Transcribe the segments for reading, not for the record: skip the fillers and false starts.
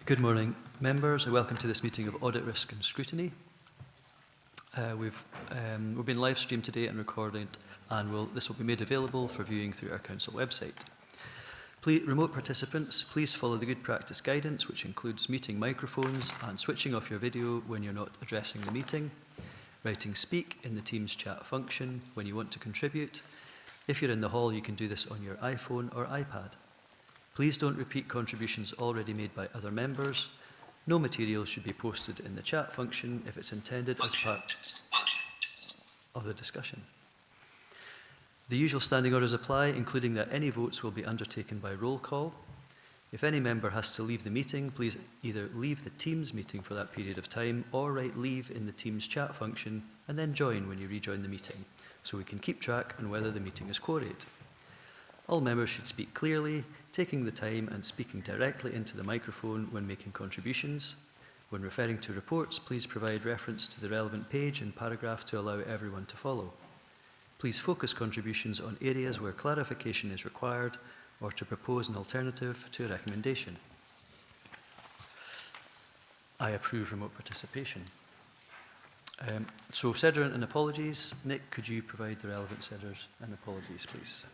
Good morning, members, and welcome to this meeting of Audit, Risk and Scrutiny. We've been live streamed today and recorded, and this will be made available for viewing through our council website. Remote participants, please follow the good practice guidance, which includes muting microphones and switching off your video when you're not addressing the meeting, writing speak in the Teams chat function when you want to contribute. If you're in the hall, you can do this on your iPhone or iPad. Please don't repeat contributions already made by other members. No material should be posted in the chat function if it's intended as part of the discussion. The usual standing orders apply, including that any votes will be undertaken by roll call. If any member has to leave the meeting, please either leave the Teams meeting for that period of time or write leave in the Teams chat function and then join when you rejoin the meeting, so we can keep track on whether the meeting is quorate. All members should speak clearly, taking the time and speaking directly into the microphone when making contributions. When referring to reports, please provide reference to the relevant page and paragraph to allow everyone to follow. Please focus contributions on areas where clarification is required or to propose an alternative to a recommendation. I approve remote participation. So sederant and apologies. Nick, could you provide the relevant sedders and apologies, please?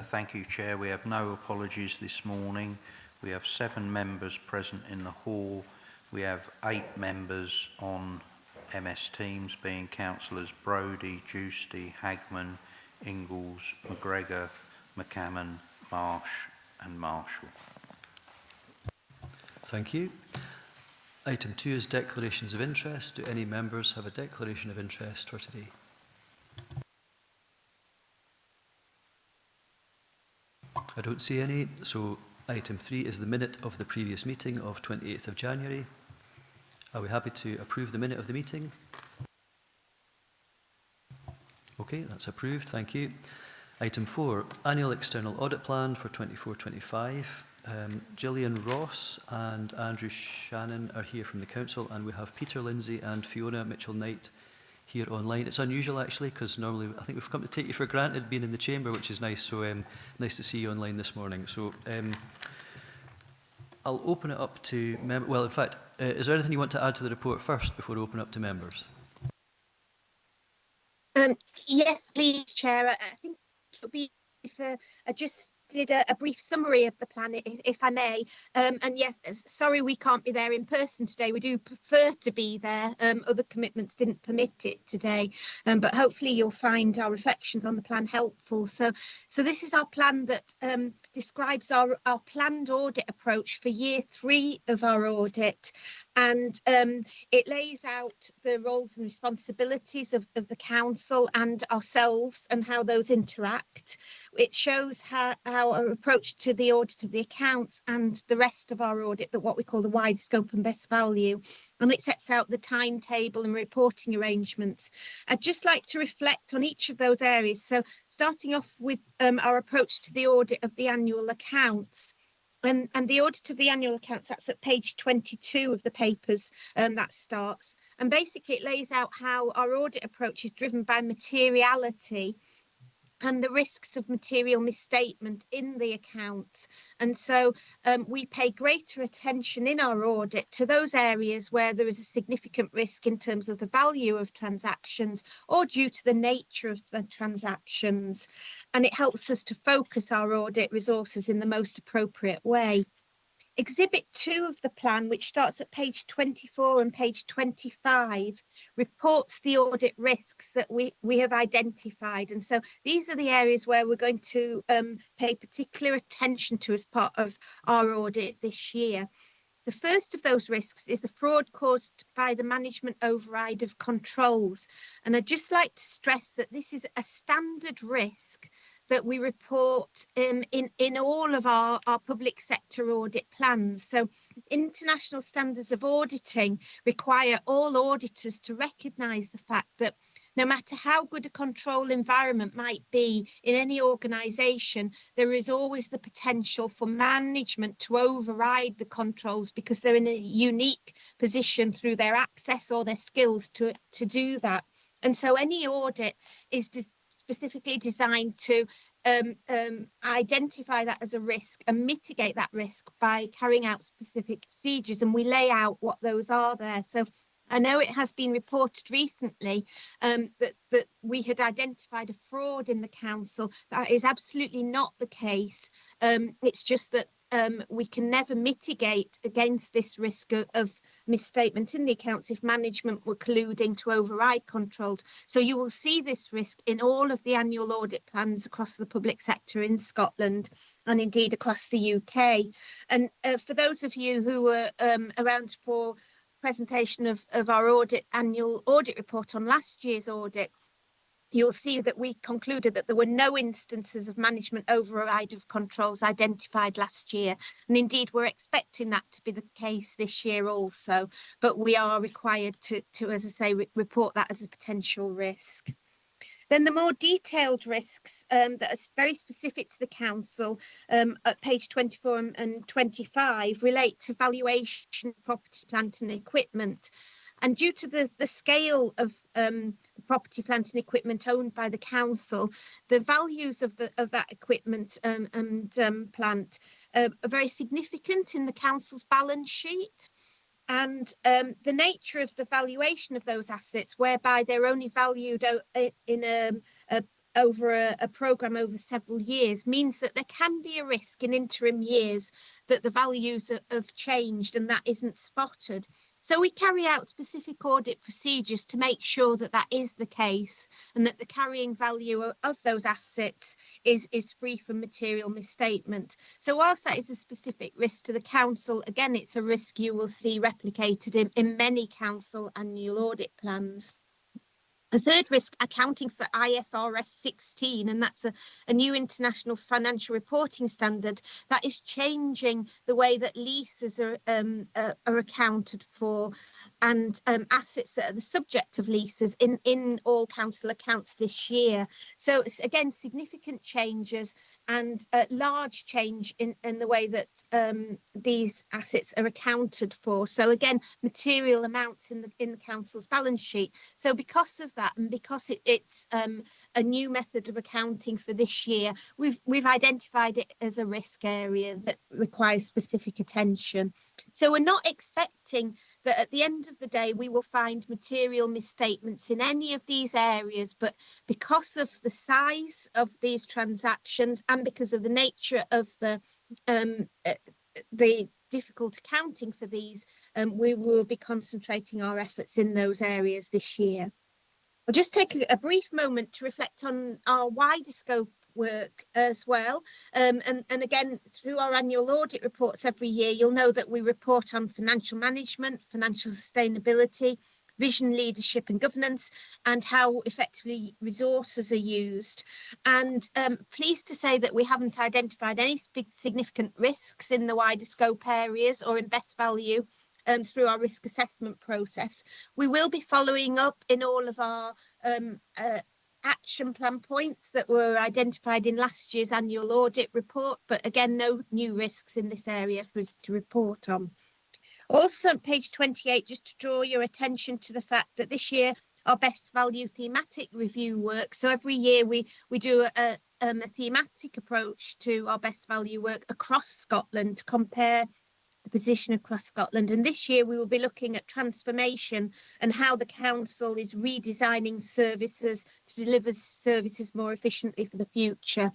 Thank you, Chair. We have no apologies this morning. We have 7 members present in the hall. We have 8 members on MS Teams, being Councillors Brodie, Giusti, Hagman, Ingalls, McGregor, McCammon, Marsh and Marshall. Thank you. Item 2 is declarations of interest. Do any members have a declaration of interest for today? I don't see any, so item 3 is the minute of the previous meeting of 28th of January. Are we happy to approve the minute of the meeting? Okay, that's approved, thank you. Item 4, annual external audit plan for 24-25. Gillian Ross and Andrew Shannon are here from the council, and we have Peter Lindsay and Fiona Mitchell-Knight here online. It's unusual actually, because normally I think we've come to take you for granted being in the chamber, which is nice, so nice to see you online this morning. So I'll open it up to members. Well, in fact, is there anything you want to add to the report first before we open up to members? Yes, please, Chair. I think it would be if I just did a brief summary of the plan, if I may. And yes, sorry we can't be there in person today. We do prefer to be there. Other commitments didn't permit it today, but hopefully you'll find our reflections on the plan helpful. So this is our plan that describes our planned audit approach for year 3 of our audit. And it lays out the roles and responsibilities of the council and ourselves and how those interact. It shows how our approach to the audit of the accounts and the rest of our audit, that what we call the wide scope and best value. And it sets out the timetable and reporting arrangements. I'd just like to reflect on each of those areas. So starting off with our approach to the audit of the annual accounts. And the audit of the annual accounts, that's at page 22 of the papers that starts. And basically it lays out how our audit approach is driven by materiality and the risks of material misstatement in the accounts. And so we pay greater attention in our audit to those areas where there is a significant risk in terms of the value of transactions or due to the nature of the transactions. And it helps us to focus our audit resources in the most appropriate way. Exhibit 2 of the plan, which starts at page 24 and page 25, reports the audit risks that we have identified. And so these are the areas where we're going to pay particular attention to as part of our audit this year. The first of those risks is the fraud caused by the management override of controls. And I'd just like to stress that this is a standard risk that we report in all of our public sector audit plans. So international standards of auditing require all auditors to recognise the fact that no matter how good a control environment might be in any organisation, there is always the potential for management to override the controls because they're in a unique position through their access or their skills to do that. And so any audit is specifically designed to identify that as a risk and mitigate that risk by carrying out specific procedures, and we lay out what those are there. So I know it has been reported recently that we had identified a fraud in the council. That is absolutely not the case. It's just that we can never mitigate against this risk of misstatement in the accounts if management were colluding to override controls. So you will see this risk in all of the annual audit plans across the public sector in Scotland and indeed across the UK. And for those of you who were around for presentation of our annual audit report on last year's audit, you'll see that we concluded that there were no instances of management override of controls identified last year. And indeed, we're expecting that to be the case this year also, but we are required to as I say, report that as a potential risk. Then the more detailed risks that are very specific to the council at page 24 and 25 relate to valuation of property, plant and equipment. And due to the scale of property, plant and equipment owned by the council, the values of that equipment and plant are very significant in the council's balance sheet. And the nature of the valuation of those assets, whereby they're only valued in over a programme over several years, means that there can be a risk in interim years that the values have changed and that isn't spotted. So we carry out specific audit procedures to make sure that that is the case and that the carrying value of those assets is free from material misstatement. So whilst that is a specific risk to the council, again, it's a risk you will see replicated in many council annual audit plans. A third risk, accounting for IFRS 16, and that's a new international financial reporting standard that is changing the way that leases are accounted for, and assets that are the subject of leases in all council accounts this year. So it's, again, significant changes and a large change in the way that these assets are accounted for. So again, material amounts in the council's balance sheet. So because of that, and because it's a new method of accounting for this year, we've identified it as a risk area that requires specific attention. So we're not expecting that at the end of the day we will find material misstatements in any of these areas, but because of the size of these transactions and because of the nature of the difficult accounting for these, we will be concentrating our efforts in those areas this year. I'll just take a brief moment to reflect on our wider scope work as well. And again, through our annual audit reports every year, you'll know that we report on financial management, financial sustainability, vision, leadership and governance, and how effectively resources are used. And pleased to say that we haven't identified any significant risks in the wider scope areas or in best value through our risk assessment process. We will be following up in all of our action plan points that were identified in last year's annual audit report, but again, no new risks in this area for us to report on. Also, page 28, just to draw your attention to the fact that this year our best value thematic review work. So every year we do a thematic approach to our best value work across Scotland to compare the position across Scotland. And this year we will be looking at transformation and how the council is redesigning services to deliver services more efficiently for the future.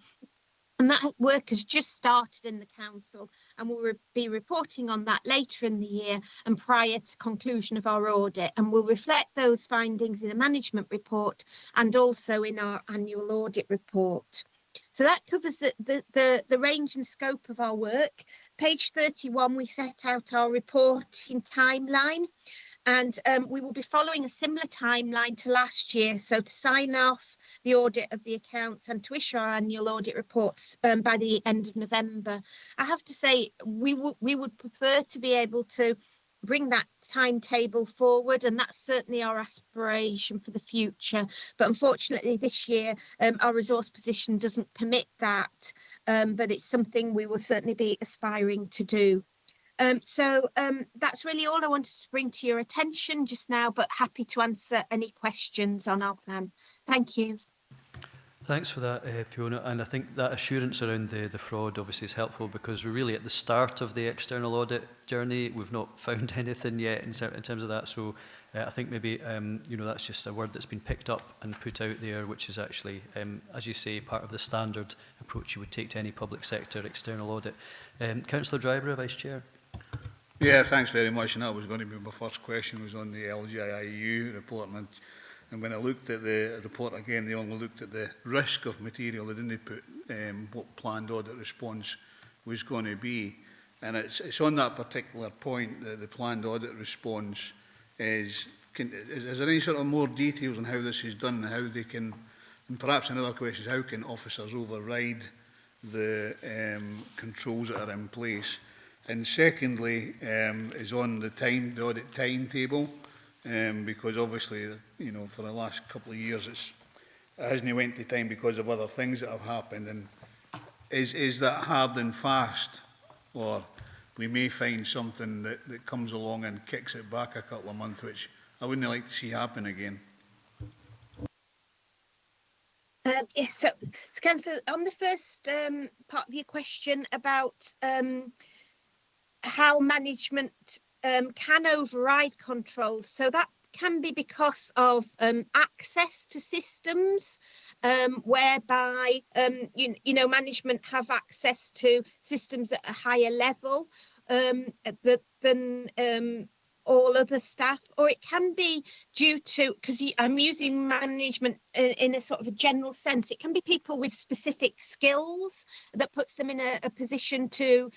And that work has just started in the council, and we'll be reporting on that later in the year and prior to conclusion of our audit. And we'll reflect those findings in a management report and also in our annual audit report. So that covers the range and scope of our work. Page 31, we set out our reporting timeline. And we will be following a similar timeline to last year. So to sign off the audit of the accounts and to issue our annual audit reports by the end of November. I have to say, we would prefer to be able to bring that timetable forward, and that's certainly our aspiration for the future. But unfortunately, this year, our resource position doesn't permit that, but it's something we will certainly be aspiring to do. So that's really all I wanted to bring to your attention just now, but happy to answer any questions on our plan. Thank you. Thanks for that, Fiona. And I think that assurance around the fraud obviously is helpful, because we're really at the start of the external audit journey. We've not found anything yet in terms of that. So I think maybe, you know, that's just a word that's been picked up and put out there, which is actually, as you say, part of the standard approach you would take to any public sector external audit. Councillor Driver, Vice Chair. Yeah, thanks very much. And that was going to be my first question, was on the LGIU report. And when I looked at the report again, they only looked at the risk of material. They didn't put what planned audit response was going to be. And it's on that particular point that the planned audit response is there any sort of more details on how this is done and how they can, and perhaps another question is, how can officers override the controls that are in place? And secondly, is on the audit timetable. Because obviously, you know, for the last couple of years, it hasn't went to time because of other things that have happened. And is that hard and fast, or we may find something that comes along and kicks it back a couple of months, which I wouldn't like to see happen again? Yes, so Councillor, on the first part of your question about how management can override controls. So that can be because of access to systems, whereby you know, management have access to systems at a higher level than all other staff, or it can be due to, because I'm using management in a sort of a general sense, it can be people with specific skills that puts them in a position to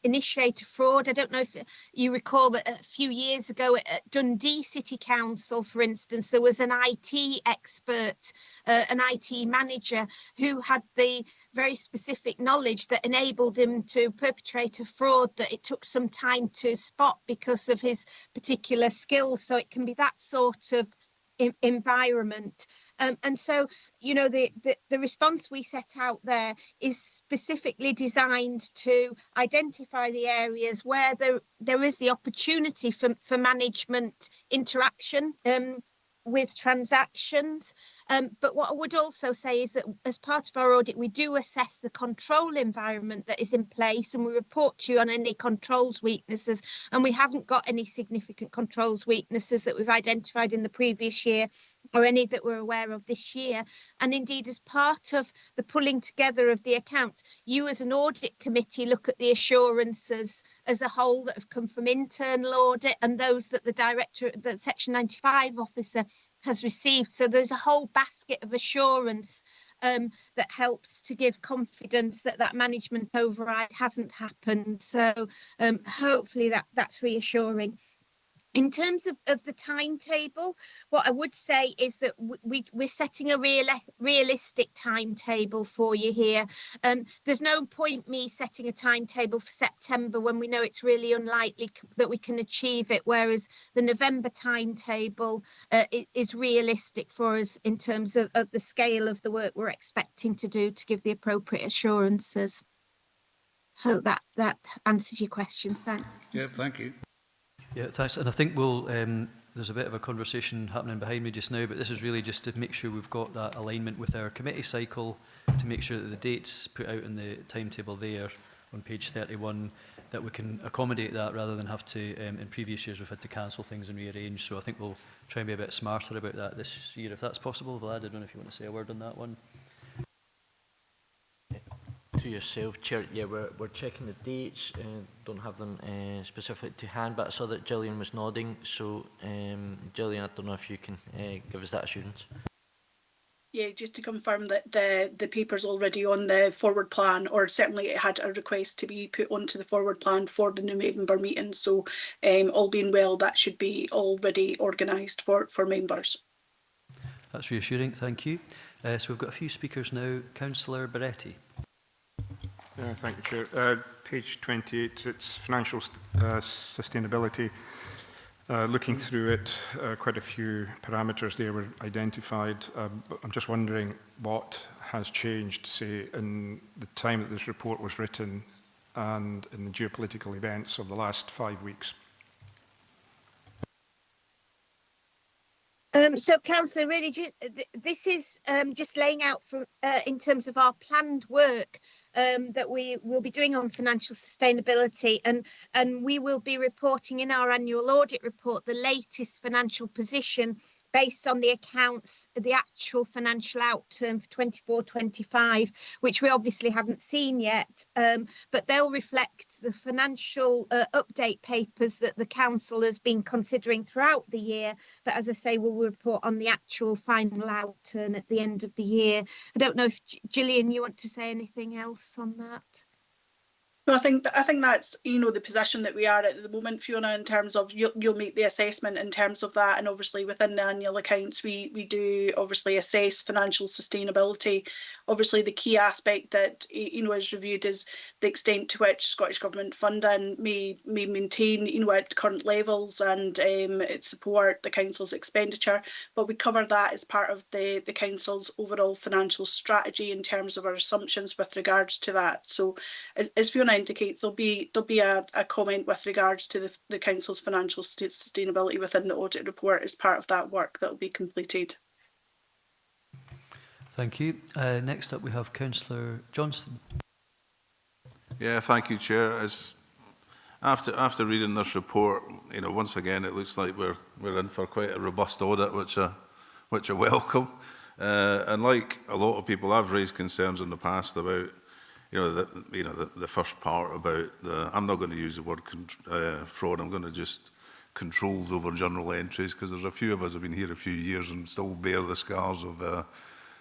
initiate a fraud. I don't know if you recall that a few years ago at Dundee City Council, for instance, there was an IT expert, an IT manager who had the very specific knowledge that enabled him to perpetrate a fraud that it took some time to spot because of his particular skills. So it can be that sort of environment. And so, you know, the response we set out there is specifically designed to identify the areas where there is the opportunity for management interaction with transactions. But what I would also say is that as part of our audit, we do assess the control environment that is in place, and we report to you on any controls weaknesses. And we haven't got any significant controls weaknesses that we've identified in the previous year, or any that we're aware of this year. And indeed, as part of the pulling together of the accounts, you as an audit committee look at the assurances as a whole that have come from internal audit and those that the director, the Section 95 officer has received. So there's a whole basket of assurance that helps to give confidence that that management override hasn't happened. So hopefully that's reassuring. In terms of the timetable, what I would say is that we're setting a realistic timetable for you here. There's no point me setting a timetable for September when we know it's really unlikely that we can achieve it, whereas the November timetable is realistic for us in terms of the scale of the work we're expecting to do to give the appropriate assurances. Hope that answers your questions. Thanks. Yeah, thank you. Yeah, thanks. And I think we'll, there's a bit of a conversation happening behind me just now, but this is really just to make sure we've got that alignment with our committee cycle, to make sure that the dates put out in the timetable there on page 31, that we can accommodate that rather than have to, in previous years, we've had to cancel things and rearrange. So I think we'll try and be a bit smarter about that this year, if that's possible. Vlad, I don't know if you want to say a word on that one. To yourself, Chair. Yeah, we're checking the dates. Don't have them specific to hand, but I saw that Gillian was nodding. So, Gillian, I don't know if you can give us that assurance. Yeah, just to confirm that the paper's already on the forward plan, or certainly it had a request to be put onto the forward plan for the November meeting. So, all being well, that should be already organised for members. That's reassuring. Thank you. So we've got a few speakers now. Councillor Beretti. Thank you, Chair. Page 28, it's financial sustainability. Looking through it, quite a few parameters there were identified. I'm just wondering what has changed, say, in the time that this report was written and in the geopolitical events of the last 5 weeks. So, Councillor, really, this is just laying out for in terms of our planned work that we will be doing on financial sustainability, and we will be reporting in our annual audit report the latest financial position based on the accounts, the actual financial outturn for 24-25, which we obviously haven't seen yet, but they'll reflect the financial update papers that the council has been considering throughout the year. But as I say, we'll report on the actual final outturn at the end of the year. I don't know if Gillian, you want to say anything else on that? No, I think that's, you know, the position that we are at the moment, Fiona, in terms of you'll make the assessment in terms of that, and obviously within the annual accounts we do obviously assess financial sustainability. Obviously the key aspect that, you know, is reviewed is the extent to which Scottish Government funding may maintain, you know, at current levels, and it support the council's expenditure. But we cover that as part of the council's overall financial strategy in terms of our assumptions with regards to that. So as Fiona indicates, there'll be a comment with regards to the council's financial sustainability within the audit report as part of that work that will be completed. Thank you. Next up we have Councillor Johnston. Yeah, thank you, Chair. As after reading this report, you know, once again it looks like we're in for quite a robust audit, which I welcome. And like a lot of people, I've raised concerns in the past about, the first part about I'm not going to use the word fraud. I'm going to just controls over journal entries, because there's a few of us have been here a few years and still bear the scars of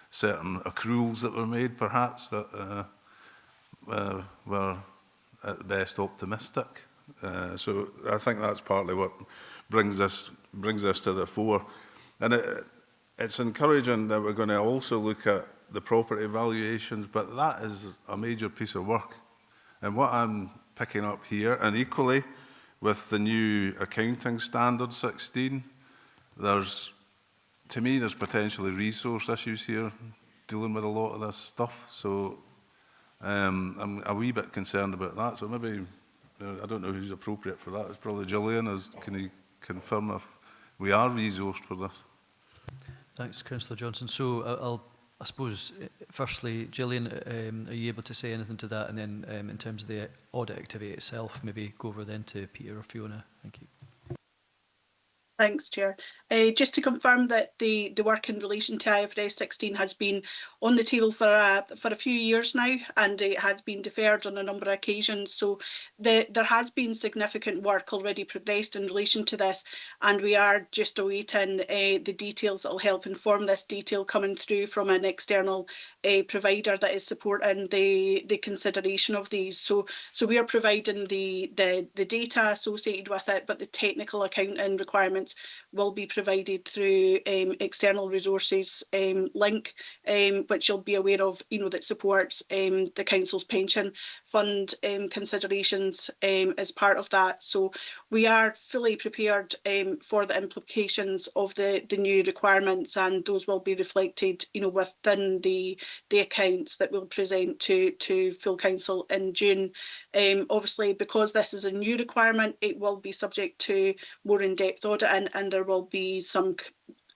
certain accruals that were made, perhaps that were at best optimistic. So I think that's partly what brings us to the fore. And it's encouraging that we're going to also look at the property valuations, but that is a major piece of work. And what I'm picking up here, and equally with the new accounting standard 16, to me there's potentially resource issues here dealing with a lot of this stuff. So I'm a wee bit concerned about that. So maybe, I don't know who's appropriate for that. It's probably Gillian. Can you confirm if we are resourced for this? Thanks, Councillor Johnson. So I suppose, firstly, Gillian, are you able to say anything to that? And then in terms of the audit activity itself, maybe go over then to Peter or Fiona. Thank you. Thanks, Chair. Just to confirm that the work in relation to IFRS 16 has been on the table for a few years now, and it has been deferred on a number of occasions. So there has been significant work already progressed in relation to this, and we are just awaiting the details that will help inform this detail coming through from an external provider that is supporting the consideration of these. So we are providing the data associated with it, but the technical accounting requirements will be provided through external resources link, which you'll be aware of, that supports the council's pension fund considerations as part of that. So we are fully prepared for the implications of the new requirements, and those will be reflected within the accounts that we'll present to full council in June. Obviously, because this is a new requirement, it will be subject to more in-depth audit, and there will be some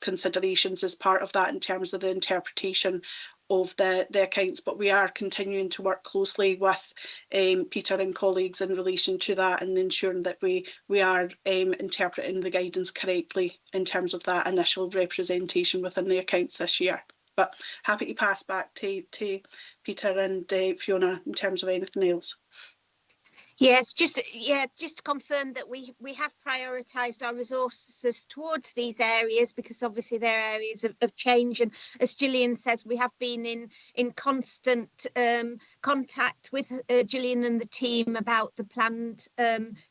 considerations as part of that in terms of the interpretation of the accounts, but we are continuing to work closely with Peter and colleagues in relation to that, and ensuring that we are interpreting the guidance correctly in terms of that initial representation within the accounts this year. But happy to pass back to Peter and Fiona in terms of anything else. Yes, just to confirm that we have prioritised our resources towards these areas, because obviously they're areas of change, and as Gillian says, we have been in constant contact with Gillian and the team about the planned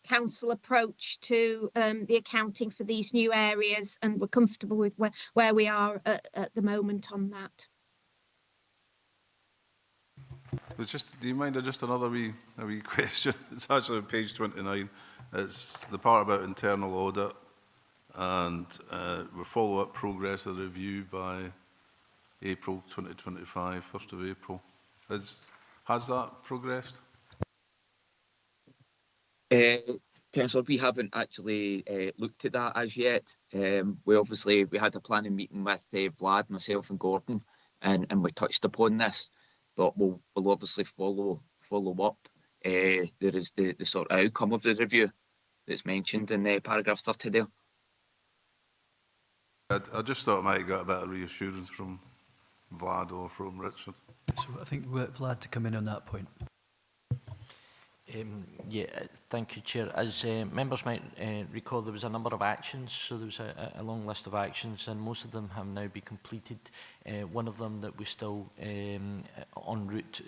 council approach to the accounting for these new areas, and we're comfortable with where we are at the moment on that. Do you mind just another wee question? It's actually on page 29. It's the part about internal audit and we follow up progress of the review by April 2025, 1st of April. Has that progressed? Councillor, we haven't actually looked at that as yet. We had a planning meeting with Vlad, myself and Gordon, and we touched upon this, but we'll obviously follow up. There is the sort of outcome of the review that's mentioned in paragraph 30 there. I just thought I might have got a bit of reassurance from Vlad or from Richard. So I think we want Vlad to come in on that point. Thank you, Chair. As members might recall, there was a number of actions, so there was a long list of actions, and most of them have now been completed. One of them that we're still en route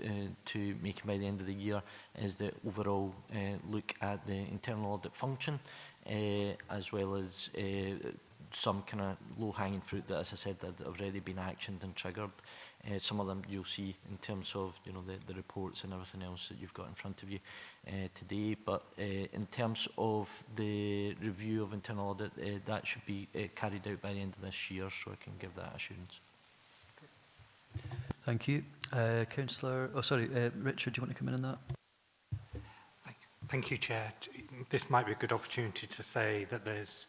to making by the end of the year is the overall look at the internal audit function, as well as some kind of low-hanging fruit that, as I said, that have already been actioned and triggered. Some of them you'll see in terms of the reports and everything else that you've got in front of you today. But in terms of the review of internal audit, that should be carried out by the end of this year, so I can give that assurance. Thank you. Councillor, Richard, do you want to come in on that? Thank you, Chair. This might be a good opportunity to say that there's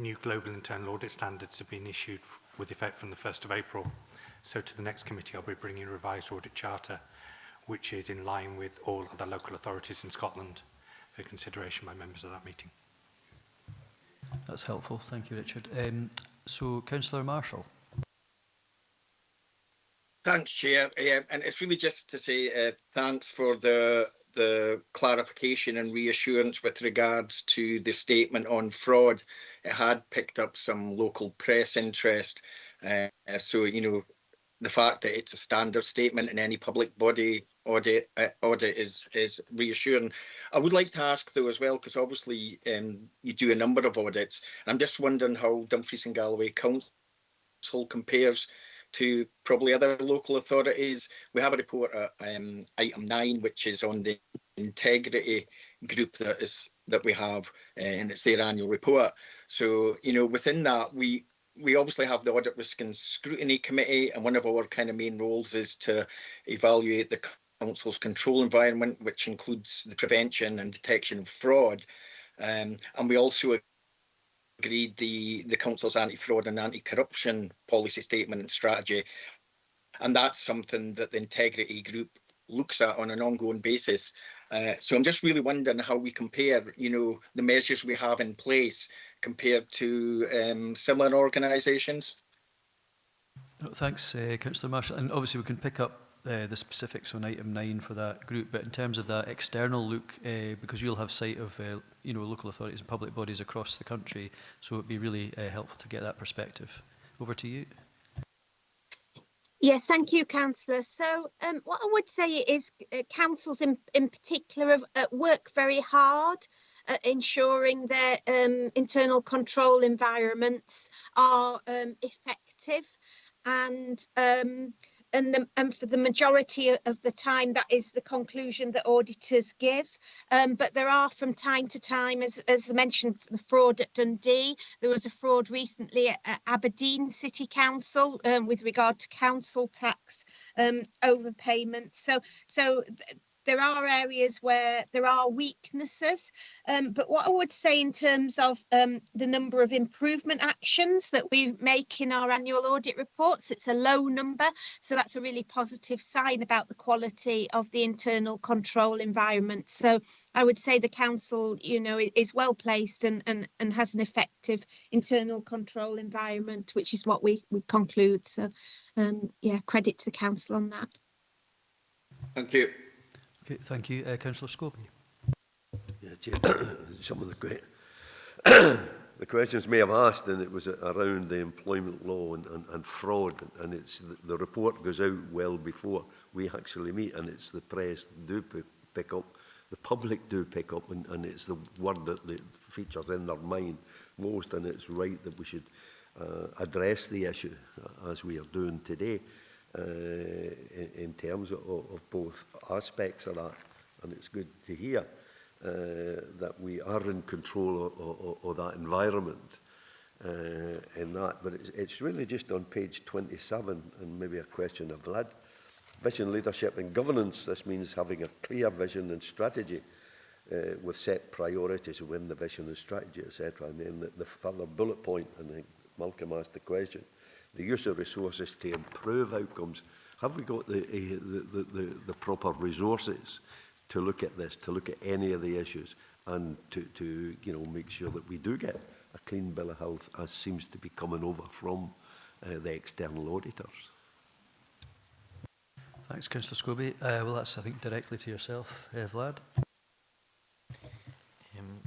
new global internal audit standards have been issued with effect from the 1st of April. So to the next committee, I'll be bringing a revised audit charter, which is in line with all other local authorities in Scotland for consideration by members of that meeting. That's helpful. Thank you, Richard. So, Councillor Marshall. Thanks, Chair. And it's really just to say thanks for the clarification and reassurance with regards to the statement on fraud. It had picked up some local press interest. So, the fact that it's a standard statement in any public body audit is reassuring. I would like to ask, though, as well, because obviously you do a number of audits. I'm just wondering how Dumfries and Galloway Council compares to probably other local authorities. We have a report at item 9, which is on the integrity group that we have, and it's their annual report. So, within that, we obviously have the Audit, Risk and Scrutiny Committee, and one of our kind of main roles is to evaluate the Council's control environment, which includes the prevention and detection of fraud. And we also agreed the Council's anti-fraud and anti-corruption policy statement and strategy. And that's something that the Integrity Group looks at on an ongoing basis. So I'm just really wondering how we compare, the measures we have in place compared to similar organisations. Thanks, Councillor Marshall. And obviously we can pick up the specifics on item 9 for that group, but in terms of that external look, because you'll have sight of local authorities and public bodies across the country, so it'd be really helpful to get that perspective. Over to you. Yes, thank you, Councillor. So what I would say is councils in particular have worked very hard at ensuring their internal control environments are effective, and for the majority of the time, that is the conclusion that auditors give. But there are, from time to time, as I mentioned, the fraud at Dundee. There was a fraud recently at Aberdeen City Council with regard to council tax overpayments. So there are areas where there are weaknesses, but what I would say in terms of the number of improvement actions that we make in our annual audit reports, it's a low number. So that's a really positive sign about the quality of the internal control environment. So I would say the council, is well placed and has an effective internal control environment, which is what we conclude. So credit to the council on that. Thank you. Okay, thank you. Councillor Scobie. Some of the questions may have asked, and it was around the employment law and fraud, and it's the report goes out well before we actually meet, and it's the press do pick up, the public do pick up, and it's the word that features in their mind most, and it's right that we should address the issue as we are doing today. In terms of both aspects of that, and it's good to hear that we are in control of that environment in that, but it's really just on page 27, and maybe a question of Vlad. Vision, leadership and governance. This means having a clear vision and strategy with set priorities within the vision and strategy, etc. And then the further bullet point, and I think Malcolm asked the question, the use of resources to improve outcomes. Have we got the proper resources to look at this, to look at any of the issues, and to make sure that we do get a clean bill of health, as seems to be coming over from the external auditors? Thanks, Councillor Scobie. Well, that's, I think, directly to yourself, Vlad.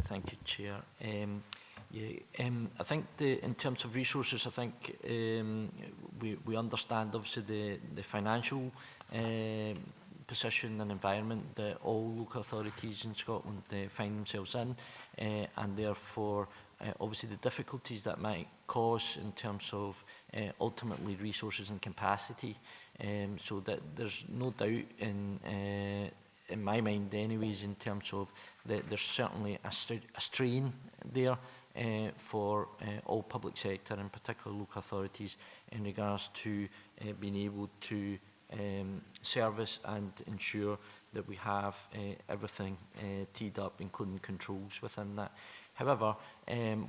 Thank you, Chair. I think in terms of resources, I think we understand obviously the financial position and environment that all local authorities in Scotland find themselves in, and therefore obviously the difficulties that might cause in terms of ultimately resources and capacity. So that there's no doubt in my mind anyways, in terms of that there's certainly a strain there for all public sector, in particular local authorities, in regards to being able to service and ensure that we have everything teed up, including controls within that. However,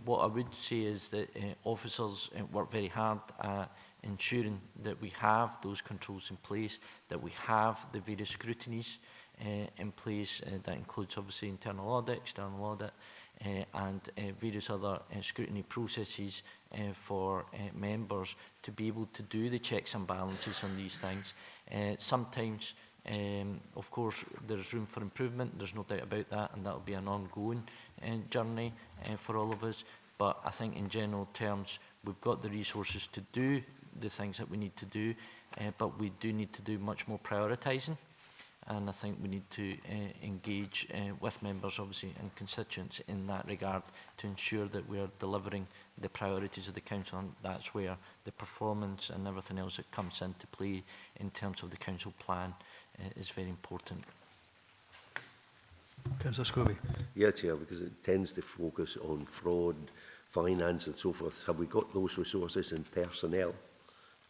what I would say is that officers work very hard at ensuring that we have those controls in place, that we have the various scrutinies in place. That includes obviously internal audit, external audit, and various other scrutiny processes for members to be able to do the checks and balances on these things. Sometimes, of course, there's room for improvement, there's no doubt about that, and that will be an ongoing journey for all of us. But I think in general terms, we've got the resources to do the things that we need to do, but we do need to do much more prioritising. And I think we need to engage with members, obviously, and constituents in that regard to ensure that we are delivering the priorities of the council, and that's where the performance and everything else that comes into play in terms of the council plan is very important. Councillor Scobie. Yeah, Chair, because it tends to focus on fraud, finance and so forth. Have we got those resources and personnel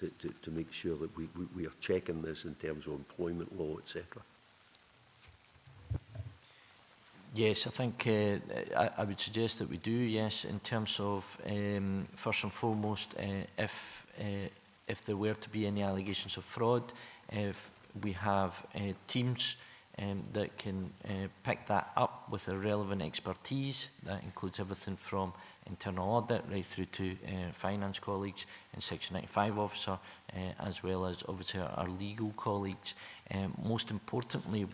to make sure that we are checking this in terms of employment law, etc.? Yes, I think I would suggest that we do, yes, in terms of, first and foremost, if there were to be any allegations of fraud, if we have teams that can pick that up with the relevant expertise. That includes everything from internal audit right through to finance colleagues and Section 95 officer, as well as obviously our legal colleagues. Most importantly,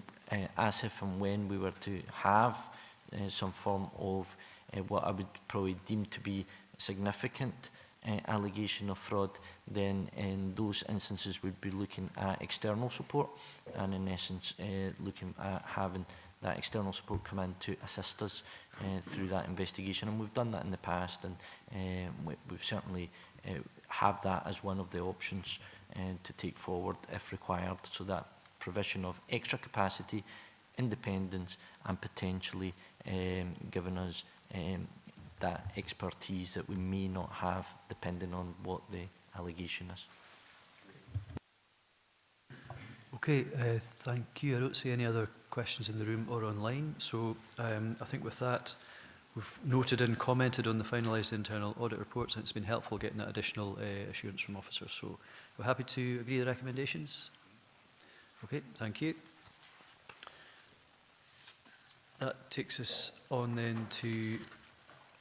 as if and when we were to have some form of what I would probably deem to be significant allegation of fraud, then in those instances we'd be looking at external support, and in essence looking at having that external support come in to assist us through that investigation. And we've done that in the past, and we've certainly have that as one of the options to take forward if required, so that provision of extra capacity, independence, and potentially giving us that expertise that we may not have depending on what the allegation is. Okay, thank you. I don't see any other questions in the room or online, so I think with that we've noted and commented on the finalised internal audit reports, and it's been helpful getting that additional assurance from officers, so we're happy to agree the recommendations. Okay, thank you. That takes us on then to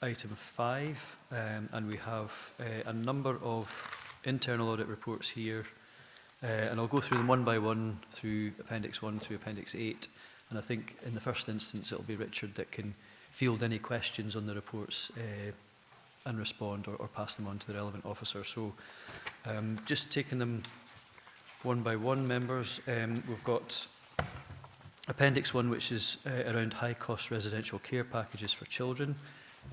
item 5, and we have a number of internal audit reports here, and I'll go through them one by one through Appendix 1 through Appendix 8, and I think in the first instance it'll be Richard that can field any questions on the reports and respond or pass them on to the relevant officer. So just taking them one by one, members, we've got Appendix 1, which is around high-cost residential care packages for children.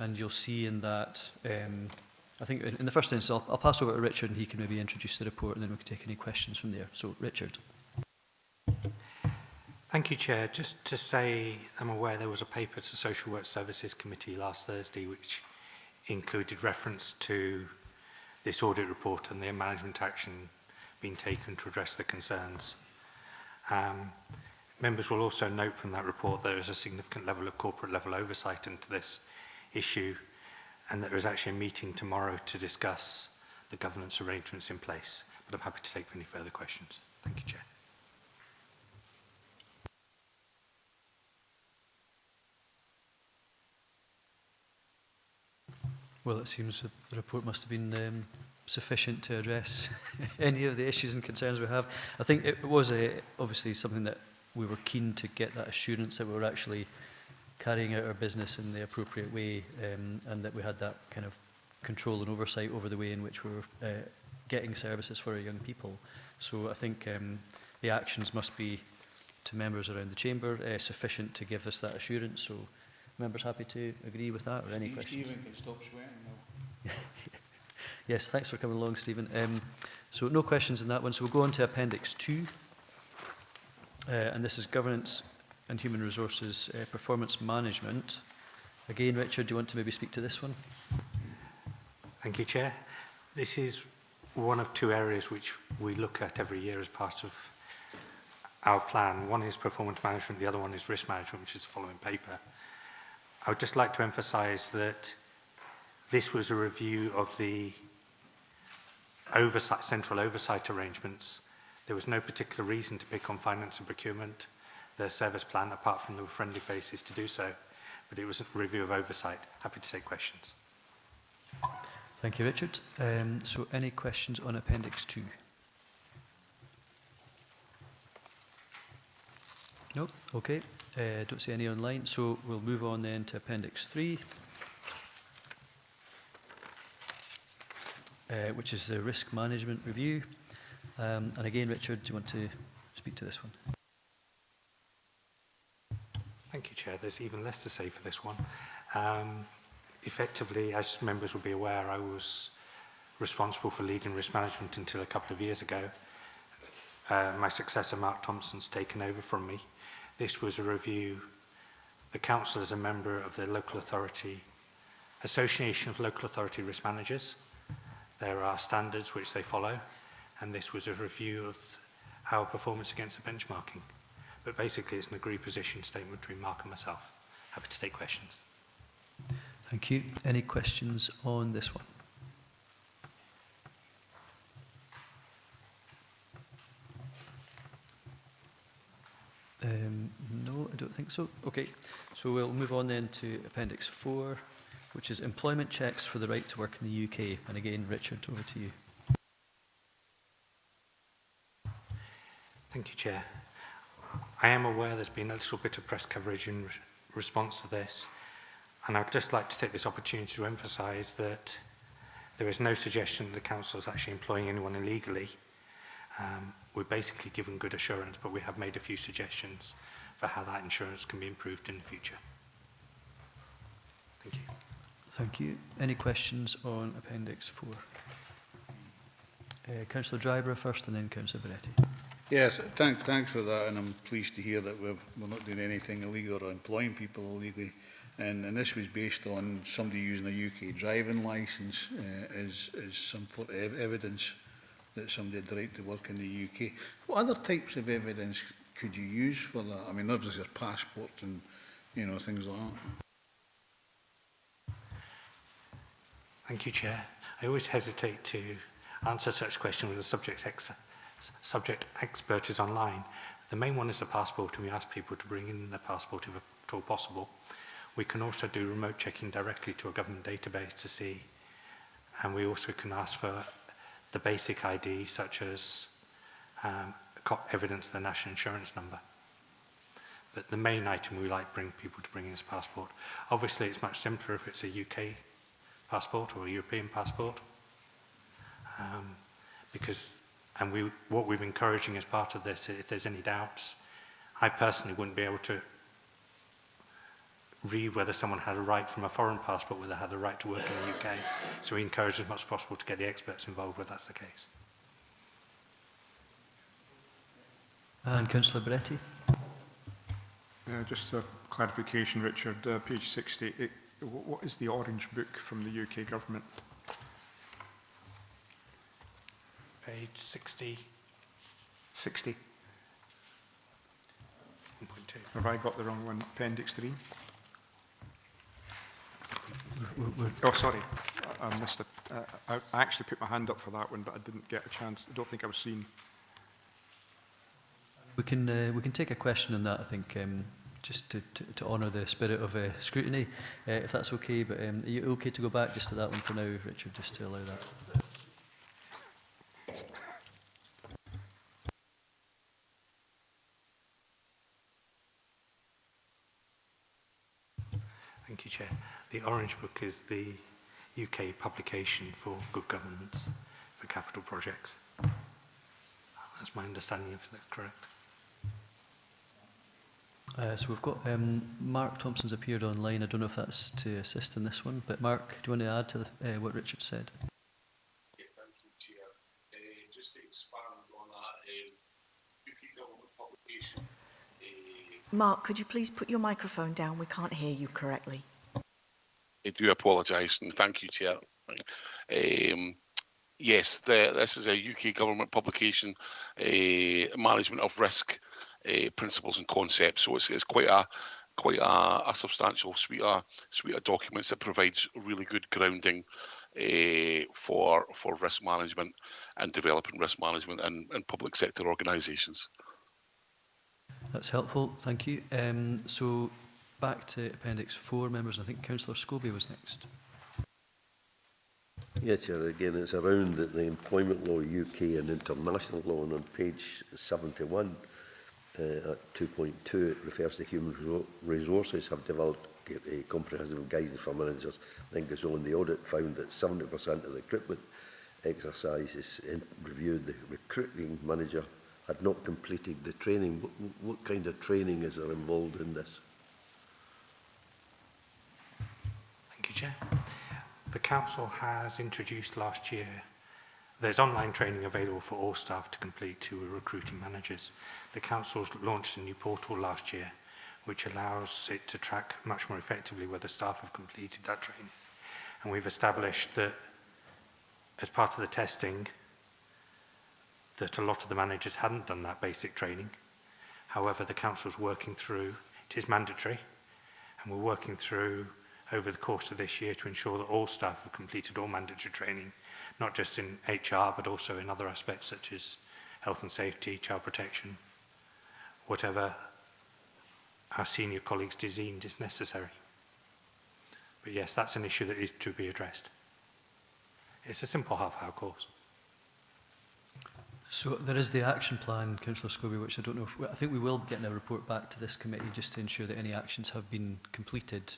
And you'll see in that, I think in the first instance, I'll pass over to Richard and he can maybe introduce the report, and then we can take any questions from there. So, Richard. Thank you, Chair. Just to say, I'm aware there was a paper to Social Work Services Committee last Thursday which included reference to this audit report and the management action being taken to address the concerns. Members will also note from that report there is a significant level of corporate level oversight into this issue, and that there is actually a meeting tomorrow to discuss the governance arrangements in place. But I'm happy to take any further questions. Thank you, Chair. Well, it seems the report must have been sufficient to address any of the issues and concerns we have. I think it was obviously something that we were keen to get that assurance that we were actually carrying out our business in the appropriate way, and that we had that kind of control and oversight over the way in which we were getting services for our young people. So I think the actions must be, to members around the chamber, sufficient to give us that assurance. So members happy to agree with that, or any questions? Stephen can stop sweating now. Yes, thanks for coming along, Stephen. So no questions in that one. So we'll go on to Appendix 2. And this is Governance and Human Resources Performance Management. Again, Richard, do you want to maybe speak to this one? Thank you, Chair. This is one of two areas which we look at every year as part of our plan. One is performance management, the other one is risk management, which is the following paper. I would just like to emphasise that this was a review of the central oversight arrangements. There was no particular reason to pick on finance and procurement, the service plan, apart from the friendly faces to do so, but it was a review of oversight. Happy to take questions. Thank you, Richard. So any questions on Appendix 2? No? Okay. Don't see any online, so we'll move on then to Appendix 3, which is the Risk Management Review. And again, Richard, do you want to speak to this one? Thank you, Chair. There's even less to say for this one. Effectively, as members will be aware, I was responsible for leading risk management until a couple of years ago. My successor, Mark Thompson's taken over from me. This was a review. The Council is a member of the Local Authority Association of Local Authority Risk Managers. There are standards which they follow, and this was a review of our performance against the benchmarking. But basically, it's an agreed position statement between Mark and myself. Happy to take questions. Thank you. Any questions on this one? No, I don't think so. Okay, so we'll move on then to Appendix 4, which is employment checks for the right to work in the UK. And again, Richard, over to you. Thank you, Chair. I am aware there's been a little bit of press coverage in response to this, and I'd just like to take this opportunity to emphasise that there is no suggestion that the Council is actually employing anyone illegally. We're basically given good assurance, but we have made a few suggestions for how that insurance can be improved in the future. Thank you. Thank you. Any questions on Appendix 4? Councillor Dryborough first, and then Councillor Beretti. Yes, thanks for that, and I'm pleased to hear that we're not doing anything illegal or employing people illegally. And this was based on somebody using a UK driving licence as some sort of evidence that somebody had the right to work in the UK. What other types of evidence could you use for that? I mean, not just your passport and, you know, things like that. Thank you, Chair. I always hesitate to answer such questions when the subject expert is online. The main one is the passport, and we ask people to bring in their passport if at all possible. We can also do remote checking directly to a government database to see, and we also can ask for the basic ID, such as evidence of the national insurance number. But the main item we like people to bring in is passport. Obviously, it's much simpler if it's a UK passport or a European passport, what we're encouraging as part of this, if there's any doubts, I personally wouldn't be able to read whether someone had a right from a foreign passport, whether they had the right to work in the UK. So we encourage as much as possible to get the experts involved where that's the case. And Councillor Beretti. Just a clarification, Richard, page 60. What is the orange book from the UK government? Page 60. 60. 7.2. Have I got the wrong one? Appendix 3? Oh, sorry, I missed it. I actually put my hand up for that one, but I didn't get a chance. I don't think I was seen. We can take a question on that, I think, just to honour the spirit of scrutiny, if that's okay. But are you okay to go back just to that one for now, Richard, just to allow that? Thank you, Chair. The Orange Book is the UK publication for good governance for capital projects. That's my understanding, if that's correct. So we've got Mark Thompson's appeared online. I don't know if that's to assist in this one, but Mark, do you want to add to what Richard said? Yeah, thank you, Chair. Just to expand on that UK government publication. Mark, could you please put your microphone down? We can't hear you correctly. I do apologise, and thank you, Chair. Yes, this is a UK government publication, management of risk principles and concepts. So it's quite a substantial suite of documents that provides really good grounding for risk management and developing risk management in public sector organisations. That's helpful, thank you. So back to Appendix 4, members. I think Councillor Scobie was next. Yes, Chair, again, it's around the employment law, UK and international law, and on page 71 at 2.2, it refers to human resources have developed a comprehensive guidance for managers. I think it's on the audit found that 70% of the recruitment exercises reviewed the recruiting manager had not completed the training. What kind of training is there involved in this? Thank you, Chair. The Council has introduced last year, there's online training available for all staff to complete who are recruiting managers. The Council's launched a new portal last year, which allows it to track much more effectively whether staff have completed that training. And we've established that as part of the testing, that a lot of the managers hadn't done that basic training. However, the Council's working through, it is mandatory, and we're working through over the course of this year to ensure that all staff have completed all mandatory training, not just in HR, but also in other aspects such as health and safety, child protection, whatever our senior colleagues deemed is necessary. But yes, that's an issue that is to be addressed. It's a simple half-hour course. So there is the action plan, Councillor Scobie, which I don't know if, I think we will get a report back to this committee just to ensure that any actions have been completed.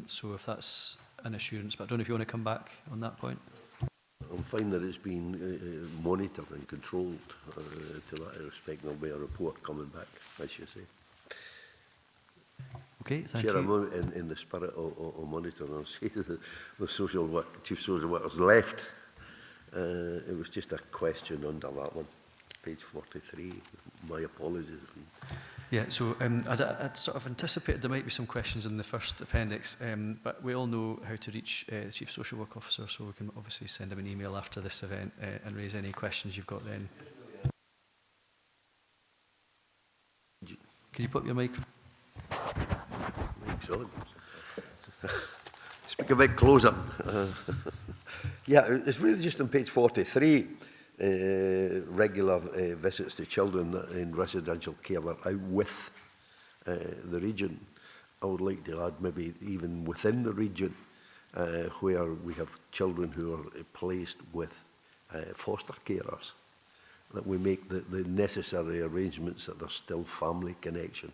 So if that's an assurance, but I don't know if you want to come back on that point. I'm fine that it's been monitored and controlled to that respect. There'll be a report coming back, as you say. Okay, thank Chair, you. I'm in the spirit of monitoring. I'll see the social work, chief social workers left. It was just a question under that one, page 43. My apologies. Yeah, so I'd sort of anticipated there might be some questions in the first appendix, but we all know how to reach the Chief Social Work Officer, so we can obviously send him an email after this event and raise any questions you've got then. Can you put your microphone? Mic's on. Speak a bit closer. Yeah, it's really just on page 43. Regular visits to children in residential care are out with the region. I would like to add maybe even within the region where we have children who are placed with foster carers, that we make the necessary arrangements that there's still family connection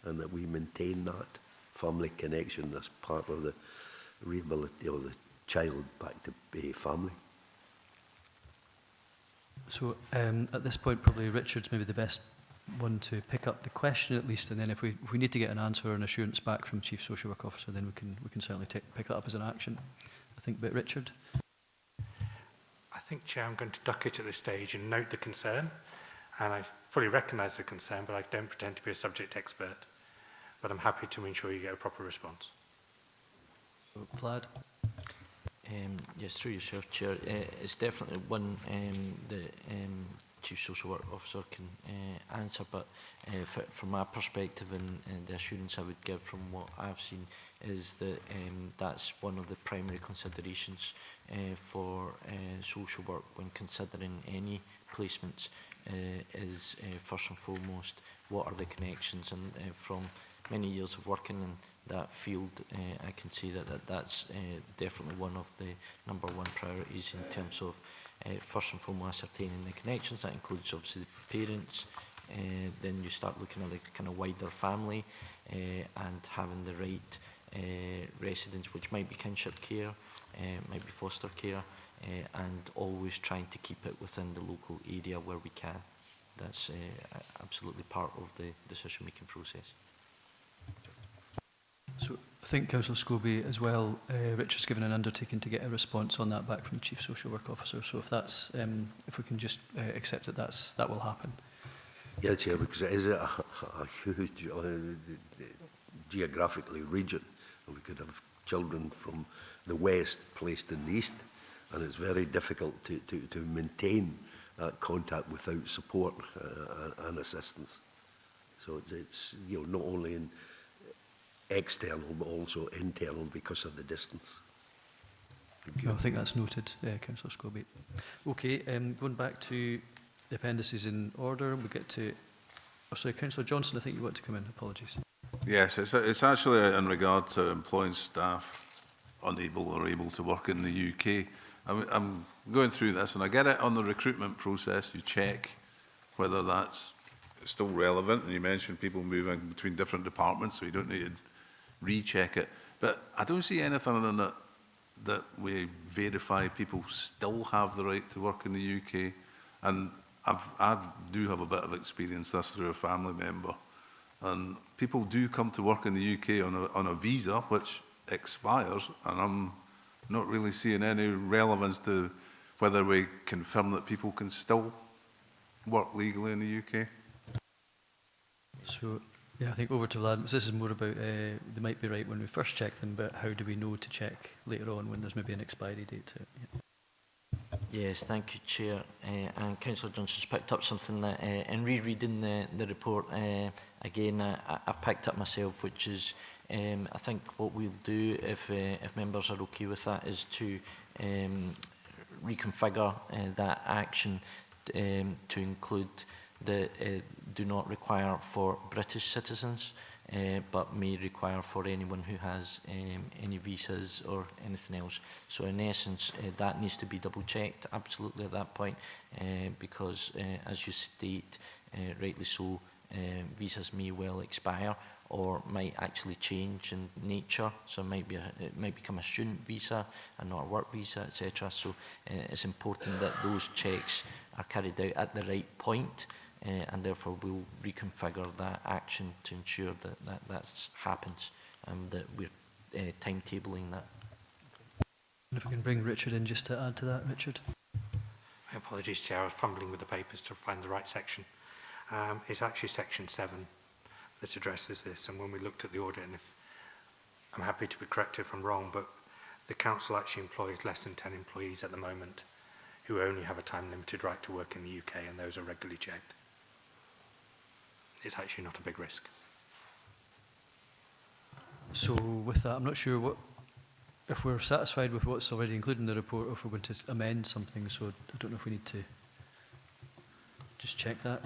and that we maintain that family connection as part of the rehabilitation of the child back to family. So at this point, probably Richard's maybe the best one to pick up the question at least, and then if we need to get an answer or an assurance back from Chief Social Work Officer, then we can certainly pick that up as an action, I think. But Richard? I think, Chair, I'm going to duck it at this stage and note the concern, and I fully recognise the concern, but I don't pretend to be a subject expert. But I'm happy to ensure you get a proper response. So, Vlad? Yes, through yourself, Chair. It's definitely one that Chief Social Work Officer can answer, but from my perspective and the assurance I would give from what I've seen is that that's one of the primary considerations for social work when considering any placements is first and foremost what are the connections, and from many years of working in that field, I can see that's definitely one of the #1 priorities in terms of first and foremost ascertaining the connections. That includes obviously the parents, then you start looking at the kind of wider family and having the right residence, which might be kinship care, might be foster care, and always trying to keep it within the local area where we can. That's absolutely part of the decision-making process. So I think Councillor Scobie as well, Richard's given an undertaking to get a response on that back from the Chief Social Work Officer. So if that's, if we can just accept that that will happen. Yeah, Chair, because it is a huge geographically region. We could have children from the west placed in the east, and it's very difficult to maintain contact without support and assistance. So it's not only in external but also internal because of the distance. No, I think that's noted, Councillor Scobie. Okay, going back to the appendices in order, we get to, oh sorry, Councillor Johnson, I think you want to come in, apologies. Yes, it's actually in regard to employing staff unable or able to work in the UK. I'm going through this and I get it on the recruitment process, you check whether that's still relevant, and you mentioned people moving between different departments, so you don't need to recheck it. But I don't see anything in it that we verify people still have the right to work in the UK. And I do have a bit of experience this through a family member. And people do come to work in the UK on a visa which expires, and I'm not really seeing any relevance to whether we confirm that people can still work legally in the UK. So, yeah, I think over to Vlad. This is more about, they might be right when we first check them, but how do we know to check later on when there's maybe an expiry date to it? Yeah. Yes, thank you, Chair. And Councillor Johnson's picked up something that, in rereading the report, again, I've picked up myself, which is, I think what we'll do, if members are okay with that, is to reconfigure that action to include that do not require for British citizens, but may require for anyone who has any visas or anything else. So in essence, that needs to be double checked absolutely at that point, because as you state, rightly so, visas may well expire or might actually change in nature. So it might become a student visa and not a work visa, etc. So it's important that those checks are carried out at the right point. And therefore we'll reconfigure that action to ensure that happens, and that we're timetabling that. And if we can bring Richard in just to add to that, Richard. My apologies, Chair. I was fumbling with the papers to find the right section. It's actually section 7 that addresses this, and when we looked at the audit, and if I'm happy to be corrected if I'm wrong, but the council actually employs less than 10 employees at the moment who only have a time-limited right to work in the UK, and those are regularly checked. It's actually not a big risk. So with that, I'm not sure if we're satisfied with what's already included in the report, or if we're going to amend something. So I don't know if we need to just check that.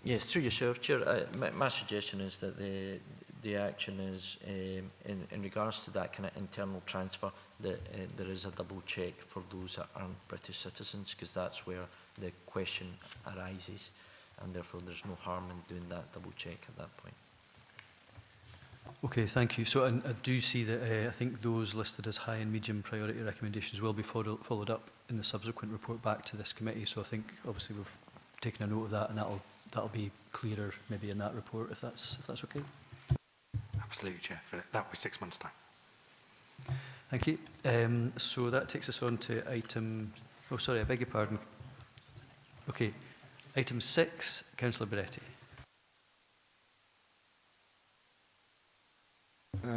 Yes, through yourself, Chair. My suggestion is that the action is in regards to that kind of internal transfer, that there is a double check for those that aren't British citizens, because that's where the question arises. And therefore there's no harm in doing that double check at that point. Okay, thank you. So I do see that I think those listed as high and medium priority recommendations will be followed up in the subsequent report back to this committee. So I think obviously we've taken a note of that, and that'll be clearer maybe in that report, if that's okay. Absolutely, Chair. That will be 6 months' time. Thank you. So that takes us on to item, oh sorry, I beg your pardon. Okay. Item 6, Councillor Beretti.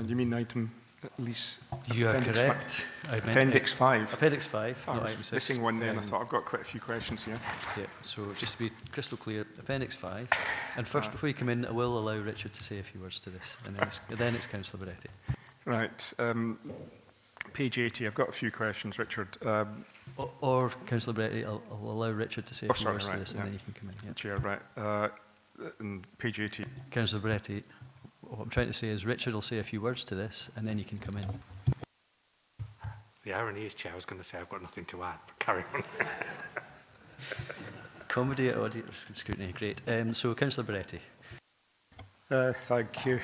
You mean item lease. You are Appendix correct. Appendix 5. Appendix 5, I not was item 6. missing one then. I thought I've got quite a few questions here. Yeah, so just to be crystal clear, Appendix 5. And first, before you come in, I will allow Richard to say a few words to this, and then it's Councillor Beretti. Right. Page 80, I've got a few questions, Richard. Or Councillor Beretti, I'll allow Richard to say a few words to this, and then you can come in. Yeah. Chair, right. And page 80. Councillor Beretti, what I'm trying to say is Richard will say a few words to this, and then you can come in. The irony is, Chair, I was going to say I've got nothing to add, but carry on. Comedy at Audit Risk and Scrutiny, great. So, Councillor Beretti. Thank you.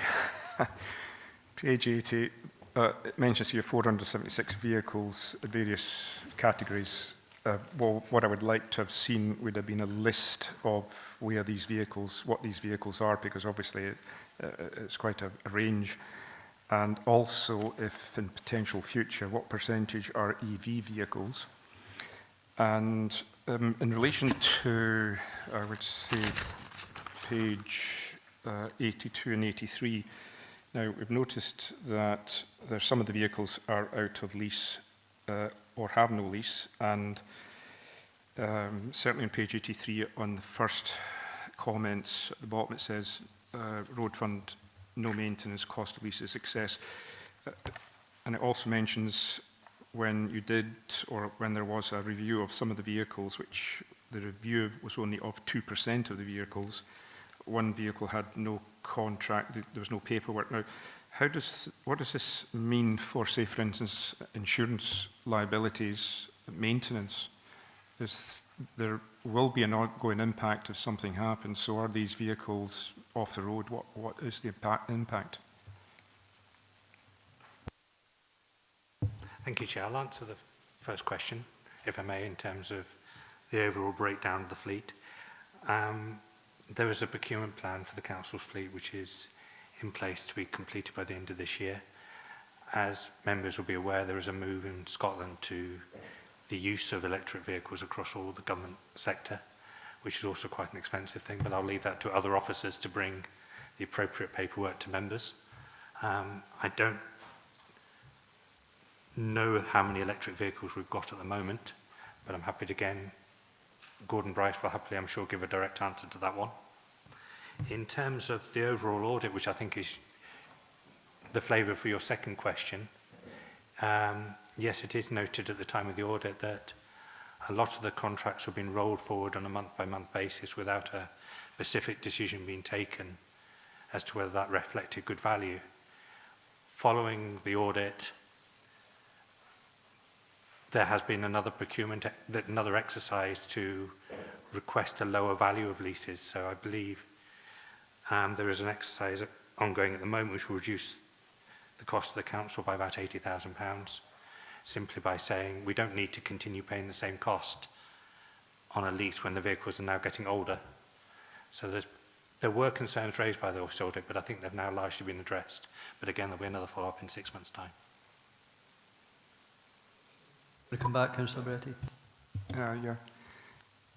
Page 80, it mentions here 476 vehicles, various categories. Well, what I would like to have seen would have been a list of where these vehicles, what these vehicles are, because obviously it's quite a range. And also, if in potential future, what percentage are EV vehicles? And in relation to, I would say, page 82 and 83, now we've noticed that there's some of the vehicles are out of lease or have no lease, and certainly on page 83 on the first comments at the bottom it says road fund, no maintenance, cost of lease is excess. And it also mentions when you did, or when there was a review of some of the vehicles, which the review was only of 2% of the vehicles. One vehicle had no contract, there was no paperwork. Now, what does this mean for, say, for instance, insurance liabilities, maintenance? There will be an ongoing impact if something happens. So are these vehicles off the road? What is the impact? Thank you, Chair. I'll answer the first question, if I may, in terms of the overall breakdown of the fleet. There is a procurement plan for the Council's fleet, which is in place to be completed by the end of this year. As members will be aware, there is a move in Scotland to the use of electric vehicles across all the government sector, which is also quite an expensive thing, but I'll leave that to other officers to bring the appropriate paperwork to members. I don't know how many electric vehicles we've got at the moment, but I'm happy to, again, Gordon Bryce will happily, I'm sure, give a direct answer to that one. In terms of the overall audit, which I think is the flavour for your second question, yes, it is noted at the time of the audit that a lot of the contracts have been rolled forward on a month-by-month basis without a specific decision being taken as to whether that reflected good value. Following the audit, there has been another procurement, another exercise to request a lower value of leases. So I believe there is an exercise ongoing at the moment which will reduce the cost of the council by about £80,000, simply by saying we don't need to continue paying the same cost on a lease when the vehicles are now getting older. So there were concerns raised by the audit, but I think they've now largely been addressed. But again, there'll be another follow-up in 6 months' time. Will you come back, Councillor Beretti? Yeah.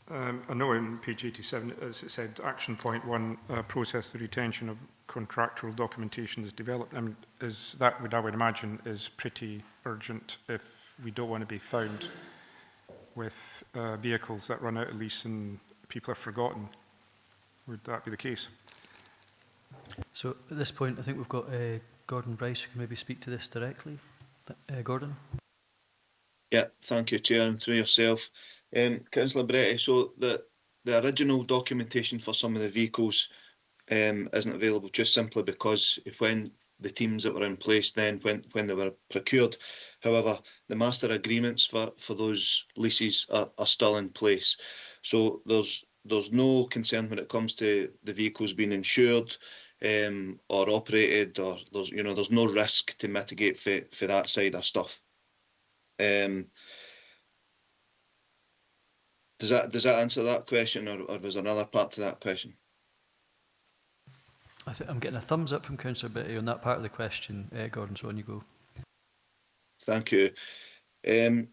I know in page 87, as it said, action point 1, process the retention of contractual documentation is developed. Is that what I would imagine is pretty urgent if we don't want to be found with vehicles that run out of lease and people are forgotten? Would that be the case? So at this point, I think we've got Gordon Bryce who can maybe speak to this directly. Gordon? Yeah, thank you, Chair, and through yourself. Councillor Beretti, so the original documentation for some of the vehicles isn't available just simply because when the teams that were in place then, when they were procured. However, the master agreements for those leases are still in place. So there's no concern when it comes to the vehicles being insured or operated, or there's no risk to mitigate for that side of stuff. Does that answer that question, or was there another part to that question? I'm getting a thumbs up from Councillor Beretti on that part of the question, Gordon, so on you go. Thank you. I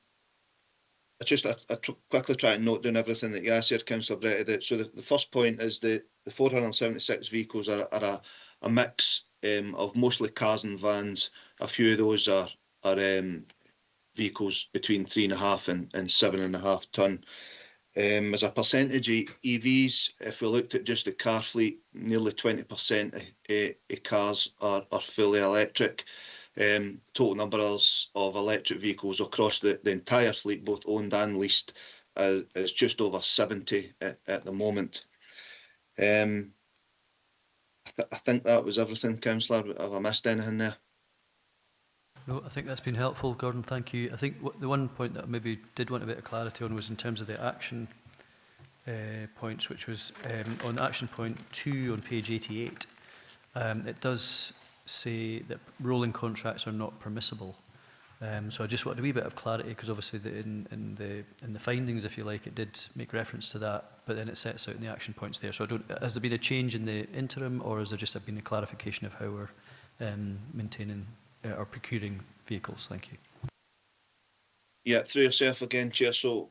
quickly try and note down everything that you asked here, Councillor Beretti. So the first point is the 476 vehicles are a mix of mostly cars and vans, a few of those are vehicles between 3.5 and 7.5 tonne. As a percentage of EVs, if we looked at just the car fleet, nearly 20% of cars are fully electric. Total numbers of electric vehicles across the entire fleet, both owned and leased, is just over 70 at the moment. I think that was everything, Councillor. Have I missed anything there? No, I think that's been helpful, Gordon, thank you. I think the one point that I maybe did want a bit of clarity on was in terms of the action points, which was on action point 2 on page 88. It does say that rolling contracts are not permissible. So I just wanted a wee bit of clarity, because obviously in the findings, if you like, it did make reference to that, but then it sets out in the action points there. So has there been a change in the interim, or has there just been a clarification of how we're maintaining or procuring vehicles? Thank you. Yeah, through yourself again, Chair. So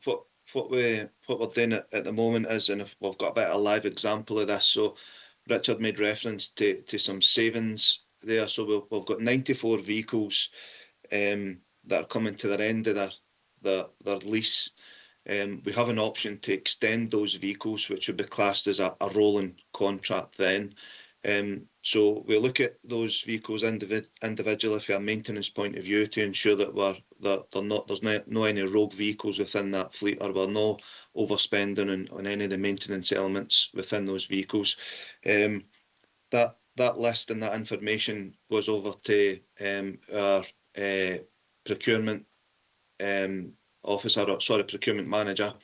what we're doing at the moment is, and if we've got a bit of a live example of this. So Richard made reference to some savings there. So we've got 94 vehicles that are coming to their end of their lease. We have an option to extend those vehicles, which would be classed as a rolling contract then. So we look at those vehicles individually from a maintenance point of view to ensure that there's no any rogue vehicles within that fleet, or we're not overspending on any of the maintenance elements within those vehicles. That list and that information goes over to our procurement procurement manager,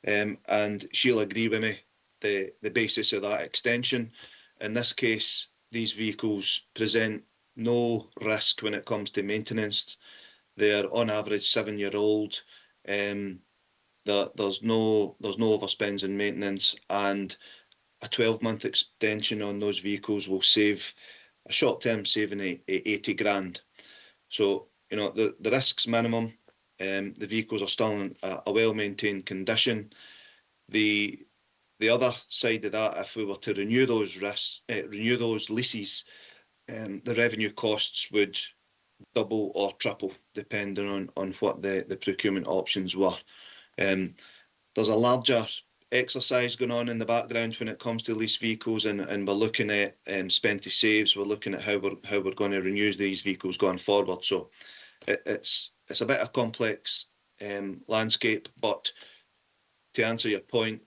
and she'll agree with me the basis of that extension. In this case, these vehicles present no risk when it comes to maintenance. They're on average 7-year-old. There's no overspends in maintenance, and a 12-month extension on those vehicles will save a short-term saving of 80 grand. So, you know, the risk's minimum. The vehicles are still in a well-maintained condition. The other side of that, if we were to renew those leases, the revenue costs would double or triple, depending on what the procurement options were. There's a larger exercise going on in the background when it comes to lease vehicles, and we're looking at spend to saves. We're looking at how we're going to renew these vehicles going forward. So it's a bit of complex landscape, but to answer your point,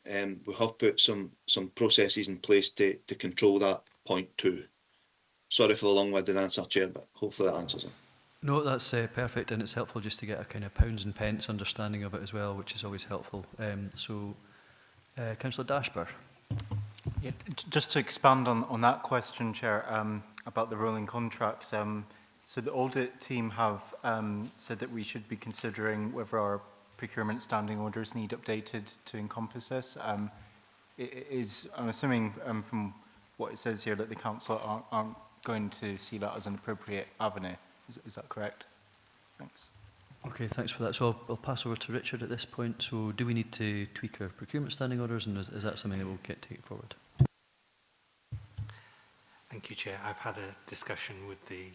we have put some processes in place to control that point too. Sorry for the long-winded answer, Chair, but hopefully that answers it. No, that's perfect, and it's helpful just to get a kind of pounds and pence understanding of it as well, which is always helpful. Councillor Dashburn. Yeah, just to expand on that question, Chair, about the rolling contracts. So the audit team have said that we should be considering whether our procurement standing orders need updated to encompass this. I'm assuming from what it says here that the council aren't going to see that as an appropriate avenue. Is that correct? Thanks. Okay, thanks for that. So I'll pass over to Richard at this point. So do we need to tweak our procurement standing orders, and is that something that we'll get to take forward? Thank you, Chair. I've had a discussion with the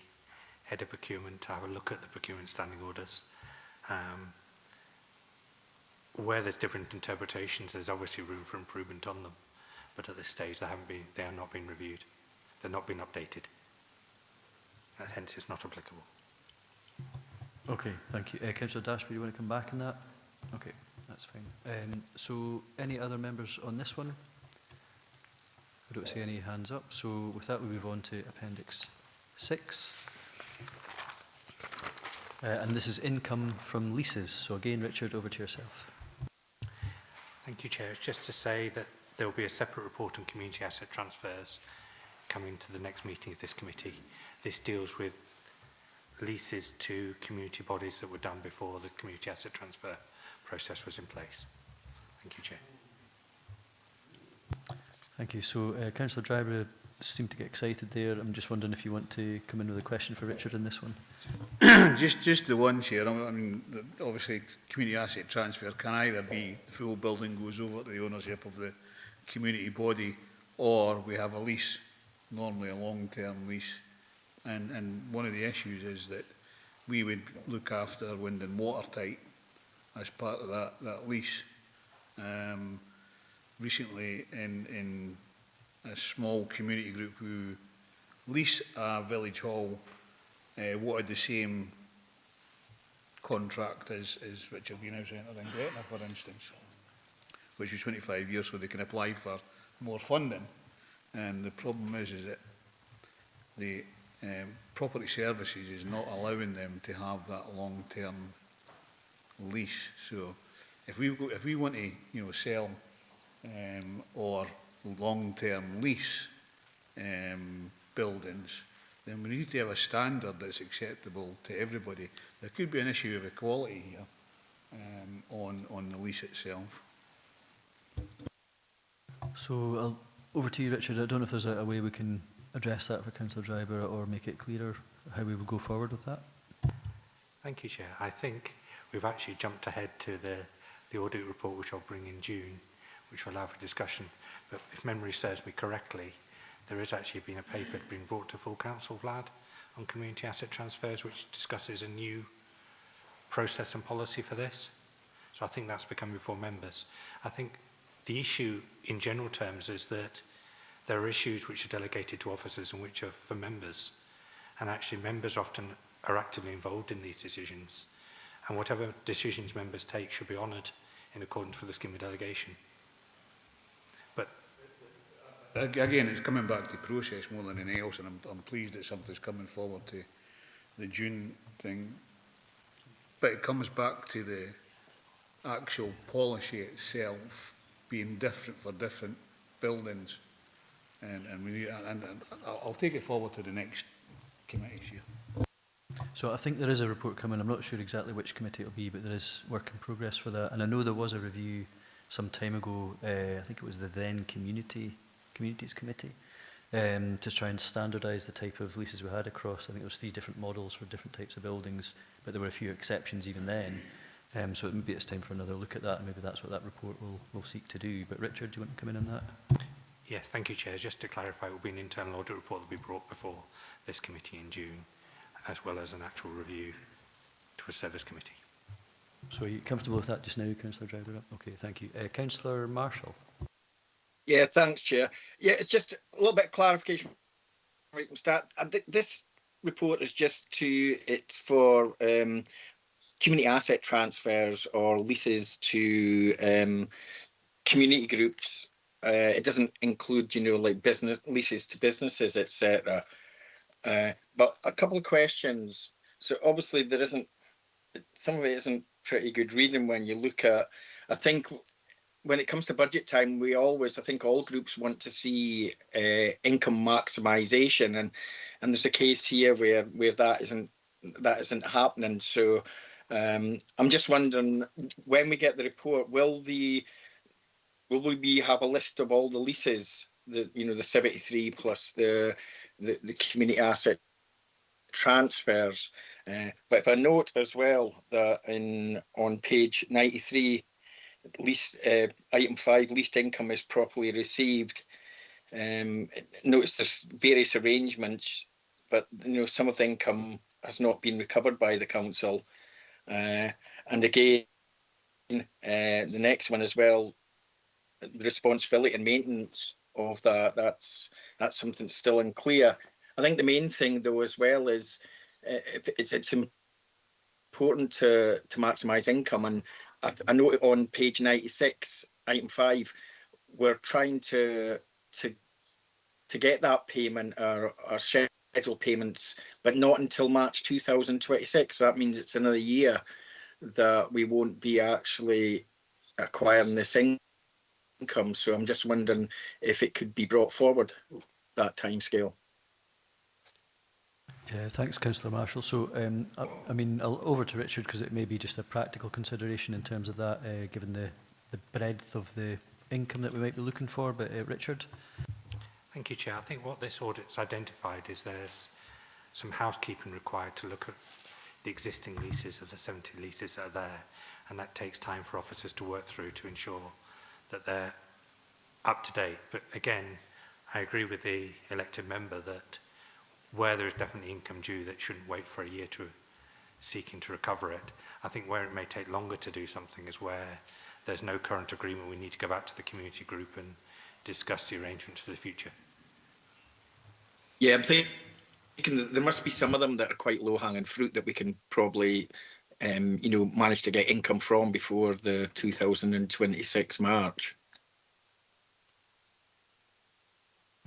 head of procurement to have a look at the procurement standing orders. Where there's different interpretations, there's obviously room for improvement on them, but at this stage they have not been reviewed. They've not been updated. Hence, it's not applicable. Okay, thank you. Councillor Dashburn, do you want to come back on that? Okay, that's fine. So any other members on this one? I don't see any hands up. So with that, we move on to Appendix 6. And this is income from leases. So again, Richard, over to yourself. Thank you, Chair. It's just to say that there will be a separate report on community asset transfers coming to the next meeting of this committee. This deals with leases to community bodies that were done before the community asset transfer process was in place. Thank you, Chair. Thank you. So Councillor Driver seemed to get excited there. I'm just wondering if you want to come in with a question for Richard in this one. just the one, Chair. I mean, obviously, community asset transfer can either be the full building goes over to the ownership of the community body, or we have a lease, normally a long-term lease, And one of the issues is that we would look after wind and watertight as part of that lease. Recently, in a small community group who lease a village hall, wanted the same contract as Richard Greenhouse Centre in Gretna, for instance, which is 25 years, so they can apply for more funding. And the problem is that the property services is not allowing them to have that long-term lease. So if we want to sell or long-term lease buildings, then we need to have a standard that's acceptable to everybody. There could be an issue of equality here on the lease itself. So over to you, Richard. I don't know if there's a way we can address that for Councillor Driver or make it clearer how we would go forward with that. Thank you, Chair. I think we've actually jumped ahead to the audit report, which I'll bring in June, which will allow for discussion. But if memory serves me correctly, there has actually been a paper being brought to full council, Vlad, on community asset transfers, which discusses a new process and policy for this. So I think that's become before members. I think the issue in general terms is that there are issues which are delegated to officers and which are for members. And actually members often are actively involved in these decisions. And whatever decisions members take should be honoured in accordance with the scheme of delegation. But again, it's coming back to process more than anything else, and I'm pleased that something's coming forward to the June thing. But it comes back to the actual policy itself being different for different buildings, and we need, and I'll take it forward to the next committees here. So I think there is a report coming. I'm not sure exactly which committee it'll be, but there is work in progress for that. And I know there was a review some time ago. I think it was the then Communities Committee, to try and standardise the type of leases we had across. I think there was 3 different models for different types of buildings, but there were a few exceptions even then. So maybe it's time for another look at that, and maybe that's what that report will seek to do. But Richard, do you want to come in on that? yes, thank you, Chair. Just to clarify, it will be an internal audit report that will be brought before this committee in June, as well as an actual review to a service committee. So are you comfortable with that just now, Councillor Driver? Okay, thank you. Councillor Marshall. Yeah, thanks, Chair. Yeah, it's just a little bit of clarification right from the start. This report is it's for community asset transfers or leases to community groups. It doesn't include, like business leases to businesses, etc. But a couple of questions. So obviously some of it isn't pretty good reading when you look at, I think when it comes to budget time, I think all groups want to see income maximisation, and there's a case here where that isn't happening. So I'm just wondering, when we get the report, will we have a list of all the leases, the 73 plus the community asset transfers? But if I note as well that on page 93, item 5, leased income is properly received. Notice there's various arrangements, but some of the income has not been recovered by the council. And again, the next one as well, the responsibility and maintenance of that's something that's still unclear. I think the main thing though as well is it's important to maximise income, and I know on page 96, item 5, we're trying to get that payment or scheduled payments, but not until March 2026. So that means it's another year that we won't be actually acquiring this income. So I'm just wondering if it could be brought forward, that timescale. Yeah, thanks, Councillor Marshall. So, I'll over to Richard, because it may be just a practical consideration in terms of that, given the breadth of the income that we might be looking for. But Richard? Thank you, Chair. I think what this audit's identified is there's some housekeeping required to look at the existing leases of the 70 leases that are there, and that takes time for officers to work through to ensure that they're up to date. But again, I agree with the elected member that where there is definitely income due that shouldn't wait for a year to seeking to recover it. I think where it may take longer to do something is where there's no current agreement. We need to go back to the community group and discuss the arrangements for the future. Yeah, I'm thinking there must be some of them that are quite low-hanging fruit that we can probably, you know, manage to get income from before the 2026 March.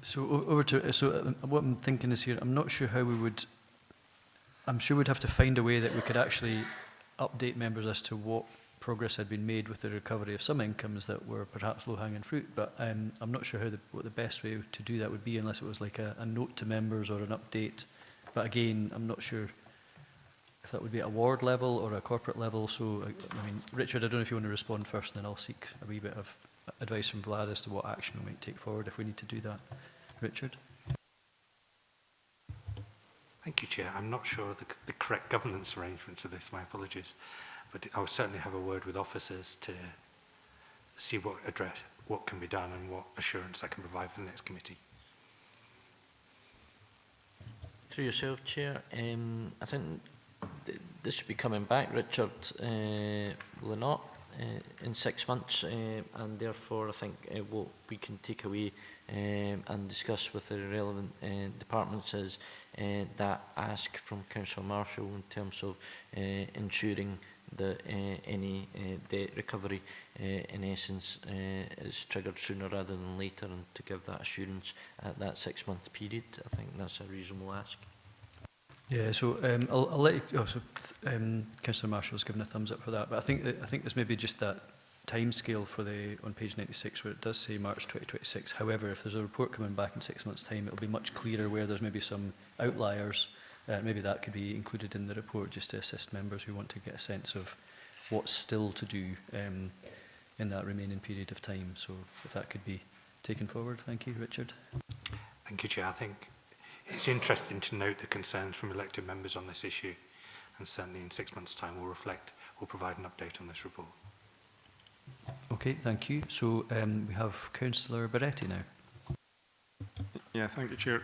So over to, what I'm thinking is here, I'm not sure how we would, I'm sure we'd have to find a way that we could actually update members as to what progress had been made with the recovery of some incomes that were perhaps low-hanging fruit, but I'm not sure how what the best way to do that would be, unless it was like a note to members or an update. But again, I'm not sure if that would be at a ward level or a corporate level. So, I mean, Richard, I don't know if you want to respond first, and then I'll seek a wee bit of advice from Vlad as to what action we might take forward if we need to do that. Richard? Thank you, Chair. I'm not sure the correct governance arrangements of this, my apologies, but I will certainly have a word with officers to see what can be done and what assurance I can provide for the next committee. Through yourself, Chair, I think this should be coming back, Richard, will it not, in 6 months, and therefore I think what we can take away and discuss with the relevant departments is that ask from Councillor Marshall in terms of ensuring that any debt recovery in essence is triggered sooner rather than later, and to give that assurance at that 6 month period. I think that's a reasonable ask. Yeah, so I'll let you. Councillor Marshall's given a thumbs up for that, but I think there's maybe just that time scale for the on page 96 where it does say March 2026. However, if there's a report coming back in 6 months' time, it'll be much clearer where there's maybe some outliers. Maybe that could be included in the report just to assist members who want to get a sense of what's still to do in that remaining period of time. So if that could be taken forward. Thank you, Richard. Thank you, Chair. I think it's interesting to note the concerns from elected members on this issue, and certainly in 6 months' time we'll provide an update on this report. Okay, thank you. So we have Councillor Beretti now. Yeah, thank you, Chair.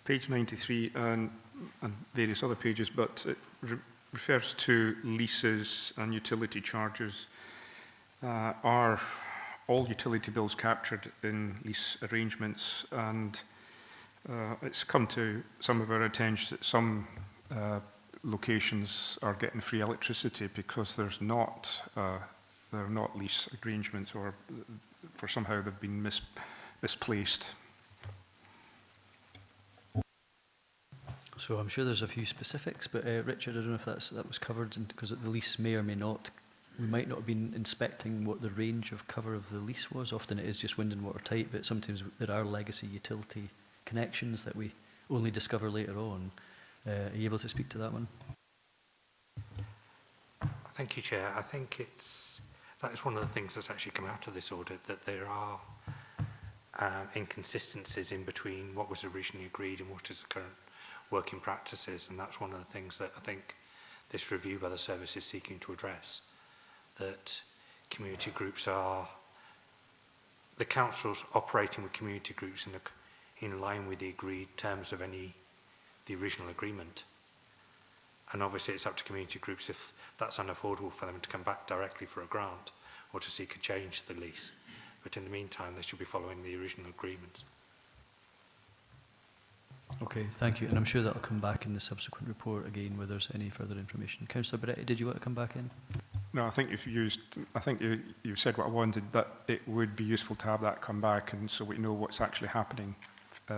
Page 93 and various other pages, but it refers to leases and utility charges. Are all utility bills captured in lease arrangements? And it's come to some of our attention that some locations are getting free electricity because there are not lease arrangements, or for somehow they've been misplaced. So I'm sure there's a few specifics, but Richard, I don't know if that was covered, because the lease may or may not. We might not have been inspecting what the range of cover of the lease was. Often it is just wind and water tight, but sometimes there are legacy utility connections that we only discover later on. Are you able to speak to that one? Thank you, Chair. I think that is one of the things that's actually come out of this audit, that there are inconsistencies in between what was originally agreed and what is the current working practices, and that's one of the things that I think this review by the service is seeking to address. That community groups the council's operating with community groups in line with the agreed terms of the original agreement. And obviously it's up to community groups if that's unaffordable for them to come back directly for a grant or to seek a change to the lease. But in the meantime, they should be following the original agreement. Okay, thank you. And I'm sure that'll come back in the subsequent report again where there's any further information. Councillor Beretti, did you want to come back in? No, I think you've said what I wanted, that it would be useful to have that come back, and so we know what's actually happening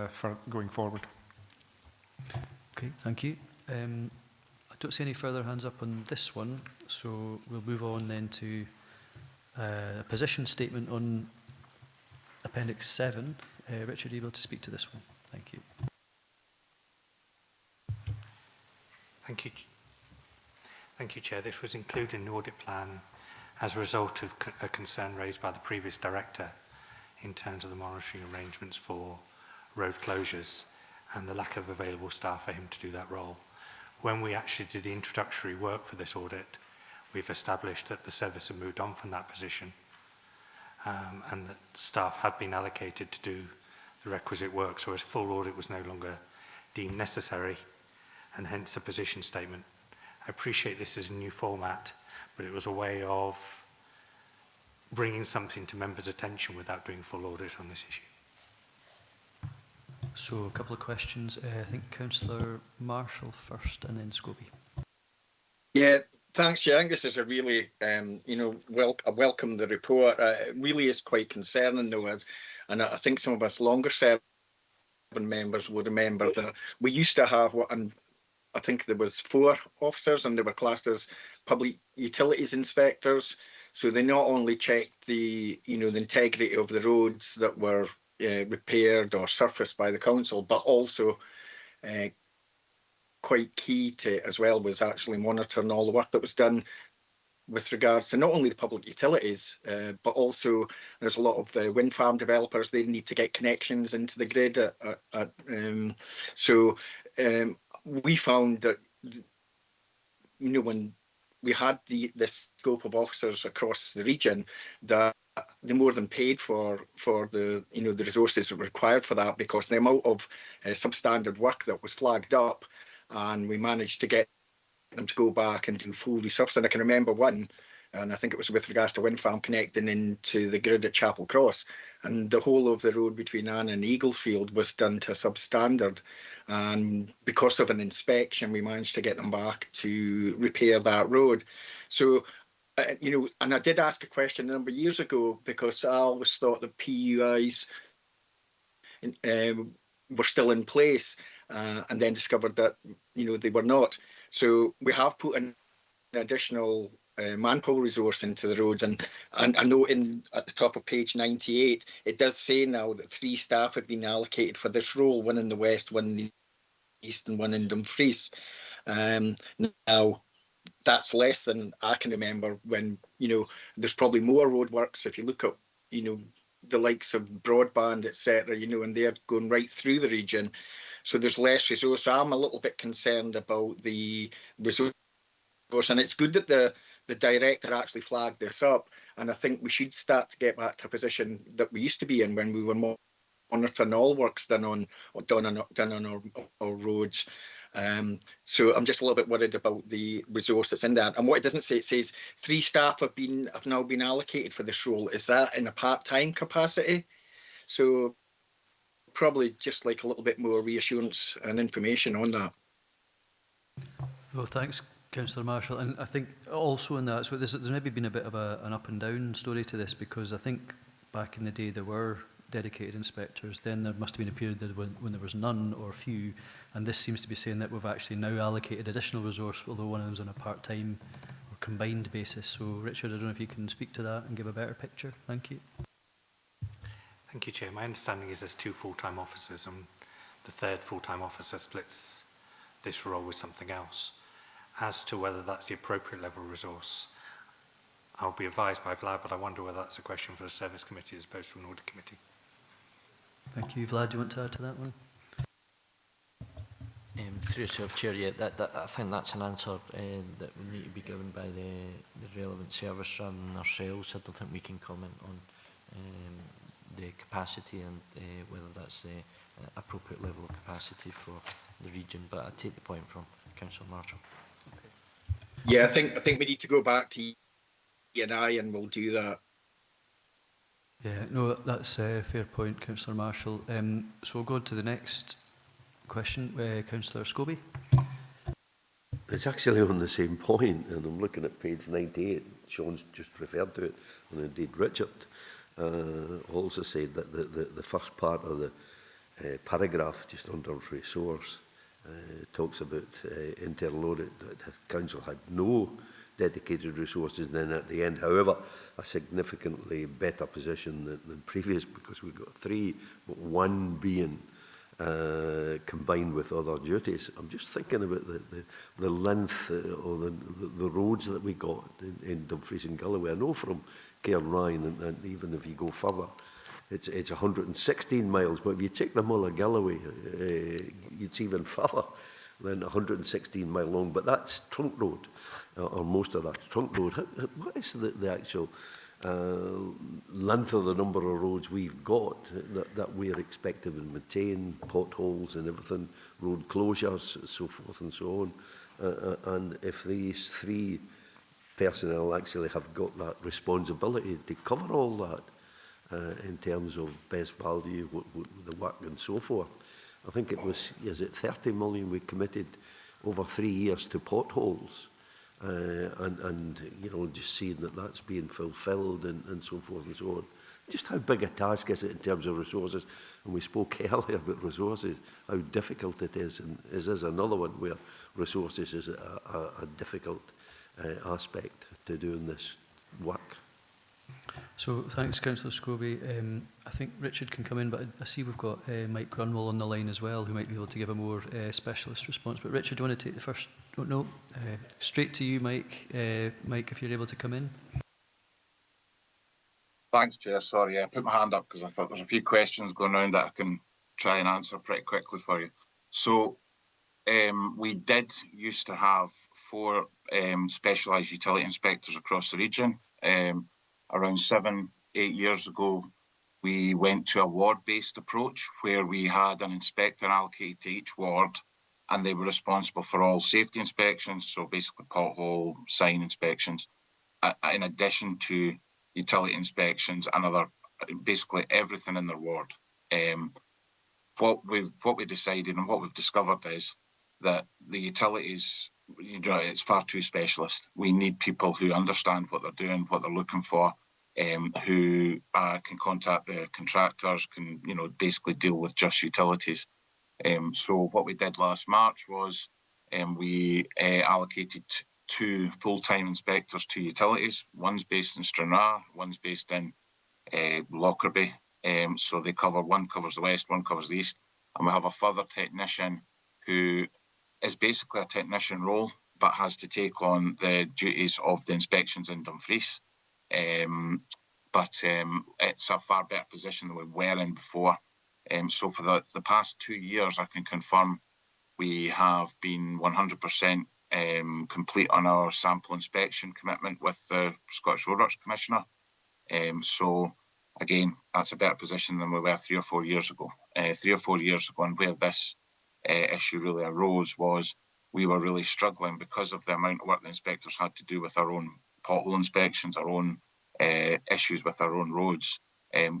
for going forward. Okay, thank you. I don't see any further hands up on this one, so we'll move on then to a position statement on Appendix 7. Richard, are you able to speak to this one? Thank you. Thank you, Chair. This was included in the audit plan as a result of a concern raised by the previous director in terms of the monitoring arrangements for road closures and the lack of available staff for him to do that role. When we actually did the introductory work for this audit, we've established that the service had moved on from that position and that staff had been allocated to do the requisite work, so a full audit was no longer deemed necessary, and hence a position statement. I appreciate this is a new format, but it was a way of bringing something to members' attention without doing full audit on this issue. So a couple of questions. I think Councillor Marshall first and then Scobie. Yeah, thanks, Chair. I think this is a really, I welcome the report. It really is quite concerning, though, and I think some of us longer serving members will remember that we used to have I think there was 4 officers, and they were classed as public utilities inspectors. So they not only checked the integrity of the roads that were repaired or surfaced by the council, but also quite key to as well was actually monitoring all the work that was done with regards to not only the public utilities, but also there's a lot of the wind farm developers. They need to get connections into the grid. We found that when we had this scope of officers across the region, that they more than paid for the the resources that were required for that, because the amount of substandard work that was flagged up, and we managed to get them to go back and do full resurfacing. And I can remember one, and I think it was with regards to wind farm connecting into the grid at Chapel Cross, and the whole of the road between Anne and Eaglefield was done to substandard, and because of an inspection we managed to get them back to repair that road. So and I did ask a question a number of years ago, because I always thought the PUIs were still in place, and then discovered that they were not. So we have put an additional manpower resource into the roads, and I know at the top of page 98 it does say now that 3 staff have been allocated for this role, 1 in the west, 1 in the east, and 1 in Dumfries. Now that's less than I can remember, when there's probably more roadworks. If you look at the likes of broadband, etc., and they're going right through the region, so there's less resource. So I'm a little bit concerned about the resource, and it's good that the director actually flagged this up, and I think we should start to get back to a position that we used to be in, when we were monitoring all works done on our roads. So I'm just a little bit worried about the resource that's in there. And what it doesn't say, it says 3 staff have now been allocated for this role. Is that in a part-time capacity? So probably just like a little bit more reassurance and information on that. Well, thanks, Councillor Marshall. And I think also in that, so there's maybe been a bit of an up and down story to this, because I think back in the day there were dedicated inspectors. Then there must have been a period when there was none or few, and this seems to be saying that we've actually now allocated additional resource, although one of them's on a part-time or combined basis. So Richard, I don't know if you can speak to that and give a better picture. Thank you. Thank you, Chair. My understanding is there's 2 full-time officers, and the 3rd full-time officer splits this role with something else. As to whether that's the appropriate level of resource, I'll be advised by Vlad, but I wonder whether that's a question for a service committee as opposed to an audit committee. Thank you. Vlad, do you want to add to that one? Through yourself, Chair, yeah, I think that's an answer that will need to be given by the relevant service rather than ourselves. I don't think we can comment on the capacity and whether that's the appropriate level of capacity for the region, but I take the point from Councillor Marshall. Okay. Yeah, I think we need to go back to E&I, and we'll do that. Yeah, no, that's a fair point, Councillor Marshall. So we'll go on to the next question, Councillor Scobie. It's actually on the same point, and I'm looking at page 98. Sean's just referred to it, and indeed Richard also said that the first part of the paragraph just under resource talks about internal audit, that the council had no dedicated resources, and then at the end, however, a significantly better position than previous, because we've got 3, but 1 being combined with other duties. I'm just thinking about the length or the roads that we got in Dumfries and Galloway. I know from Cairnryan, and even if you go further, it's 116 miles, but if you take the Mull of Galloway, it's even further than 116 mile long, but that's trunk road, or most of that's trunk road. What is the actual length of the number of roads we've got that we're expected to maintain, potholes and everything, road closures, so forth and so on. And if these three personnel actually have got that responsibility to cover all that in terms of best value, the work and so forth. I think it was, is it 30 million we committed over 3 years to potholes, and you know, just seeing that that's being fulfilled and so forth and so on. Just how big a task is it in terms of resources? And we spoke earlier about resources, how difficult it is, and is another one where resources is a difficult aspect to doing this work. So thanks, Councillor Scobie. I think Richard can come in, but I see we've got Mike Grunwell on the line as well, who might be able to give a more specialist response. But Richard, do you want to take the first? Oh, no, straight to you, Mike. Mike, if you're able to come in. Thanks, Chair. Sorry, I put my hand up because I thought there's a few questions going around that I can try and answer pretty quickly for you. So we did used to have 4 specialised utility inspectors across the region. Around 7-8 years ago, we went to a ward-based approach where we had an inspector allocated to each ward, and they were responsible for all safety inspections, so basically pothole, sign inspections, in addition to utility inspections and other, basically everything in their ward. What we decided and what we've discovered is that the utilities, you know, it's far too specialist. We need people who understand what they're doing, what they're looking for, who can contact the contractors, can, you know, basically deal with just utilities. So what we did last March was we allocated 2 full-time inspectors to utilities. One's based in Stranraer, one's based in Lockerbie. So they cover, one covers the west, one covers the east. And we have a further technician who is basically a technician role, but has to take on the duties of the inspections in Dumfries. But it's a far better position than we were in before. So for the past 2 years, I can confirm we have been 100% complete on our sample inspection commitment with the Scottish Roadworks Commissioner. So again, that's a better position than we were 3 or 4 years ago. 3 or 4 years ago, and where this issue really arose was we were really struggling because of the amount of work the inspectors had to do with our own pothole inspections, our own issues with our own roads.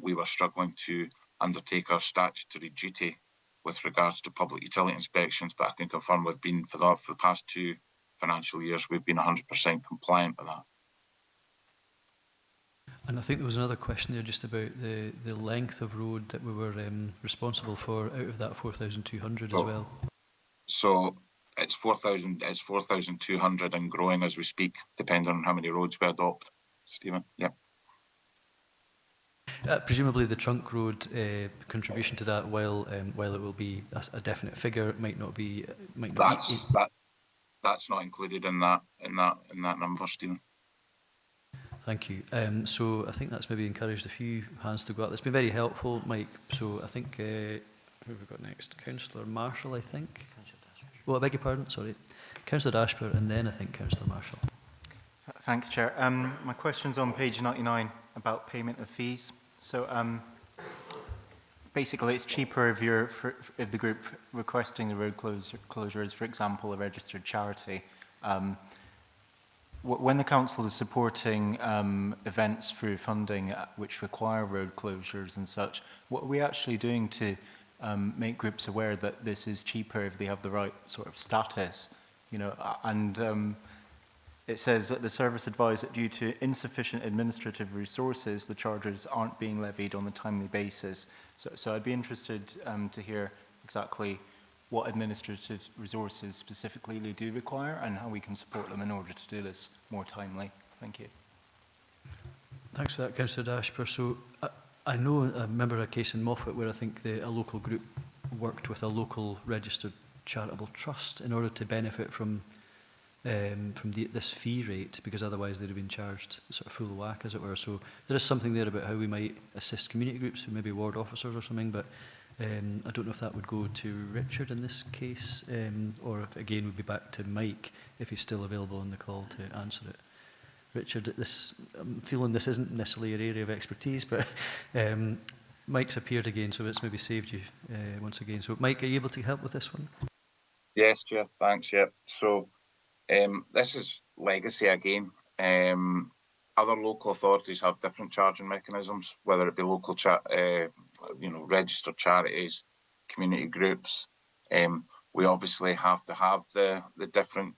We were struggling to undertake our statutory duty with regards to public utility inspections, but I can confirm we've been, for the past 2 financial years, we've been 100% compliant with that. And I think there was another question there just about the length of road that we were responsible for out of that 4,200 as well. So it's 4,200 and growing as we speak, depending on how many roads we adopt. Stephen, yeah. Presumably the trunk road contribution to that, while it will be a definite figure, it might not be. That's not included in that number, Stephen. Thank you. So I think that's maybe encouraged a few hands to go up. It's been very helpful, Mike. So I think, who have we got next? Councillor Marshall, I think. Well, I beg your pardon, sorry. Councillor Ashburn, and then I think Councillor Marshall. Thanks, Chair. My question's on page 99 about payment of fees. So basically it's cheaper if the group requesting the road closure is, for example, a registered charity. When the council is supporting events through funding which require road closures and such, what are we actually doing to make groups aware that this is cheaper if they have the right sort of status? You know, and it says that the service advised that due to insufficient administrative resources, the charges aren't being levied on a timely basis. So I'd be interested to hear exactly what administrative resources specifically they do require and how we can support them in order to do this more timely. Thank you. Thanks for that, Councillor Ashburn. So I remember a case in Moffat where I think a local group worked with a local registered charitable trust in order to benefit from this fee rate, because otherwise they'd have been charged sort of full whack, as it were. So there is something there about how we might assist community groups, who maybe ward officers or something, but I don't know if that would go to Richard in this case, or if again would be back to Mike if he's still available on the call to answer it. Richard, I'm feeling this isn't necessarily your area of expertise, but Mike's appeared again, so it's maybe saved you once again. So Mike, are you able to help with this one? Yes, Chair, thanks, yeah. So this is legacy again. Other local authorities have different charging mechanisms, whether it be local, registered charities, community groups. We obviously have to have the different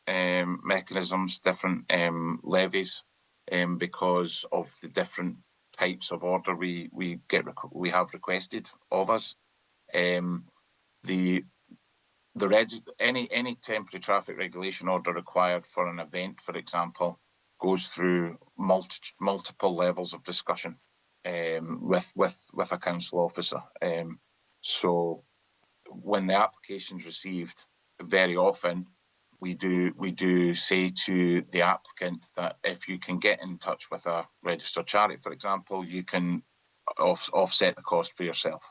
mechanisms, different levies, because of the different types of order we have requested of us. Any temporary traffic regulation order required for an event, for example, goes through multiple levels of discussion with a council officer. So when the application's received, very often we do say to the applicant that if you can get in touch with a registered charity, for example, you can offset the cost for yourself.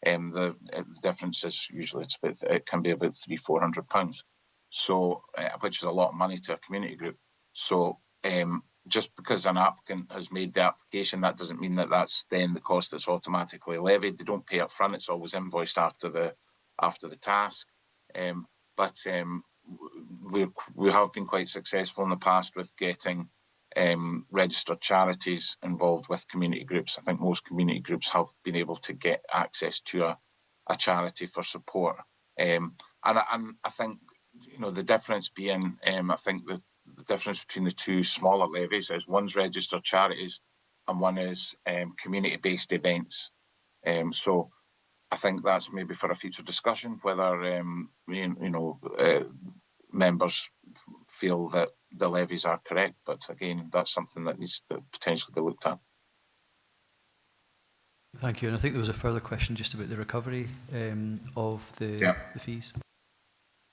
The difference is usually it can be about £300-400, so which is a lot of money to a community group. So just because an applicant has made the application, that doesn't mean that that's then the cost that's automatically levied. They don't pay up front; it's always invoiced after the task. But we have been quite successful in the past with getting registered charities involved with community groups. I think most community groups have been able to get access to a charity for support. And I think, the difference being, I think the difference between the two smaller levies is one's registered charities and one is community-based events. So I think that's maybe for a future discussion, whether members feel that the levies are correct. But again, that's something that needs to potentially be looked at. Thank you. And I think there was a further question just about the recovery of the fees.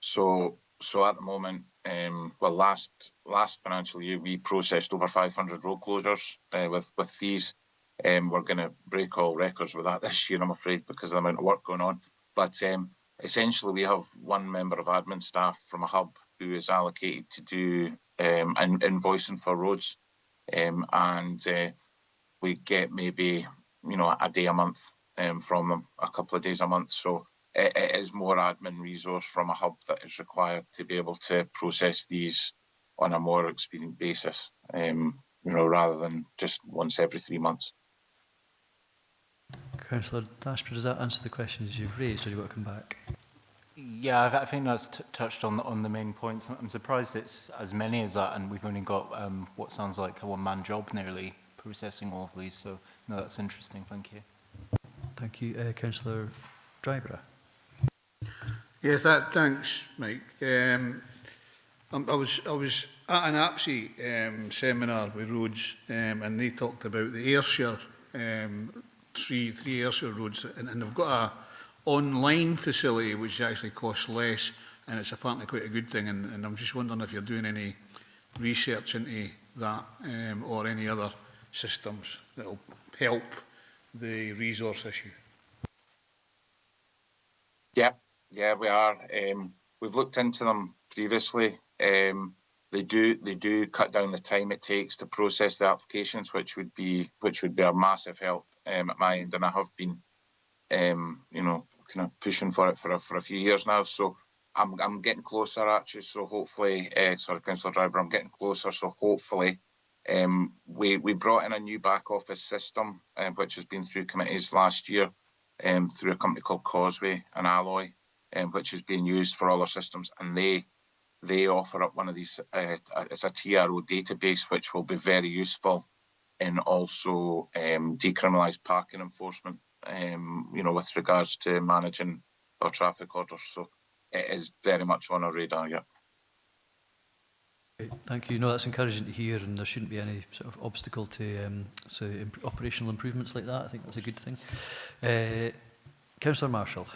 So at the moment, last financial year we processed over 500 road closures with fees. We're going to break all records with that this year, I'm afraid, because of the amount of work going on. But essentially, we have one member of admin staff from a hub who is allocated to do invoicing for roads, and we get maybe a day a month from them, a couple of days a month. So it is more admin resource from a hub that is required to be able to process these on a more expedient basis, rather than just once every 3 months. Councillor Dashper, does that answer the questions you've raised, or do you want to come back? Yeah, I think that's touched on the main points. I'm surprised it's as many as that, and we've only got what sounds like a one-man job nearly processing all of these. So, no, that's interesting. Thank you. Thank you, Councillor Dryborough. Yeah, thanks, Mike. I was at an APSI seminar with roads, and they talked about the Ayrshire three Ayrshire roads, and they've got a online facility which actually costs less, and it's apparently quite a good thing. And I'm just wondering if you're doing any research into that, or any other systems that will help the resource issue. Yeah, we are. We've looked into them previously. They do cut down the time it takes to process the applications, which would be a massive help at my end. And I have been, kind of pushing for it for a few years now. So I'm getting closer, actually. So hopefully, sorry, Councillor Driver, I'm getting closer. So hopefully, we brought in a new back office system, which has been through committees last year, through a company called Causeway and Alloy, which is being used for all our systems, and they offer up one of these. It's a TRO database, which will be very useful in also decriminalised parking enforcement. With regards to managing our traffic orders. So it is very much on our radar, yeah. Great, thank you. No, that's encouraging to hear, and there shouldn't be any sort of obstacle to operational improvements like that. I think that's a good thing. Councillor Marshall.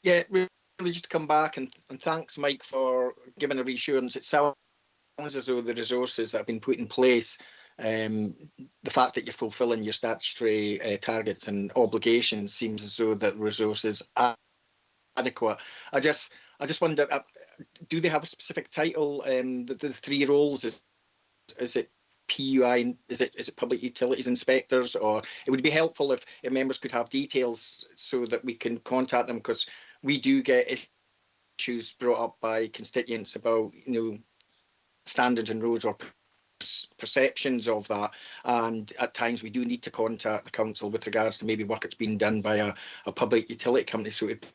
Yeah, really just to come back and thanks, Mike, for giving a reassurance. It sounds as though the resources that have been put in place, the fact that you're fulfilling your statutory targets and obligations, seems as though that resources are adequate. I just wonder, do they have a specific title? The three roles, is is it PUI, is it public utilities inspectors? Or it would be helpful if members could have details so that we can contact them, because we do get issues brought up by constituents about, standards in roads or perceptions of that, and at times we do need to contact the council with regards to maybe work that's been done by a public utility company. So it'd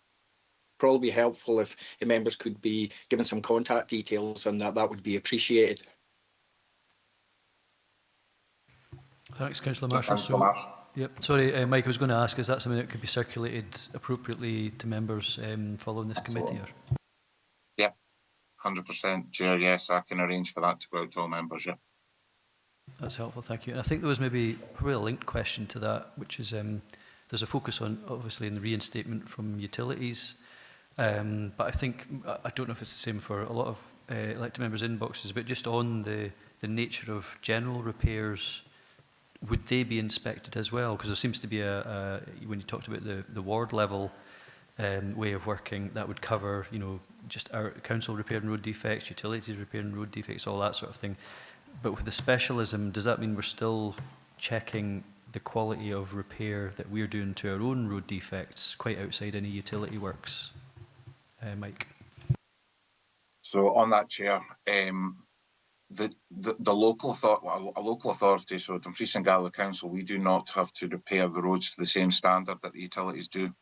probably be helpful if the members could be given some contact details on that. That would be appreciated. Thanks, Councillor Marshall. Yep. Sorry, Mike, I was going to ask, is that something that could be circulated appropriately to members following this committee? Or? Yep, 100%, Chair. Yes, I can arrange for that to go out to all members. Yeah. That's helpful, thank you. And I think there was probably a linked question to that, which is there's a focus on, obviously, in the reinstatement from utilities. But I think, I don't know if it's the same for a lot of elected members' inboxes, but just on the nature of general repairs, would they be inspected as well? Because there seems to be when you talked about the ward level way of working, that would cover, just our council repairing road defects, utilities repairing road defects, all that sort of thing. But with the specialism, does that mean we're still checking the quality of repair that we're doing to our own road defects quite outside any utility works? Mike? So on that, Chair, the local authority, so Dumfries and Galloway Council, we do not have to repair the roads to the same standard that the utilities do.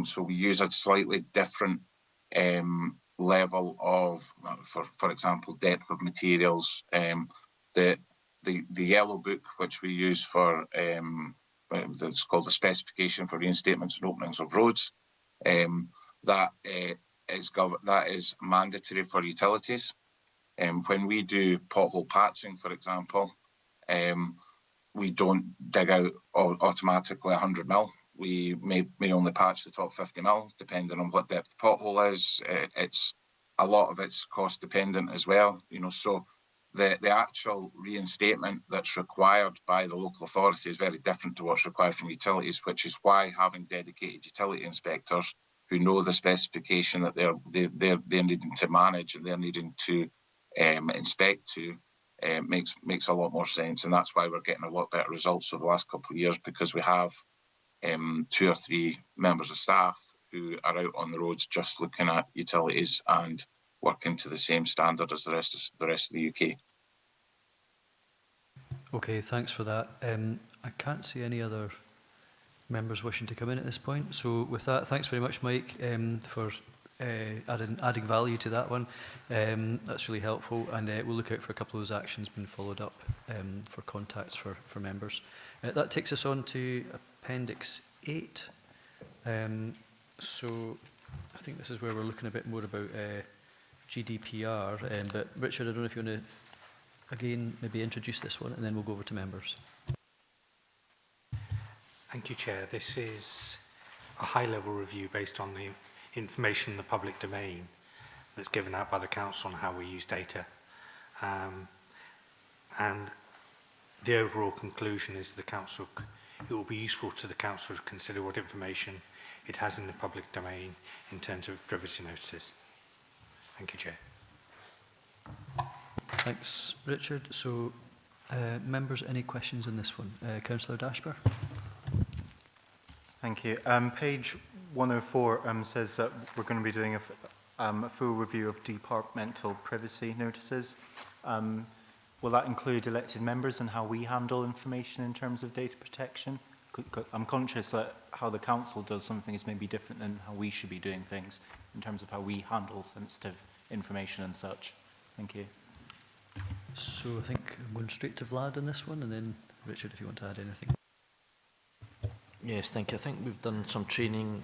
So we use a slightly different level of, for example, depth of materials. The yellow book, which we use for, it's called the specification for reinstatements and openings of roads, that is mandatory for utilities. When we do pothole patching, for example, we don't dig out automatically 100 mil. We may only patch the top 50 mil, depending on what depth the pothole is. It's a lot of it's cost dependent as well. So the actual reinstatement that's required by the local authority is very different to what's required from utilities, which is why having dedicated utility inspectors who know the specification that they're needing to manage and they're needing to inspect to makes a lot more sense. And that's why we're getting a lot better results over the last couple of years, because we have 2 or 3 members of staff who are out on the roads just looking at utilities and working to the same standard as the rest of the UK. Okay, thanks for that. I can't see any other members wishing to come in at this point. So with that, thanks very much, Mike, for adding value to that one. That's really helpful, and we'll look out for a couple of those actions being followed up for contacts for members. That takes us on to Appendix 8. So I think this is where we're looking a bit more about GDPR, but Richard, I don't know if you want to again maybe introduce this one and then we'll go over to members. Thank you, Chair. This is a high-level review based on the information in the public domain that's given out by the Council on how we use data. And the overall conclusion is it will be useful to the Council to consider what information it has in the public domain in terms of privacy notices. Thank you, Chair. Thanks, Richard. So, members, any questions on this one? Councillor Dashper. Thank you. Page 104 says that we're going to be doing a full review of departmental privacy notices. Will that include elected members and how we handle information in terms of data protection? I'm conscious that how the council does something is maybe different than how we should be doing things in terms of how we handle sensitive information and such. Thank you. So I think I'm going straight to Vlad on this one, and then Richard, if you want to add anything. Yes, thank you. I think we've done some training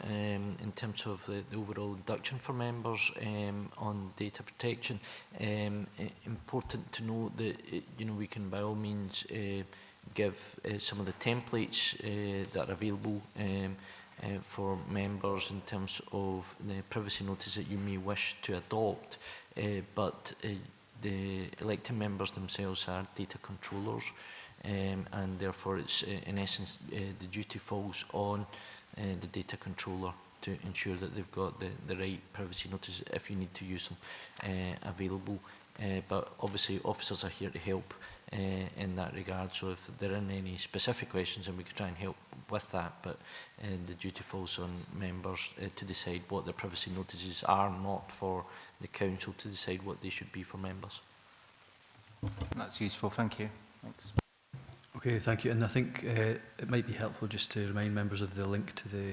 in terms of the overall induction for members on data protection. Important to note that we can by all means give some of the templates that are available for members in terms of the privacy notice that you may wish to adopt, but the elected members themselves are data controllers. And therefore it's in essence the duty falls on the data controller to ensure that they've got the right privacy notice, if you need to use them, available. but obviously officers are here to help in that regard. So if there are any specific questions, then we can try and help with that. But the duty falls on members to decide what their privacy notices are, not for the council to decide what they should be for members. That's useful. Thank you. Thanks. Okay, thank you. And I think it might be helpful just to remind members of the link to the,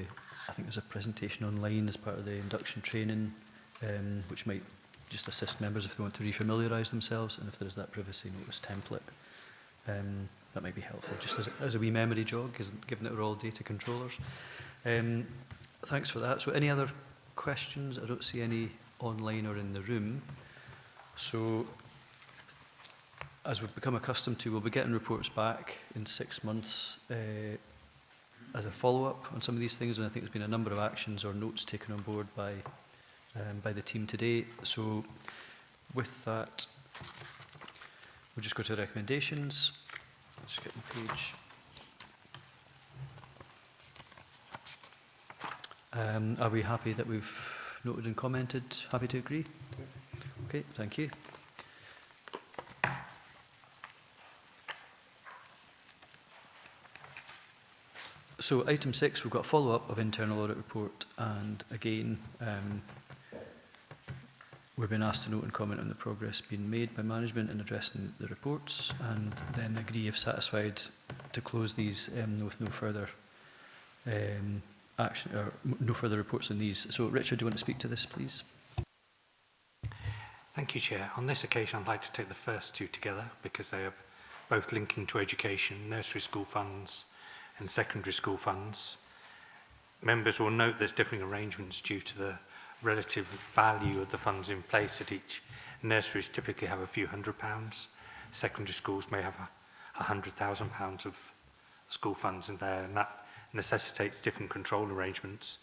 I think there's a presentation online as part of the induction training, which might just assist members if they want to refamiliarise themselves, and if there's that privacy notice template, that might be helpful, just as a wee memory jog, given that we're all data controllers. Thanks for that. So any other questions? I don't see any online or in the room. So as we've become accustomed to, we'll be getting reports back in 6 months as a follow-up on some of these things, and I think there's been a number of actions or notes taken on board by the team today. So with that, we'll just go to recommendations. Let's get the page. Are we happy that we've noted and commented? Happy to agree? Okay, thank you. So item 6, we've got a follow-up of internal audit report, and again, we've been asked to note and comment on the progress being made by management in addressing the reports, and then agree if satisfied to close these with no further action or no further reports on these. So Richard, do you want to speak to this, please? Thank you, Chair. On this occasion, I'd like to take the first two together because they are both linking to education, nursery school funds and secondary school funds. Members will note there's differing arrangements due to the relative value of the funds in place at each. Nurseries typically have a few £100. Secondary schools may have £100,000 of school funds in there, and that necessitates different control arrangements.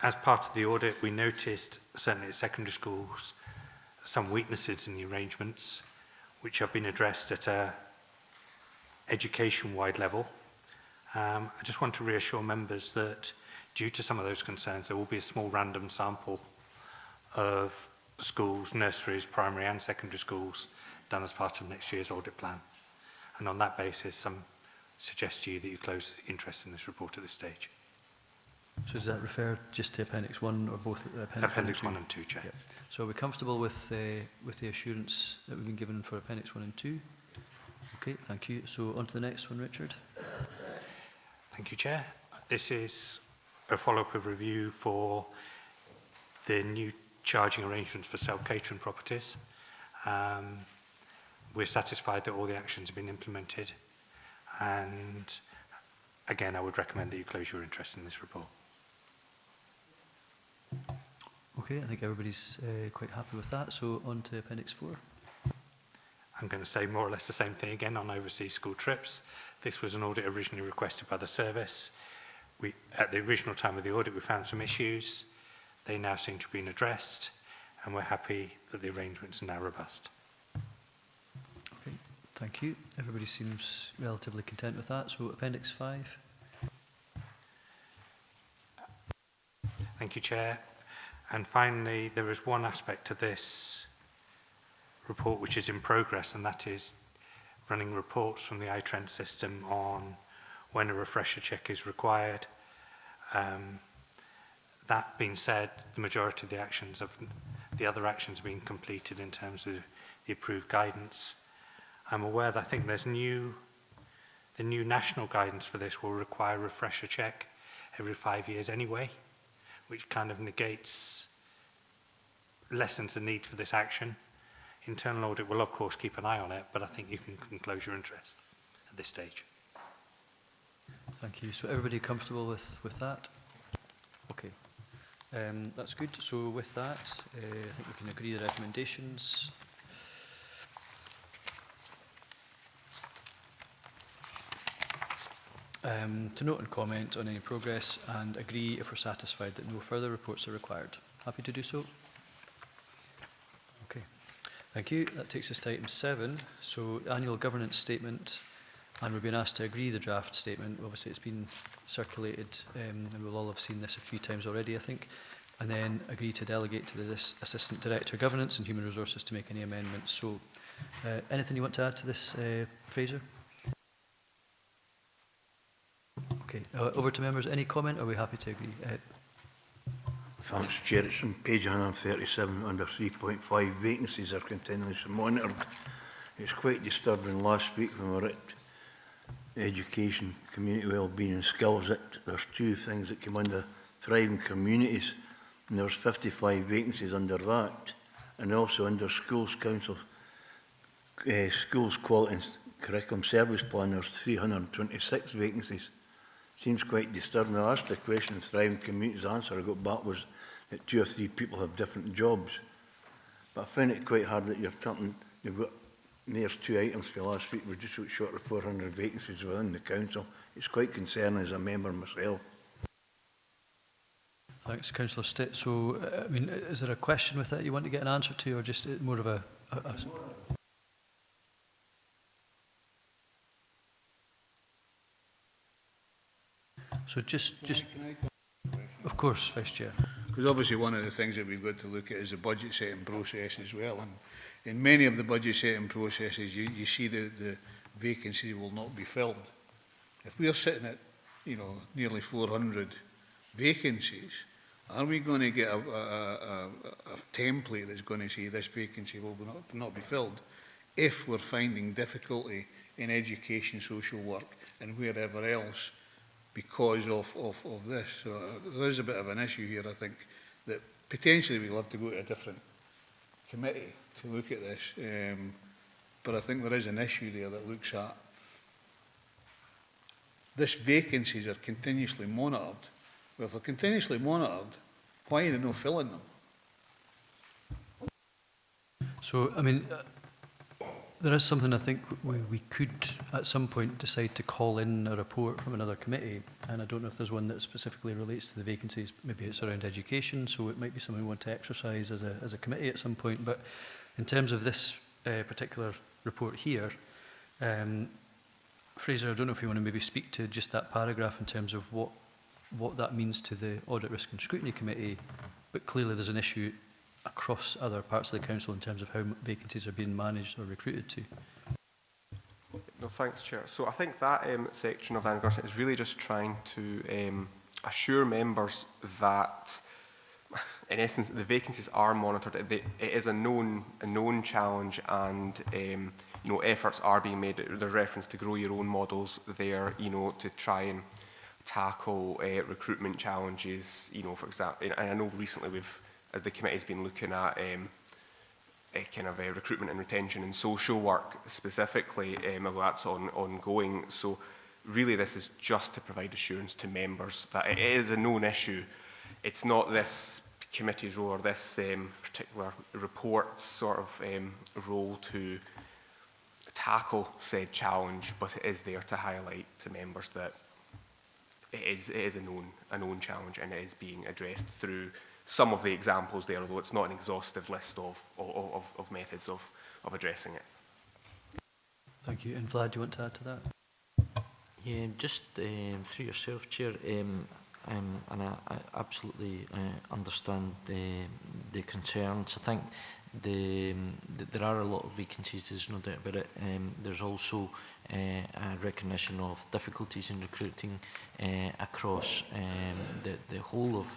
As part of the audit, we noticed, certainly at secondary schools, some weaknesses in the arrangements, which have been addressed at a education-wide level. I just want to reassure members that due to some of those concerns, there will be a small random sample of schools, nurseries, primary and secondary schools done as part of next year's audit plan. And on that basis, I suggest to you that you close interest in this report at this stage. So does that refer just to Appendix 1 or both Appendix 1 and 2, Chair. Yep. So are we comfortable with the assurance that we've been given for Appendix 1 and 2? Okay, thank you. So on to the next one, Richard. Thank you, Chair. This is a follow-up of review for the new charging arrangements for self-catering properties. We're satisfied that all the actions have been implemented, and again, I would recommend that you close your interest in this report. Okay, I think everybody's quite happy with that. So on to Appendix 4. I'm going to say more or less the same thing again on overseas school trips. This was an audit originally requested by the service. At the original time of the audit, we found some issues. They now seem to have been addressed, and we're happy that the arrangements are now robust. Okay, thank you. Everybody seems relatively content with that. So Appendix 5. Thank you, Chair. And finally, there is one aspect to this report which is in progress, and that is running reports from the iTrend system on when a refresher check is required. That being said, the majority of the other actions have been completed in terms of the approved guidance. I'm aware that I think the new national guidance for this will require a refresher check every 5 years anyway, which kind of lessens the need for this action. Internal audit will of course keep an eye on it, but I think you can close your interest at this stage. Thank you. So everybody comfortable with that? Okay, that's good. So with that, I think we can agree the recommendations. To note and comment on any progress, and agree if we're satisfied that no further reports are required. Happy to do so? Okay, thank you. That takes us to item 7. So annual governance statement, and we've been asked to agree the draft statement. Obviously it's been circulated, and we'll all have seen this a few times already, I think. and then agree to delegate to the Assistant Director of Governance and Human Resources to make any amendments. So anything you want to add to this, Fraser? Okay, over to members. Any comment, or are we happy to agree? Thanks, Chair. It's on page 137 under 3.5. Vacancies are continuously monitored. It's quite disturbing. Last week when we were at Education, Community Wellbeing and Skills, there's two things that come under Thriving Communities, and there's 55 vacancies under that, and also under Schools Council, Schools Quality and Curriculum Service Plan, there's 326 vacancies. Seems quite disturbing. I asked the question of Thriving Communities. The answer I got back was that 2 or 3 people have different jobs. But I find it quite hard that you've got, there's 2 items for last week. We're just short of 400 vacancies within the council. It's quite concerning as a member myself. Thanks, Councillor Stitt. So, I mean, is there a question with that you want to get an answer to, or just more of a So just of course, Vice Chair. Because obviously one of the things that we've got to look at is the budget setting process as well. And in many of the budget setting processes, you see the vacancies will not be filled. If we are sitting at, you know, nearly 400 vacancies, are we going to get a template that's going to say this vacancy will not be filled if we're finding difficulty in education, social work and wherever else because of this? So there is a bit of an issue here, I think, that potentially we'll have to go to a different committee to look at this. But I think there is an issue there that looks at this vacancies are continuously monitored. Well, if they're continuously monitored, why are they not filling them? So, I mean, there is something I think we could at some point decide to call in a report from another committee, and I don't know if there's one that specifically relates to the vacancies. Maybe it's around education, so it might be something we want to exercise as a committee at some point. But in terms of this particular report here, Fraser, I don't know if you want to maybe speak to just that paragraph in terms of what that means to the Audit, Risk and Scrutiny Committee, but clearly there's an issue across other parts of the council in terms of how vacancies are being managed or recruited to. No, thanks, Chair. So I think that section of Angus is really just trying to assure members that, in essence, the vacancies are monitored. It is a known challenge, and you know, efforts are being made. There's reference to grow your own models there, you know, to try and tackle recruitment challenges. You know, for example, and I know recently as the committee's been looking at kind of recruitment and retention and social work specifically, that's ongoing. So really this is just to provide assurance to members that it is a known issue. It's not this committee's role or this particular report's sort of role to tackle said challenge, but it is there to highlight to members that it is a known challenge, and it is being addressed through some of the examples there, although it's not an exhaustive list of methods of addressing it. Thank you. And Vlad, do you want to add to that? Yeah, just through yourself, Chair, and I absolutely understand the concerns. I think there are a lot of vacancies, there's no doubt about it. There's also a recognition of difficulties in recruiting across the whole of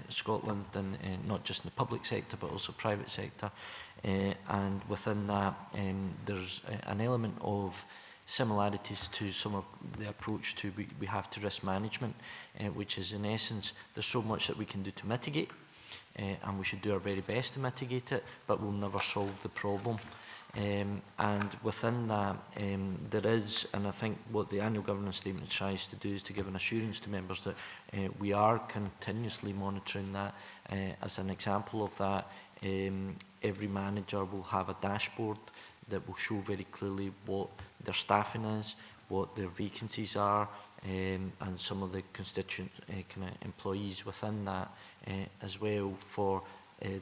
Scotland, and not just in the public sector but also private sector, and within that there's an element of similarities to some of the approach we have to risk management, which is in essence there's so much that we can do to mitigate, and we should do our very best to mitigate it, but we'll never solve the problem. And within that, there is, and I think what the annual governance statement tries to do is to give an assurance to members that we are continuously monitoring that. As an example of that, every manager will have a dashboard that will show very clearly what their staffing is, what their vacancies are, and some of the constituent kind of employees within that as well, for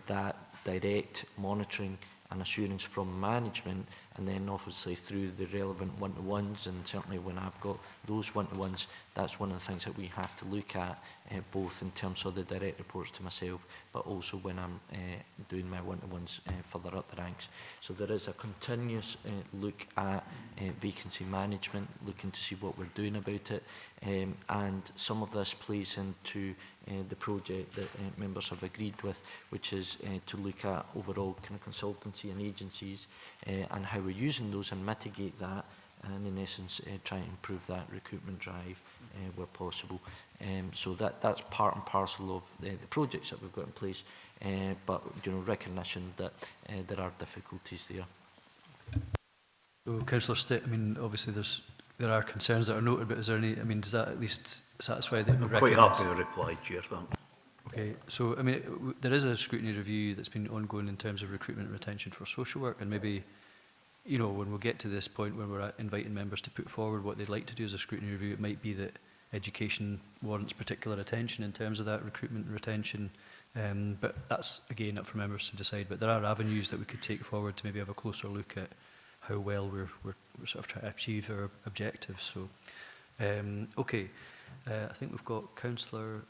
that direct monitoring and assurance from management and then obviously through the relevant one-to-ones, and certainly when I've got those one-to-ones, that's one of the things that we have to look at, both in terms of the direct reports to myself, but also when I'm doing my one-to-ones further up the ranks. So there is a continuous look at vacancy management, looking to see what we're doing about it, and some of this plays into the project that members have agreed with, which is to look at overall kind of consultancy and agencies and how we're using those and mitigate that, and in essence try and improve that recruitment drive where possible. So that's part and parcel of the projects that we've got in place, but recognition that there are difficulties there. So, Councillor Stitt, I mean, obviously there are concerns that are noted, but is there any, I mean, does that at least satisfy that? I'm quite happy with the reply, Chair, thanks. Okay, so I mean, there is a scrutiny review that's been ongoing in terms of recruitment and retention for social work, and maybe, you know, when we'll get to this point when we're inviting members to put forward what they'd like to do as a scrutiny review, it might be that education warrants particular attention in terms of that recruitment and retention, but that's again up for members to decide. But there are avenues that we could take forward to maybe have a closer look at how well we're sort of trying to achieve our objectives. So, okay, I think we've got Councillor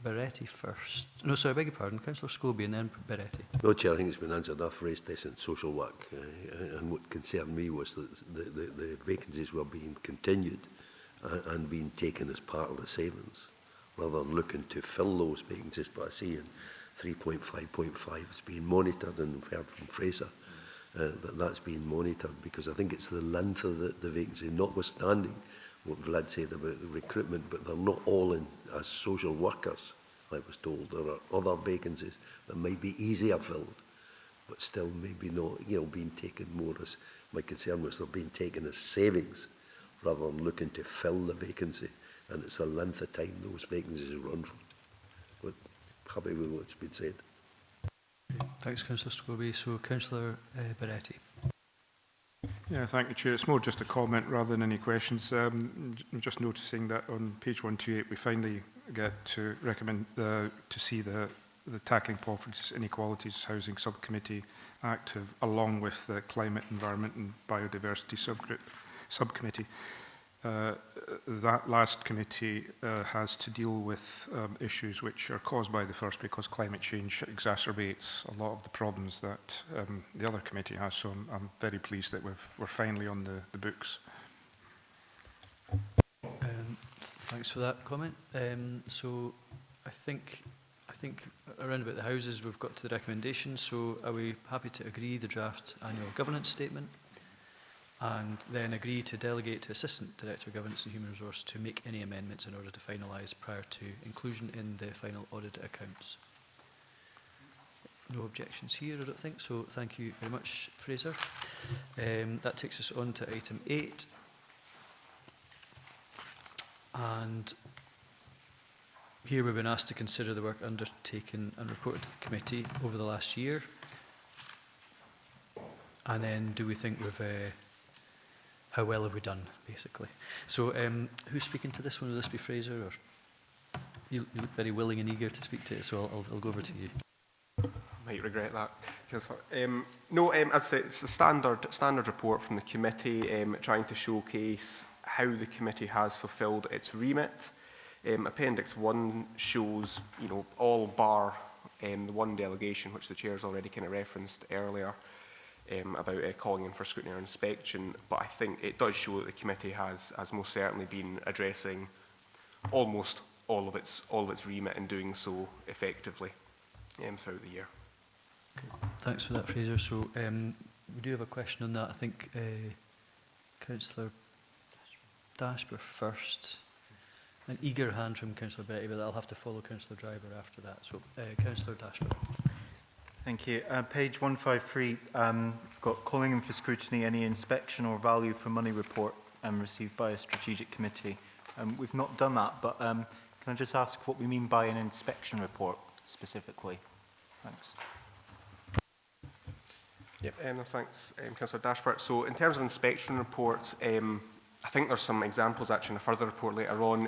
Beretti first. No, sorry, I beg your pardon, Councillor Scobie and then Beretti. No, Chair, I think it's been answered. I've raised this in social work, and what concerned me was that the vacancies were being continued and being taken as part of the savings, rather than looking to fill those vacancies. But I see in 3.5.5 it's being monitored, and we've heard from Fraser that's being monitored, because I think it's the length of the vacancy, notwithstanding what Vlad said about the recruitment, but they're not all in as social workers. I was told there are other vacancies that might be easier filled, but still maybe not, you know, being taken more as, my concern was they're being taken as savings rather than looking to fill the vacancy, and it's the length of time those vacancies run for. But happy with what's been said. Thanks, Councillor Scobie. So, Councillor Beretti. Yeah, thank you, Chair. It's more just a comment rather than any questions. I'm just noticing that on page 128 we finally get to recommend to see the Tackling Poverty, Inequalities Housing Subcommittee active, along with the Climate, Environment and Biodiversity Subcommittee. That last committee has to deal with issues which are caused by the first, because climate change exacerbates a lot of the problems that the other committee has. So I'm very pleased that we're finally on the books. Thanks for that comment. So I think around about the houses we've got to the recommendations. So are we happy to agree the draft annual governance statement, and then agree to delegate to Assistant Director of Governance and Human Resource to make any amendments in order to finalise prior to inclusion in the final audited accounts? No objections here, I don't think, so thank you very much, Fraser. That takes us on to item 8. And here we've been asked to consider the work undertaken and reported to the committee over the last year. And then do we think we've, how well have we done, basically? So who's speaking to this one? Will this be Fraser? Or you look very willing and eager to speak to it, so I'll go over to you. Might regret that. No, as I say, it's a standard report from the committee, trying to showcase how the committee has fulfilled its remit. Appendix 1 shows, you know, all bar the one delegation, which the chair's already kind of referenced earlier, about calling in for scrutiny or inspection. But I think it does show that the committee has most certainly been addressing almost all of its remit, and doing so effectively throughout the year. Okay. Thanks for that, Fraser. So we do have a question on that. I think Councillor Dashper first. An eager hand from Councillor Betty, but I'll have to follow Councillor Driver after that. So, Councillor Dashper. Thank you. Page 153, got calling in for scrutiny any inspection or value for money report received by a strategic committee. We've not done that, but can I just ask what we mean by an inspection report specifically? Thanks. Yep, thanks, Councillor Dashper. So in terms of inspection reports, I think there's some examples actually in a further report later on.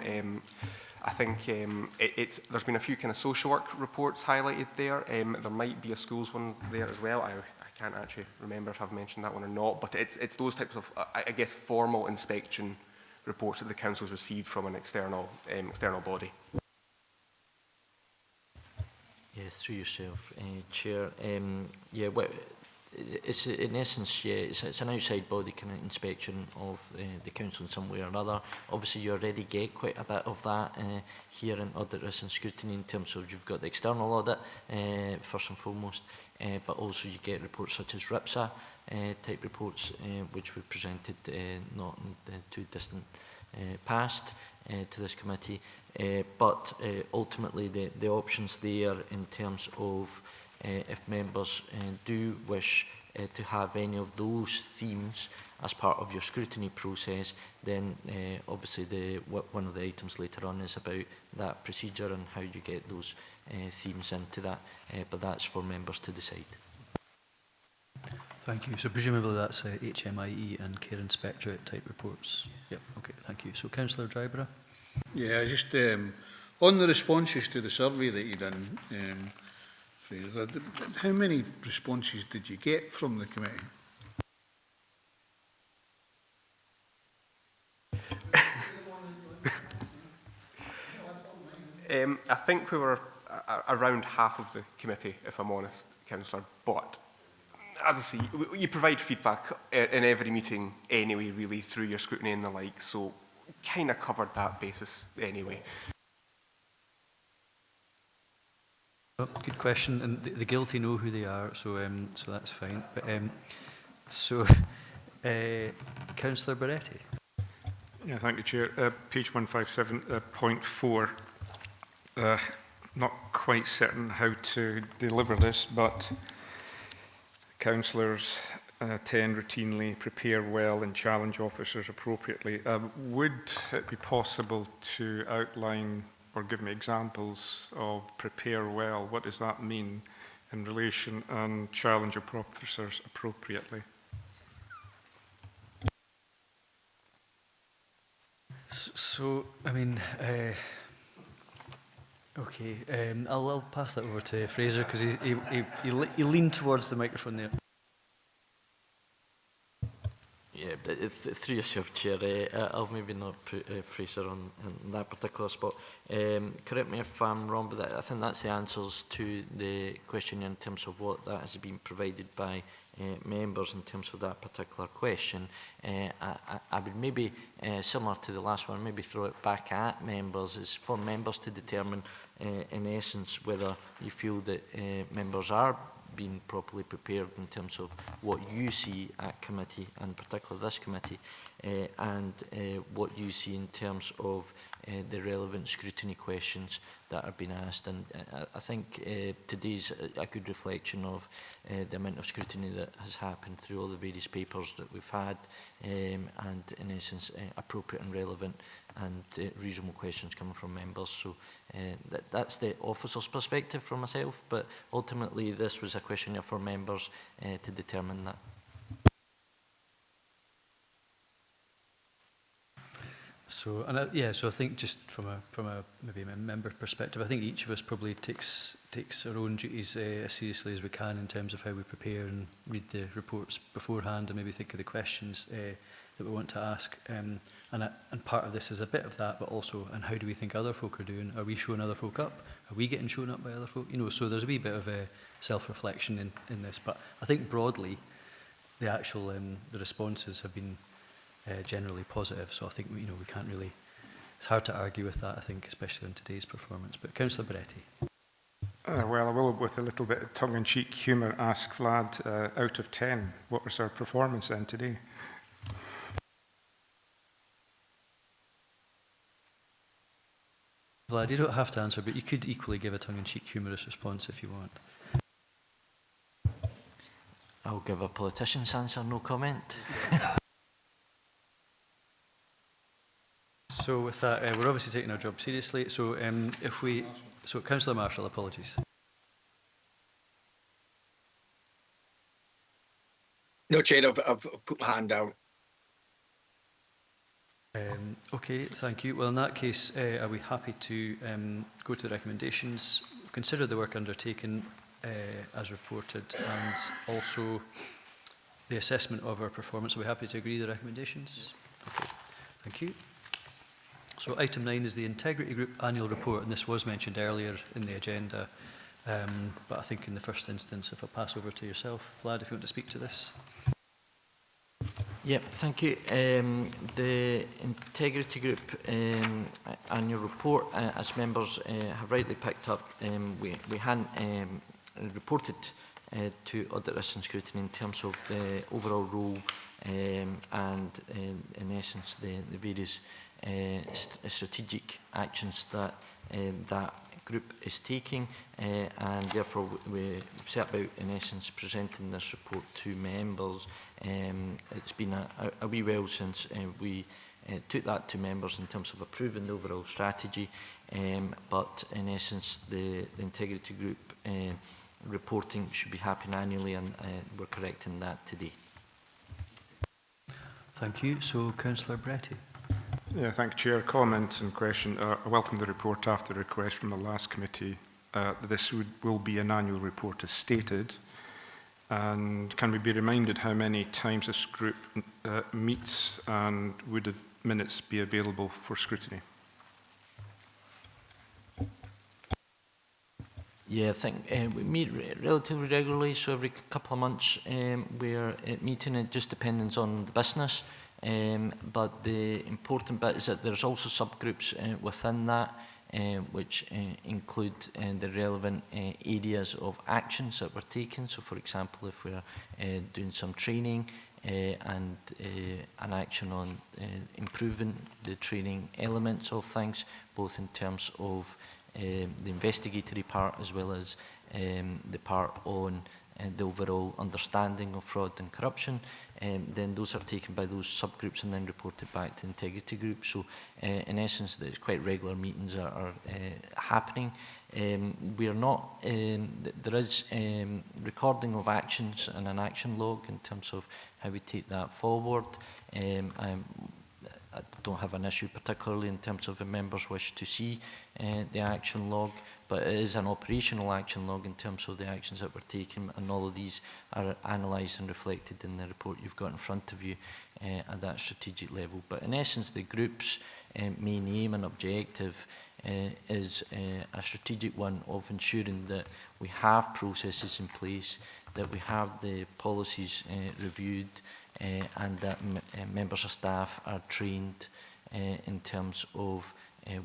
I think there's been a few kind of social work reports highlighted there. There might be a schools one there as well. I can't actually remember if I've mentioned that one or not, but it's those types of, I guess, formal inspection reports that the council's received from an external body. Yeah, through yourself, Chair. Yeah, well, it's in essence, yeah, it's an outside body kind of inspection of the council in some way or another. Obviously, you already get quite a bit of that here in Audit, Risk and Scrutiny in terms of you've got the external audit, first and foremost, but also you get reports such as RIPSA type reports, which we presented not in the too distant past to this committee. But ultimately the options there in terms of if members do wish to have any of those themes as part of your scrutiny process, then obviously one of the items later on is about that procedure and how you get those themes into that, but that's for members to decide. Thank you. So presumably that's HMIE and Care Inspectorate type reports? Yep, okay, thank you. So Councillor Dryborough? Yeah, just on the responses to the survey that you done, Fraser, how many responses did you get from the committee? I think we were around half of the committee, if I'm honest, Councillor, but as I say, you provide feedback in every meeting anyway, really, through your scrutiny and the like, so kind of covered that basis anyway. Oh, good question, and the guilty know who they are, so so that's fine. But Councillor Barretti. Yeah, thank you, Chair. Page 157.4. Not quite certain how to deliver this, but councillors tend routinely prepare well and challenge officers appropriately. Would it be possible to outline or give me examples of prepare well? What does that mean in relation and challenge officers appropriately? So I mean, okay, I'll pass that over to Fraser because he leaned towards the microphone there. Yeah, but through yourself, Chair, I'll maybe not put Fraser on in that particular spot. Correct me if I'm wrong, but I think that's the answers to the question in terms of what that has been provided by members in terms of that particular question. I would maybe, similar to the last one, maybe throw it back at members, is for members to determine, in essence, whether you feel that members are being properly prepared in terms of what you see at committee, and particularly this committee, and what you see in terms of the relevant scrutiny questions that are being asked. And I think today's a good reflection of the amount of scrutiny that has happened through all the various papers that we've had, and in essence appropriate and relevant and reasonable questions coming from members. So that's the officer's perspective from myself, but ultimately this was a questionnaire for members to determine that. So and yeah, so I think just from a maybe a member perspective, I think each of us probably takes our own duties as seriously as we can in terms of how we prepare and read the reports beforehand, and maybe think of the questions that we want to ask. And part of this is a bit of that, but also, and how do we think other folk are doing? Are we showing other folk up? Are we getting shown up by other folk? You know, so there's a wee bit of a self-reflection in this. But I think broadly, the actual the responses have been generally positive. So I think we can't really. It's hard to argue with that, I think, especially in today's performance. But Councillor Barretti. Well, I will, with a little bit of tongue-in-cheek humour, ask Vlad, out of 10, what was our performance then today? Vlad, you don't have to answer, but you could equally give a tongue-in-cheek humorous response if you want. I'll give a politician's answer, no comment. So with that, we're obviously taking our job seriously. So so Councillor Marshall, apologies. No, Chair, I've put my hand down. Okay, thank you. Well, in that case, are we happy to go to the recommendations, consider the work undertaken, as reported, and also the assessment of our performance. Are we happy to agree the recommendations? Okay, thank you. So item 9 is the Integrity Group Annual Report, and this was mentioned earlier in the agenda, but I think in the first instance, if I pass over to yourself, Vlad, if you want to speak to this. Yeah, thank you. The Integrity Group annual report, as members have rightly picked up, we hadn't reported to Audit, Risk and Scrutiny in terms of the overall role and in essence the various strategic actions that that group is taking, and therefore we set about in essence presenting this report to members. It's been a wee while since we took that to members in terms of approving the overall strategy, but in essence the Integrity Group reporting should be happening annually, and we're correcting that today. Thank you. So Councillor Bretty. Yeah, thank you, Chair. Comment and question. I welcome the report after the request from the last committee. This will be an annual report as stated. And can we be reminded how many times this group meets, and would the minutes be available for scrutiny? Yeah, I think we meet relatively regularly, so every couple of months we're meeting. It just depends on the business. But the important bit is that there's also subgroups within that which include the relevant areas of actions that we're taking. So for example, if we're doing some training and an action on improving the training elements of things, both in terms of the investigatory part as well as the part on the overall understanding of fraud and corruption, then those are taken by those subgroups and then reported back to Integrity Group. So in essence, there's quite regular meetings are happening. We are not, there is recording of actions and an action log in terms of how we take that forward. I don't have an issue particularly in terms of the members wish to see the action log, but it is an operational action log in terms of the actions that we're taking, and all of these are analysed and reflected in the report you've got in front of you at that strategic level. But in essence, the group's main aim and objective is a strategic one of ensuring that we have processes in place, that we have the policies reviewed, and that members of staff are trained in terms of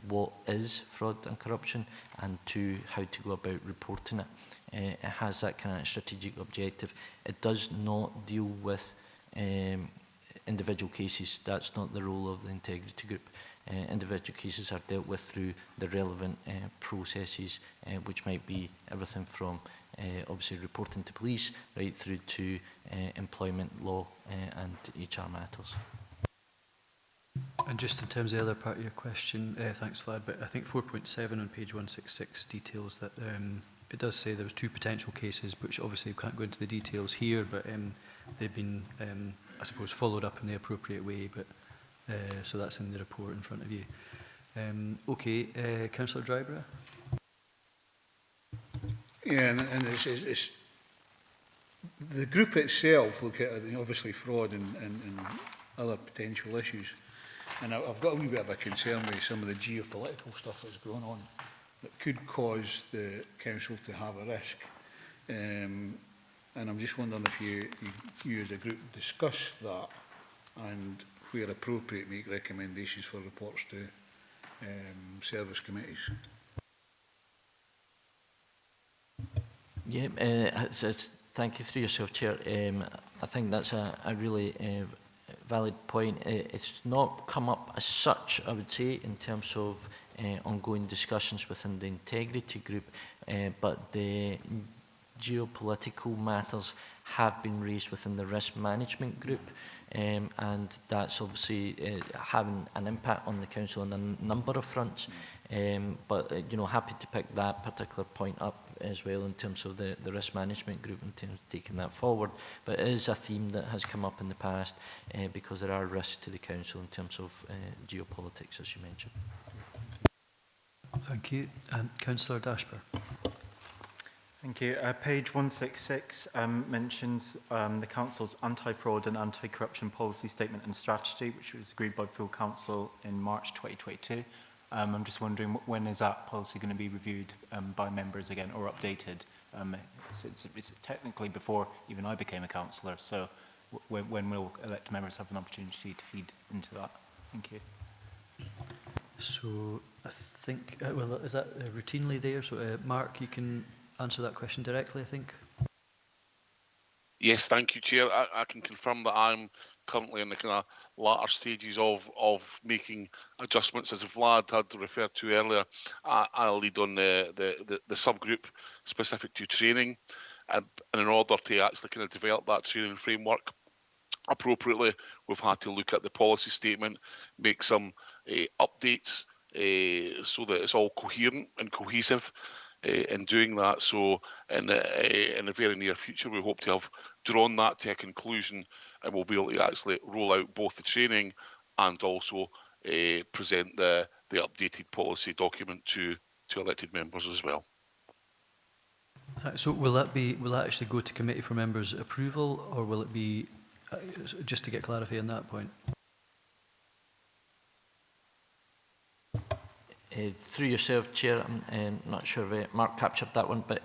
what is fraud and corruption, and to how to go about reporting it. It has that kind of strategic objective. It does not deal with individual cases. That's not the role of the Integrity Group. Individual cases are dealt with through the relevant processes, which might be everything from obviously reporting to police right through to employment law and HR matters. And just in terms of the other part of your question, thanks Vlad, but I think 4.7 on page 166 details that it does say there was 2 potential cases, which obviously we can't go into the details here, but they've been, I suppose, followed up in the appropriate way, but so that's in the report in front of you. Okay, Councillor Dryborough. Yeah, and it's the group itself look at obviously fraud and other potential issues, and I've got a wee bit of a concern with some of the geopolitical stuff that's going on that could cause the council to have a risk, and I'm just wondering if you as a group discuss that, and where appropriate make recommendations for reports to service committees. Yeah, thank you through yourself, Chair. I think that's a really valid point. It's not come up as such, I would say, in terms of ongoing discussions within the Integrity Group, but the geopolitical matters have been raised within the Risk Management Group, and that's obviously having an impact on the Council on a number of fronts, but you know, happy to pick that particular point up as well in terms of the Risk Management Group, in terms of taking that forward. But it is a theme that has come up in the past because there are risks to the Council in terms of geopolitics, as you mentioned. Thank you. Councillor Dashper. Thank you. Page 166 mentions the Council's anti-fraud and anti-corruption policy statement and strategy, which was agreed by full Council in March 2022. I'm just wondering, when is that policy going to be reviewed by members again or updated? It's technically before even I became a councillor, so when will elected members have an opportunity to feed into that? Thank you. So I think, well, is that routinely there? So Mark, you can answer that question directly, I think. Yes, thank you, Chair. I can confirm that I'm currently in the kind of latter stages of making adjustments. As Vlad had referred to earlier, I'll lead on the subgroup specific to training, and in order to actually kind of develop that training framework appropriately, we've had to look at the policy statement, make some updates so that it's all coherent and cohesive in doing that. So in the very near future, we hope to have drawn that to a conclusion, and we'll be able to actually roll out both the training and also present the updated policy document to elected members as well. So will that actually go to committee for members' approval, or will it be just to get clarity on that point? Through yourself, Chair, I'm not sure if Mark captured that one, but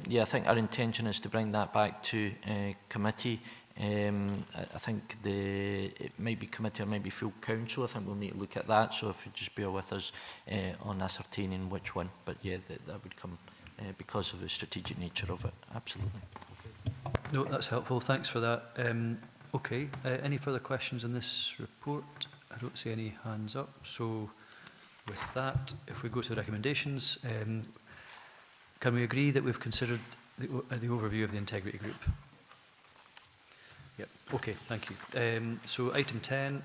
yeah, I think our intention is to bring that back to committee. I think it might be committee or maybe full council. I think we'll need to look at that, so if you just bear with us on ascertaining which one. But yeah, that would come because of the strategic nature of it, absolutely. No, that's helpful, thanks for that. Okay, any further questions on this report? I don't see any hands up, so with that, if we go to the recommendations, can we agree that we've considered the overview of the integrity group? Yep, okay, thank you. So item 10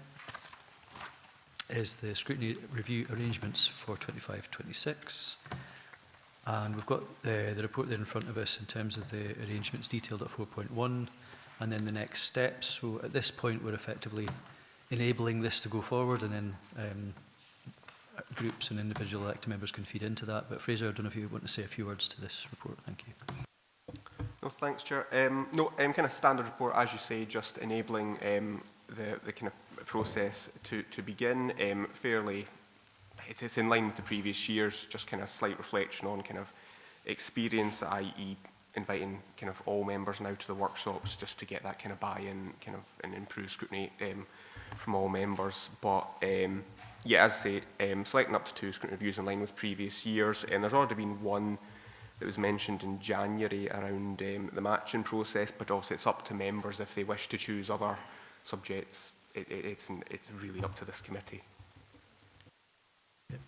is the scrutiny review arrangements for 25-26. And we've got the report there in front of us in terms of the arrangements detailed at 4.1 and then the next steps. So at this point, we're effectively enabling this to go forward, and then groups and individual elected members can feed into that. But Fraser, I don't know if you want to say a few words to this report. Thank you. No, thanks, Chair. Kind of standard report, as you say, just enabling the kind of process to begin. Fairly, it's in line with the previous years. Just kind of slight reflection on kind of experience, i.e., inviting kind of all members now to the workshops just to get that kind of buy-in, kind of and improved scrutiny from all members. But yeah, as I say, selecting up to 2 scrutiny reviews in line with previous years, and there's already been one that was mentioned in January around the matching process, but also it's up to members if they wish to choose other subjects. It's really up to this committee.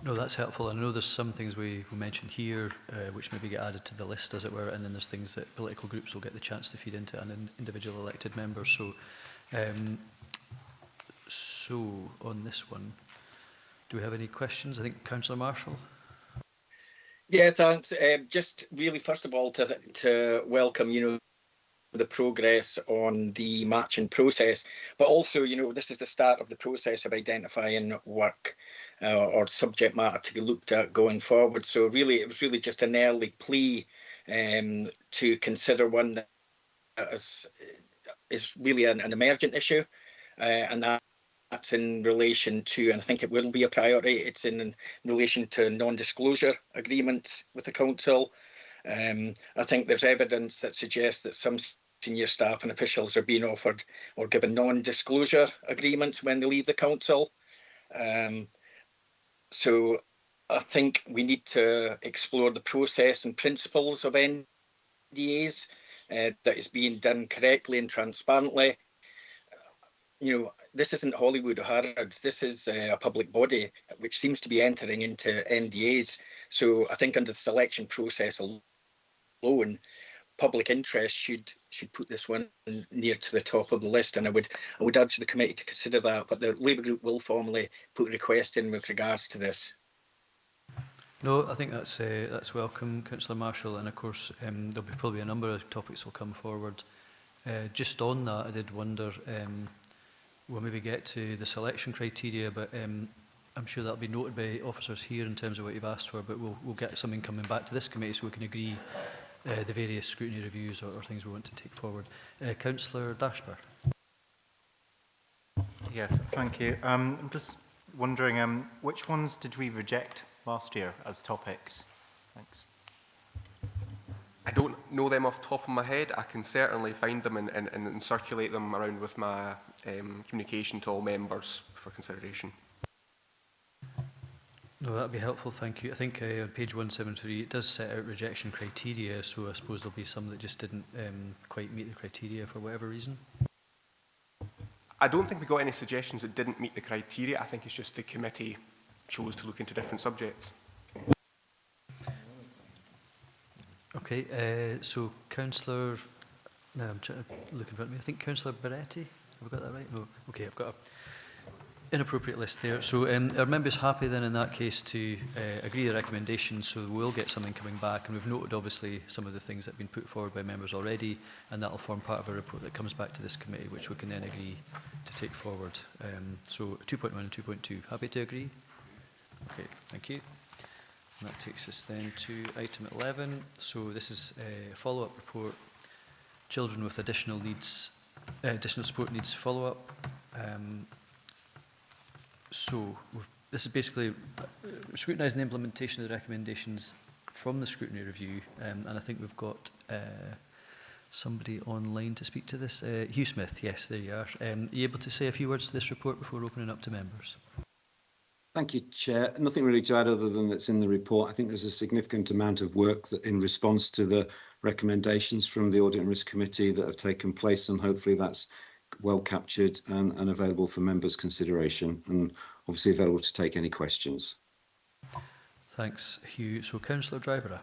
No, that's helpful. I know there's some things we mentioned here which maybe get added to the list, as it were, and then there's things that political groups will get the chance to feed into and individual elected members. So, so on this one, do we have any questions? I think Councillor Marshall. Yeah, thanks. Just really, first of all, to welcome, the progress on the matching process, but also, this is the start of the process of identifying work or subject matter to be looked at going forward. So really, it was really just an early plea to consider one that is really an emergent issue, and that's in relation to, and I think it will be a priority, it's in relation to non-disclosure agreements with the council. I think there's evidence that suggests that some senior staff and officials are being offered or given non-disclosure agreements when they leave the council. So I think we need to explore the process and principles of NDAs that is being done correctly and transparently. This isn't Hollywood or Harrods. This is a public body which seems to be entering into NDAs. So I think under the selection process alone, public interest should put this one near to the top of the list, and I would urge the committee to consider that. But the Labour Group will formally put a request in with regards to this. No, I think that's welcome, Councillor Marshall, and of course there'll be probably a number of topics will come forward. Just on that, I did wonder. We'll maybe get to the selection criteria, but I'm sure that'll be noted by officers here in terms of what you've asked for, but we'll get something coming back to this committee so we can agree the various scrutiny reviews or things we want to take forward. Councillor Dashbar. Yeah, thank you. I'm just wondering, which ones did we reject last year as topics? Thanks. I don't know them off the top of my head. I can certainly find them and circulate them around with my communication to all members for consideration. No, that'd be helpful, thank you. I think on page 173 it does set out rejection criteria, so I suppose there'll be some that just didn't quite meet the criteria for whatever reason. I don't think we got any suggestions that didn't meet the criteria. I think it's just the committee chose to look into different subjects. Okay, so Councillor, no, I'm trying to look in front of me. I think Councillor Beretti, have I got that right? No, okay, I've got an inappropriate list there. So are members happy then in that case to agree the recommendation, so we'll get something coming back, and we've noted obviously some of the things that have been put forward by members already, and that will form part of a report that comes back to this committee, which we can then agree to take forward. So 2.1 and 2.2, happy to agree? Okay, thank you. And that takes us then to item 11. So this is a follow-up report, children with additional needs, additional support needs follow-up. So this is basically scrutinising the implementation of the recommendations from the scrutiny review, and I think we've got somebody online to speak to this. Hugh Smith, yes, there you are. Are you able to say a few words to this report before opening up to members? Thank you, Chair. Nothing really to add other than that's in the report. I think there's a significant amount of work that in response to the recommendations from the Audit and Risk Committee that have taken place, and hopefully that's well captured and available for members' consideration, and obviously available to take any questions. Thanks, Hugh. So, Councillor Dryborough.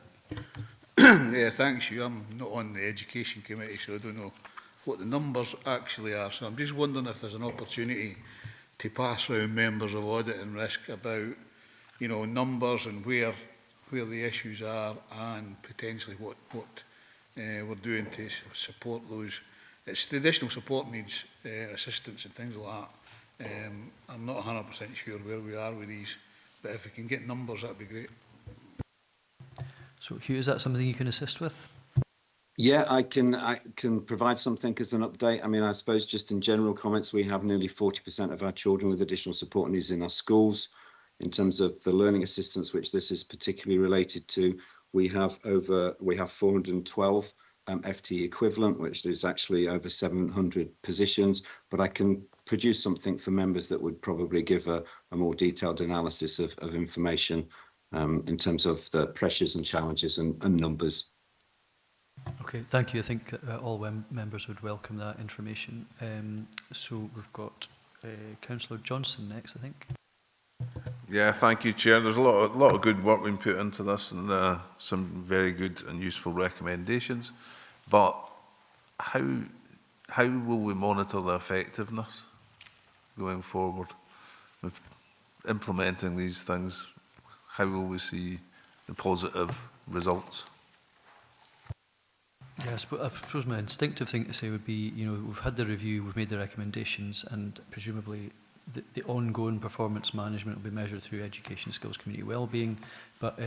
Yeah, thanks, Hugh. I'm not on the Education Committee, so I don't know what the numbers actually are. So I'm just wondering if there's an opportunity to pass round members of Audit and Risk about, you know, numbers and where the issues are, and potentially what we're doing to support those. It's the additional support needs, assistance and things like that. I'm not 100% sure where we are with these, but if we can get numbers, that'd be great. So, Hugh, is that something you can assist with? Yeah, I can provide something as an update. I mean, I suppose just in general comments, we have nearly 40% of our children with additional support needs in our schools. In terms of the learning assistance, which this is particularly related to, we have 412 FTE equivalent, which is actually over 700 positions. But I can produce something for members that would probably give a more detailed analysis of information in terms of the pressures and challenges and numbers. Okay, thank you. I think all members would welcome that information. So we've got Councillor Johnson next, I think. Yeah, thank you, Chair. There's a lot of good work being put into this, and some very good and useful recommendations. But how will we monitor the effectiveness going forward with implementing these things? How will we see the positive results? Yeah, I suppose my instinctive thing to say would be, you know, we've had the review, we've made the recommendations, and presumably the ongoing performance management will be measured through education, skills, community wellbeing. But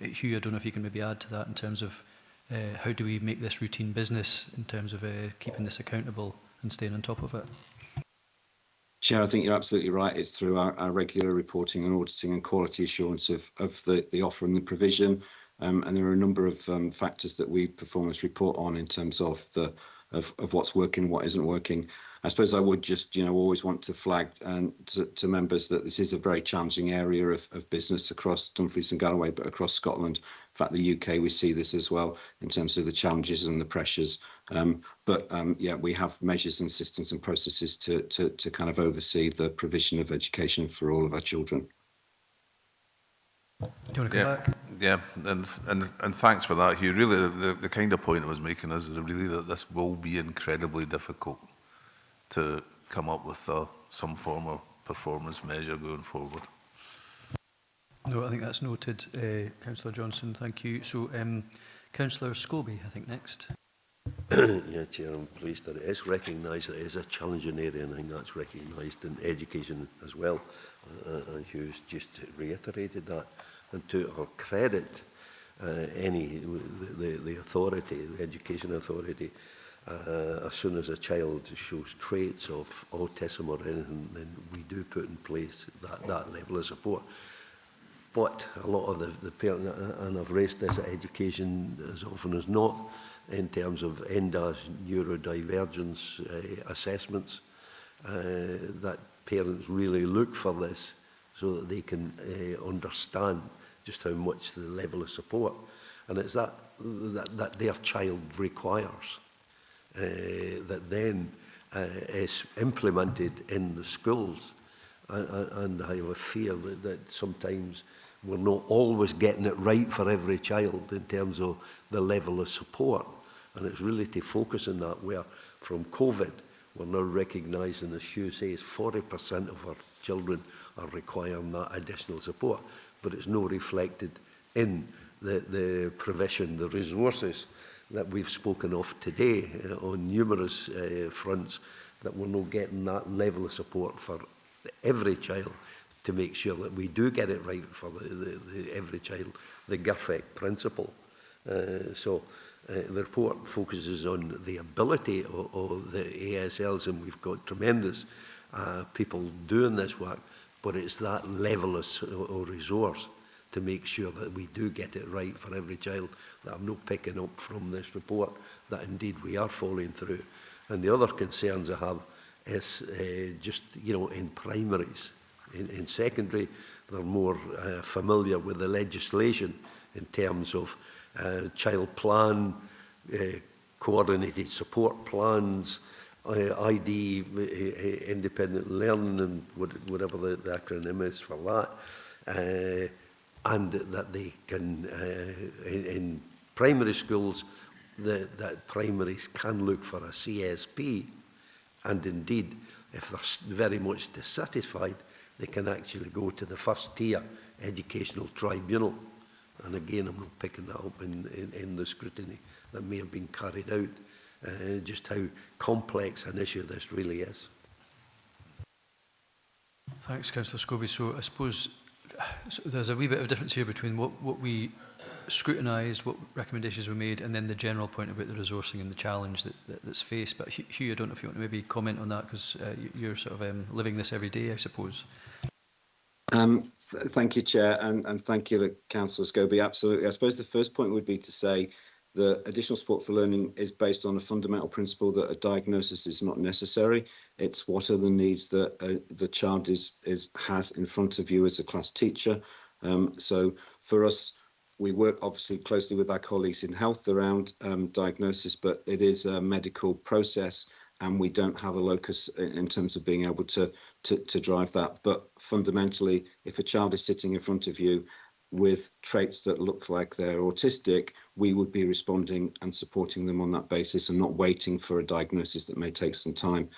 Hugh, I don't know if you can maybe add to that in terms of how do we make this routine business in terms of keeping this accountable and staying on top of it? Chair, I think you're absolutely right. It's through our regular reporting and auditing and quality assurance of the offer and the provision. And there are a number of factors that we performance report on in terms of what's working, what isn't working. I suppose I would just, you know, always want to flag to members that this is a very challenging area of business across Dumfries and Galloway, but across Scotland. In fact, the UK, we see this as well in terms of the challenges and the pressures. Yeah, we have measures and systems and processes to kind of oversee the provision of education for all of our children. Do you want to come back? Yeah, and thanks for that, Hugh. Really, the kind of point I was making is really that this will be incredibly difficult to come up with some form of performance measure going forward. No, I think that's noted, Councillor Johnson. Thank you. So, Councillor Scobie, I think next. Yeah, Chair, I'm pleased that it is recognised that it is a challenging area, and I think that's recognised in education as well. And Hugh's just reiterated that. And to our credit, the authority, the education authority, as soon as a child shows traits of autism or anything, then we do put in place that level of support. But a lot of the parents, and I've raised this at education as often as not, in terms of ENDA's neurodivergence assessments, that parents really look for this so that they can understand just how much the level of support, and it's that their child requires, that then is implemented in the schools. And I have a fear that sometimes we're not always getting it right for every child in terms of the level of support. And it's really to focus on that, where from COVID, we're now recognising, as Hugh says, 40% of our children are requiring that additional support. But it's not reflected in the provision, the resources that we've spoken of today on numerous fronts, that we're not getting that level of support for every child, to make sure that we do get it right for every child, the GIRFEC principle. So the report focuses on the ability of the ASLs, and we've got tremendous people doing this work, but it's that level of resource to make sure that we do get it right for every child that I'm not picking up from this report, that indeed we are following through. And the other concerns I have is just, you know, in primaries. In secondary, they're more familiar with the legislation in terms of child plan, coordinated support plans, ID, independent learning, and whatever the acronym is for that. And that they can, in primary schools, that primaries can look for a CSP, and indeed, if they're very much dissatisfied, they can actually go to the first tier educational tribunal. And again, I'm not picking that up in the scrutiny that may have been carried out, just how complex an issue this really is. Thanks, Councillor Scobie. So I suppose there's a wee bit of difference here between what we scrutinised, what recommendations were made, and then the general point about the resourcing and the challenge that's faced. But Hugh, I don't know if you want to maybe comment on that, because you're sort of living this every day, I suppose. Thank you, Chair, and thank you, Councillor Scobie. Absolutely. I suppose the first point would be to say that additional support for learning is based on a fundamental principle that a diagnosis is not necessary. It's what are the needs that the child has in front of you as a class teacher. So for us, we work obviously closely with our colleagues in health around diagnosis, but it is a medical process, and we don't have a locus in terms of being able to drive that. But fundamentally, if a child is sitting in front of you with traits that look like they're autistic, we would be responding and supporting them on that basis, and not waiting for a diagnosis that may take some time.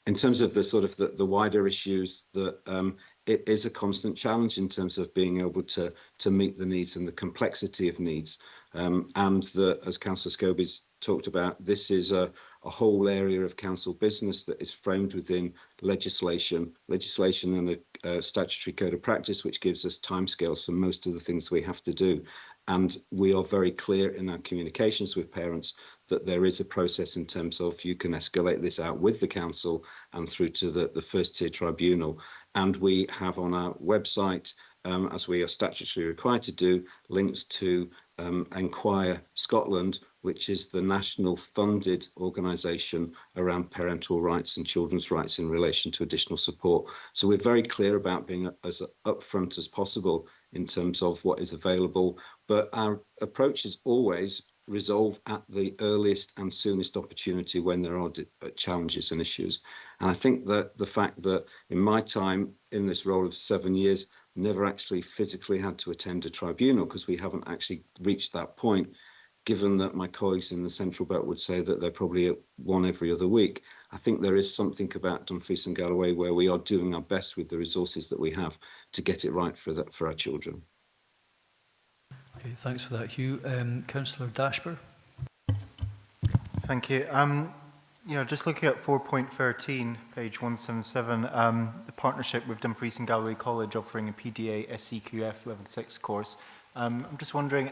In terms of the sort of the wider issues, that it is a constant challenge in terms of being able to meet the needs and the complexity of needs. And that, as Councillor Scobie's talked about, this is a whole area of council business that is framed within legislation and a statutory code of practice, which gives us timescales for most of the things we have to do. And we are very clear in our communications with parents that there is a process in terms of you can escalate this out with the council and through to the first tier tribunal. And we have on our website, as we are statutorily required to do, links to Enquire Scotland, which is the national funded organisation around parental rights and children's rights in relation to additional support. So we're very clear about being as upfront as possible in terms of what is available, but our approach is always resolve at the earliest and soonest opportunity when there are challenges and issues. And I think that the fact that in my time in this role of 7 years, never actually physically had to attend a tribunal, because we haven't actually reached that point, given that my colleagues in the Central Belt would say that they're probably at one every other week. I think there is something about Dumfries and Galloway where we are doing our best with the resources that we have to get it right for our children. Okay, thanks for that, Hugh. Councillor Dashper. Thank you. Just looking at 4.13, page 177, the partnership with Dumfries and Galloway College offering a PDA SEQF Level 6 course. I'm just wondering,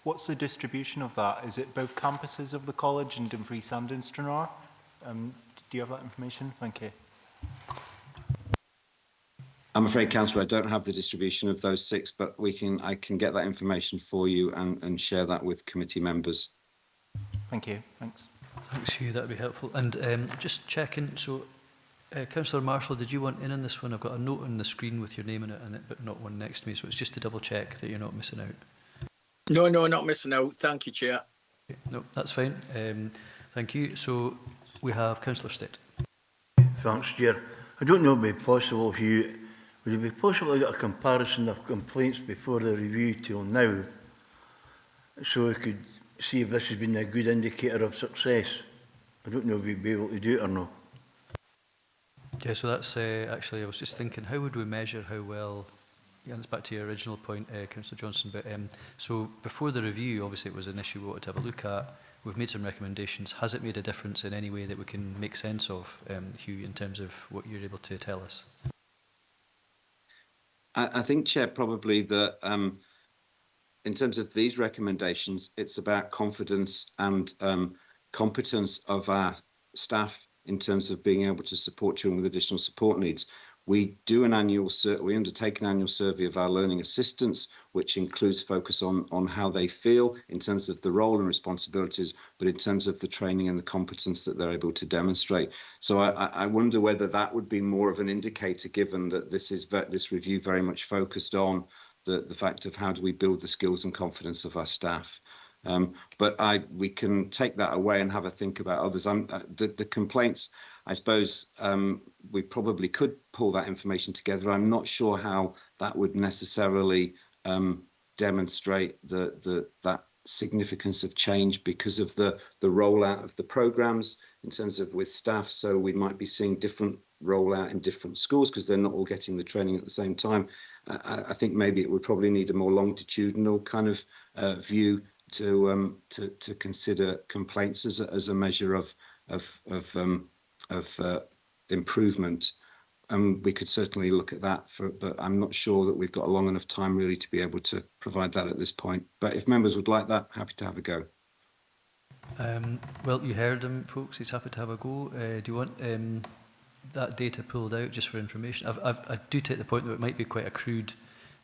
What's the distribution of that? Is it both campuses of the college in Dumfries and in Stranraer? Do you have that information? Thank you. I'm afraid, Councillor, I don't have the distribution of those 6, but I can get that information for you and share that with committee members. Thank you. Thanks. Thanks, Hugh. That would be helpful. And just checking, so Councillor Marshall, did you want in on this one? I've got a note on the screen with your name in it, but not one next to me. So it's just to double check that you're not missing out. No, not missing out. Thank you, Chair. Okay, no, that's fine. Thank you. So we have Councillor Stitt. Thanks, Chair. I don't know if it would be possible, Hugh, would it be possible to get a comparison of complaints before the review till now, so we could see if this has been a good indicator of success? I don't know if we'd be able to do it or not. Yeah, so that's actually, I was just thinking, how would we measure how well, yeah, it's back to your original point, Councillor Johnson, but so before the review, obviously it was an issue we wanted to have a look at. We've made some recommendations. Has it made a difference in any way that we can make sense of, Hugh, in terms of what you're able to tell us? I think, Chair, probably that in terms of these recommendations, it's about confidence and competence of our staff in terms of being able to support children with additional support needs. We do an annual we undertake an annual survey of our learning assistants, which includes focus on how they feel in terms of the role and responsibilities, but in terms of the training and the competence that they're able to demonstrate. So I wonder whether that would be more of an indicator, given that this review very much focused on the fact of how do we build the skills and confidence of our staff. But we can take that away and have a think about others. The complaints, I suppose we probably could pull that information together. I'm not sure how that would necessarily demonstrate that significance of change because of the rollout of the programmes in terms of with staff. So we might be seeing different rollout in different schools because they're not all getting the training at the same time. I think maybe it would probably need a more longitudinal kind of view to consider complaints as a measure of improvement, and we could certainly look at that. But I'm not sure that we've got a long enough time really to be able to provide that at this point. But if members would like that, happy to have a go. Well, you heard him, folks. He's happy to have a go. Do you want that data pulled out just for information? I do take the point that it might be quite a crude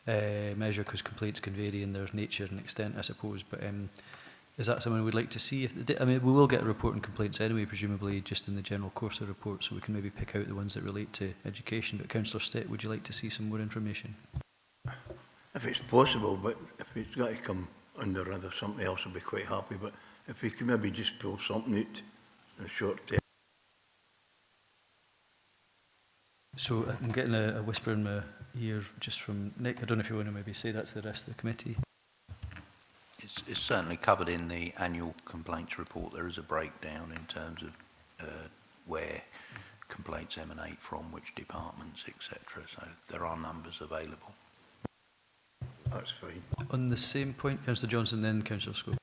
measure because complaints can vary in their nature and extent, I suppose. But is that something we'd like to see? I mean, we will get a report on complaints anyway, presumably just in the general course of the report, so we can maybe pick out the ones that relate to education. But Councillor Stitt, would you like to see some more information? If it's possible, but if it's got to come under rather something else, I'll be quite happy. But if we could maybe just pull something out in a short term. So I'm getting a whisper in my ear just from Nick. I don't know if you want to maybe say that to the rest of the committee. It's certainly covered in the annual complaints report. There is a breakdown in terms of where complaints emanate from, which departments, etc. So there are numbers available. That's fine. On the same point, Councillor Johnson, then Councillor Scott.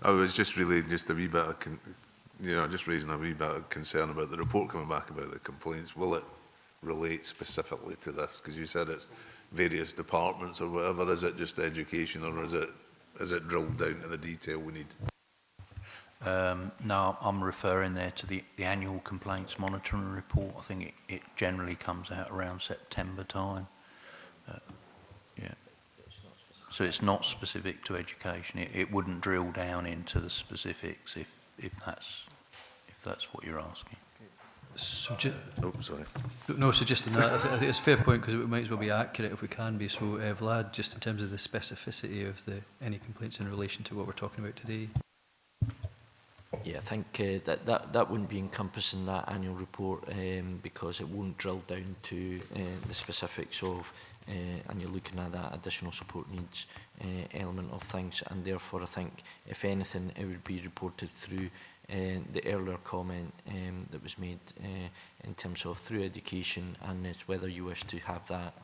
I was just really just a wee bit of, just raising a wee bit of concern about the report coming back about the complaints. Will it relate specifically to this? Because you said it's various departments or whatever. Is it just education, or is it drilled down to the detail we need? No, I'm referring there to the annual complaints monitoring report. I think it generally comes out around September time. Yeah. So it's not specific to education. It wouldn't drill down into the specifics if that's what you're asking. So sorry. No, suggesting that. I think it's a fair point because it might as well be accurate if we can be. So, Vlad, just in terms of the specificity of any complaints in relation to what we're talking about today. Yeah, I think that wouldn't be encompassing that annual report because it won't drill down to the specifics of, and you're looking at that additional support needs element of things, and therefore I think, if anything, it would be reported through the earlier comment that was made in terms of through education, and it's whether you wish to have that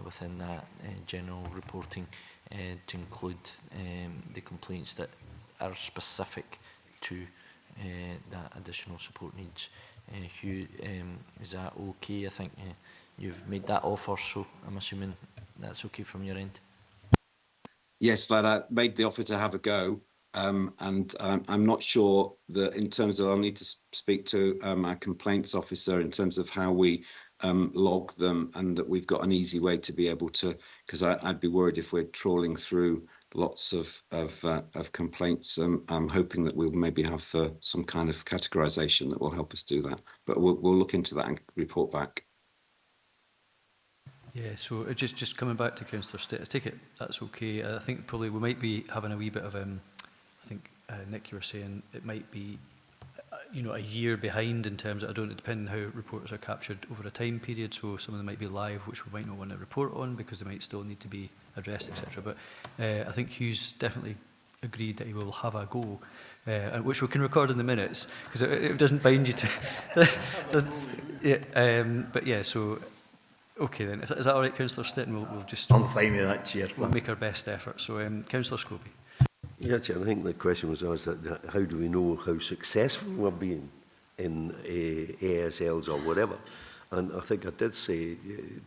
within that general reporting to include the complaints that are specific to that additional support needs. Hugh, is that okay? I think you've made that offer, so I'm assuming that's okay from your end. Yes, Vlad, I made the offer to have a go. And I'm not sure that in terms of, I'll need to speak to our complaints officer in terms of how we log them, and that we've got an easy way to be able to, because I'd be worried if we're trawling through lots of complaints. I'm hoping that we'll maybe have some kind of categorization that will help us do that. But we'll look into that and report back. Yeah, so just coming back to Councillor Stitt, I take it that's okay. I think probably we might be having a wee bit of, I think Nick, you were saying it might be, you know, a year behind in terms of, I don't know, depending on how reports are captured over a time period, so some of them might be live, which we might not want to report on because they might still need to be addressed, etc. But I think Hugh's definitely agreed that he will have a go, which we can record in the minutes, because it doesn't bind you to... but yeah, so... Okay then, is that all right, Councillor Stitt? We'll just... I'm fine with that, Chair. We'll make our best effort. So, Councillor Scobie. Yeah, Chair, I think the question was asked that how do we know how successful we're being in ASLs or whatever? And I think I did say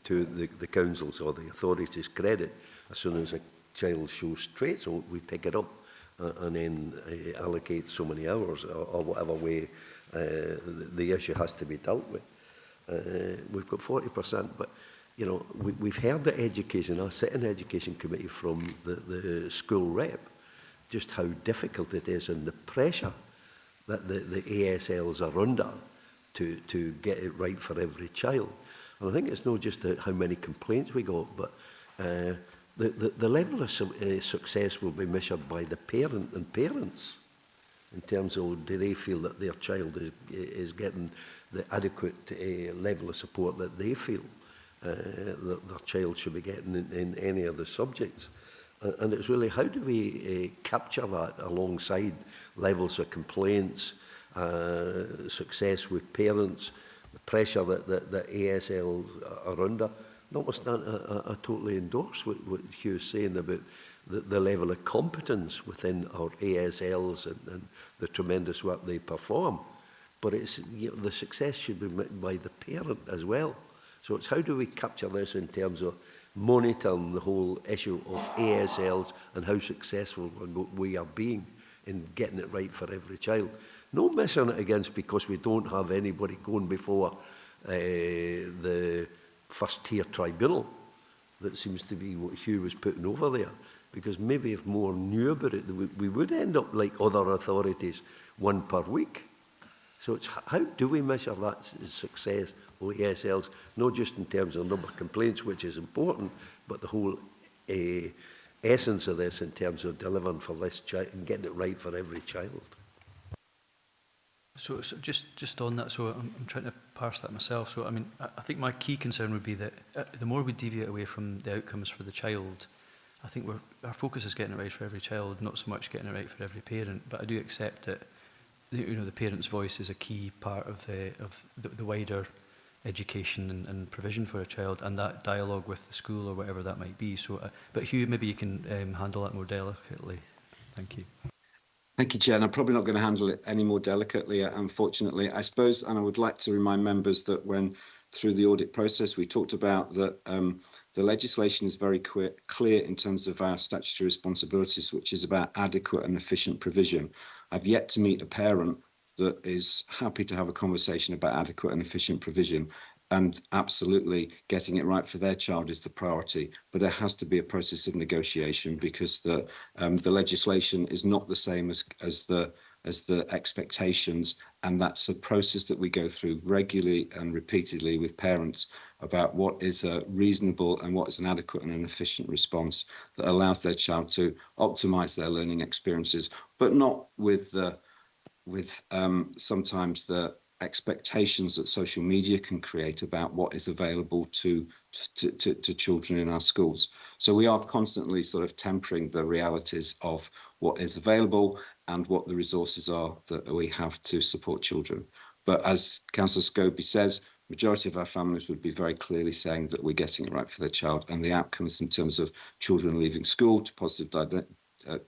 to the councils or the authorities' credit, as soon as a child shows traits, we pick it up and then allocate so many hours or whatever way the issue has to be dealt with. We've got 40%, but you know, we've heard the education. I sit in the education committee from the school rep, just how difficult it is and the pressure that the ASLs are under to get it right for every child. And I think it's not just how many complaints we got, but the level of success will be measured by the parent and parents in terms of, do they feel that their child is getting the adequate level of support that they feel that their child should be getting in any of the subjects. And it's really, how do we capture that alongside levels of complaints, success with parents, the pressure that ASL are under? Notwithstanding, I totally endorse what Hugh's saying about the level of competence within our ASLs and the tremendous work they perform. But it's, you know, the success should be by the parent as well. So it's how do we capture this in terms of monitoring the whole issue of ASLs and how successful we are being in getting it right for every child. No missing it against because we don't have anybody going before the first tier tribunal. That seems to be what Hugh was putting over there. Because maybe if more knew about it, we would end up like other authorities, one per week. So it's how do we measure that success of ASLs, not just in terms of number of complaints, which is important, but the whole essence of this in terms of delivering for this child and getting it right for every child. So just on that, so I'm trying to parse that myself. So I mean, I think my key concern would be that the more we deviate away from the outcomes for the child, I think our focus is getting it right for every child, not so much getting it right for every parent. But I do accept that, you know, the parent's voice is a key part of the wider education and provision for a child, and that dialogue with the school or whatever that might be. So, but Hugh, maybe you can handle that more delicately. Thank you. Thank you, Chair. And I'm probably not going to handle it any more delicately, unfortunately. I suppose, and I would like to remind members that when through the audit process, we talked about that the legislation is very clear in terms of our statutory responsibilities, which is about adequate and efficient provision. I've yet to meet a parent that is happy to have a conversation about adequate and efficient provision, and absolutely getting it right for their child is the priority. But there has to be a process of negotiation because the legislation is not the same as the expectations, and that's a process that we go through regularly and repeatedly with parents about what is a reasonable and what is an adequate and an efficient response that allows their child to optimize their learning experiences, but not with sometimes the expectations that social media can create about what is available to children in our schools. So we are constantly sort of tempering the realities of what is available and what the resources are that we have to support children. But as Councillor Scobie says, majority of our families would be very clearly saying that we're getting it right for their child, and the outcomes in terms of children leaving school to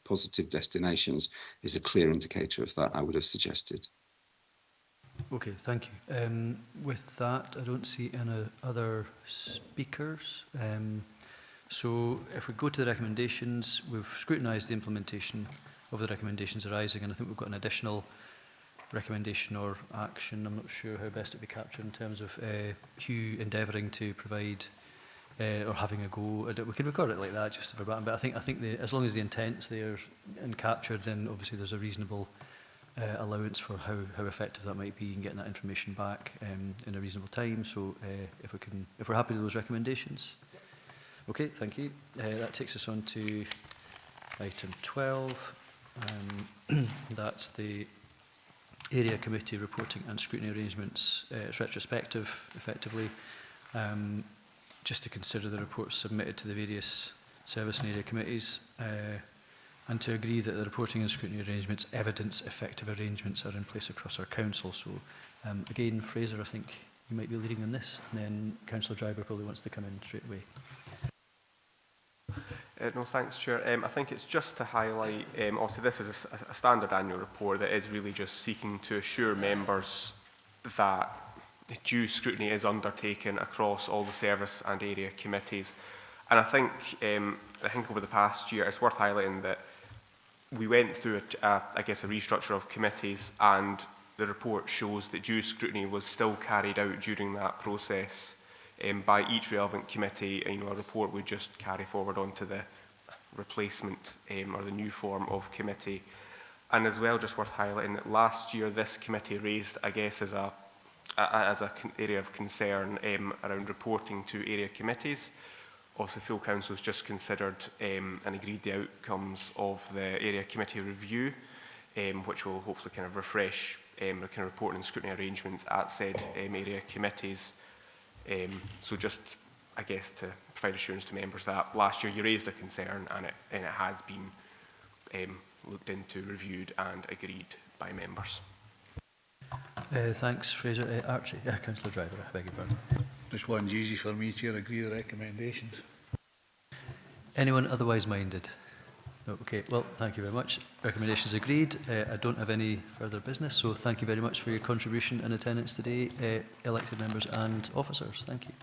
positive destinations is a clear indicator of that, I would have suggested. Okay, thank you. With that, I don't see any other speakers. So if we go to the recommendations, we've scrutinised the implementation of the recommendations arising, and I think we've got an additional recommendation or action. I'm not sure how best it be captured in terms of Hugh endeavouring to provide or having a go at it. We can record it like that, just verbatim, but I think as long as the intent's there and captured, then obviously there's a reasonable allowance for how effective that might be in getting that information back in a reasonable time. So if we're happy with those recommendations. Okay, thank you. That takes us on to item 12. That's the Area Committee Reporting and Scrutiny Arrangements. It's retrospective, effectively. Just to consider the reports submitted to the various service and area committees and to agree that the reporting and scrutiny arrangements evidence effective arrangements are in place across our council. So again, Fraser, I think you might be leading on this, and then Councillor Driver probably wants to come in straight away. No, thanks, Chair. I think it's just to highlight, obviously this is a standard annual report that is really just seeking to assure members that due scrutiny is undertaken across all the service and area committees. And I think over the past year, it's worth highlighting that we went through, I guess, a restructure of committees, and the report shows that due scrutiny was still carried out during that process by each relevant committee. A report would just carry forward onto the replacement or the new form of committee. And as well, just worth highlighting that last year this committee raised, I guess, as a area of concern around reporting to area committees. Also, full council has just considered and agreed the outcomes of the area committee review, which will hopefully kind of refresh the kind of reporting and scrutiny arrangements at said area committees. So just, I guess, to provide assurance to members that last year you raised a concern, and it has been looked into, reviewed and agreed by members. Thanks, Fraser. Archie, Councillor Driver, I beg your pardon. This one's easy for me, Chair. Agree with the recommendations. Anyone otherwise minded? No, okay, well, thank you very much. Recommendations agreed. I don't have any further business, so thank you very much for your contribution and attendance today, elected members and officers. Thank you.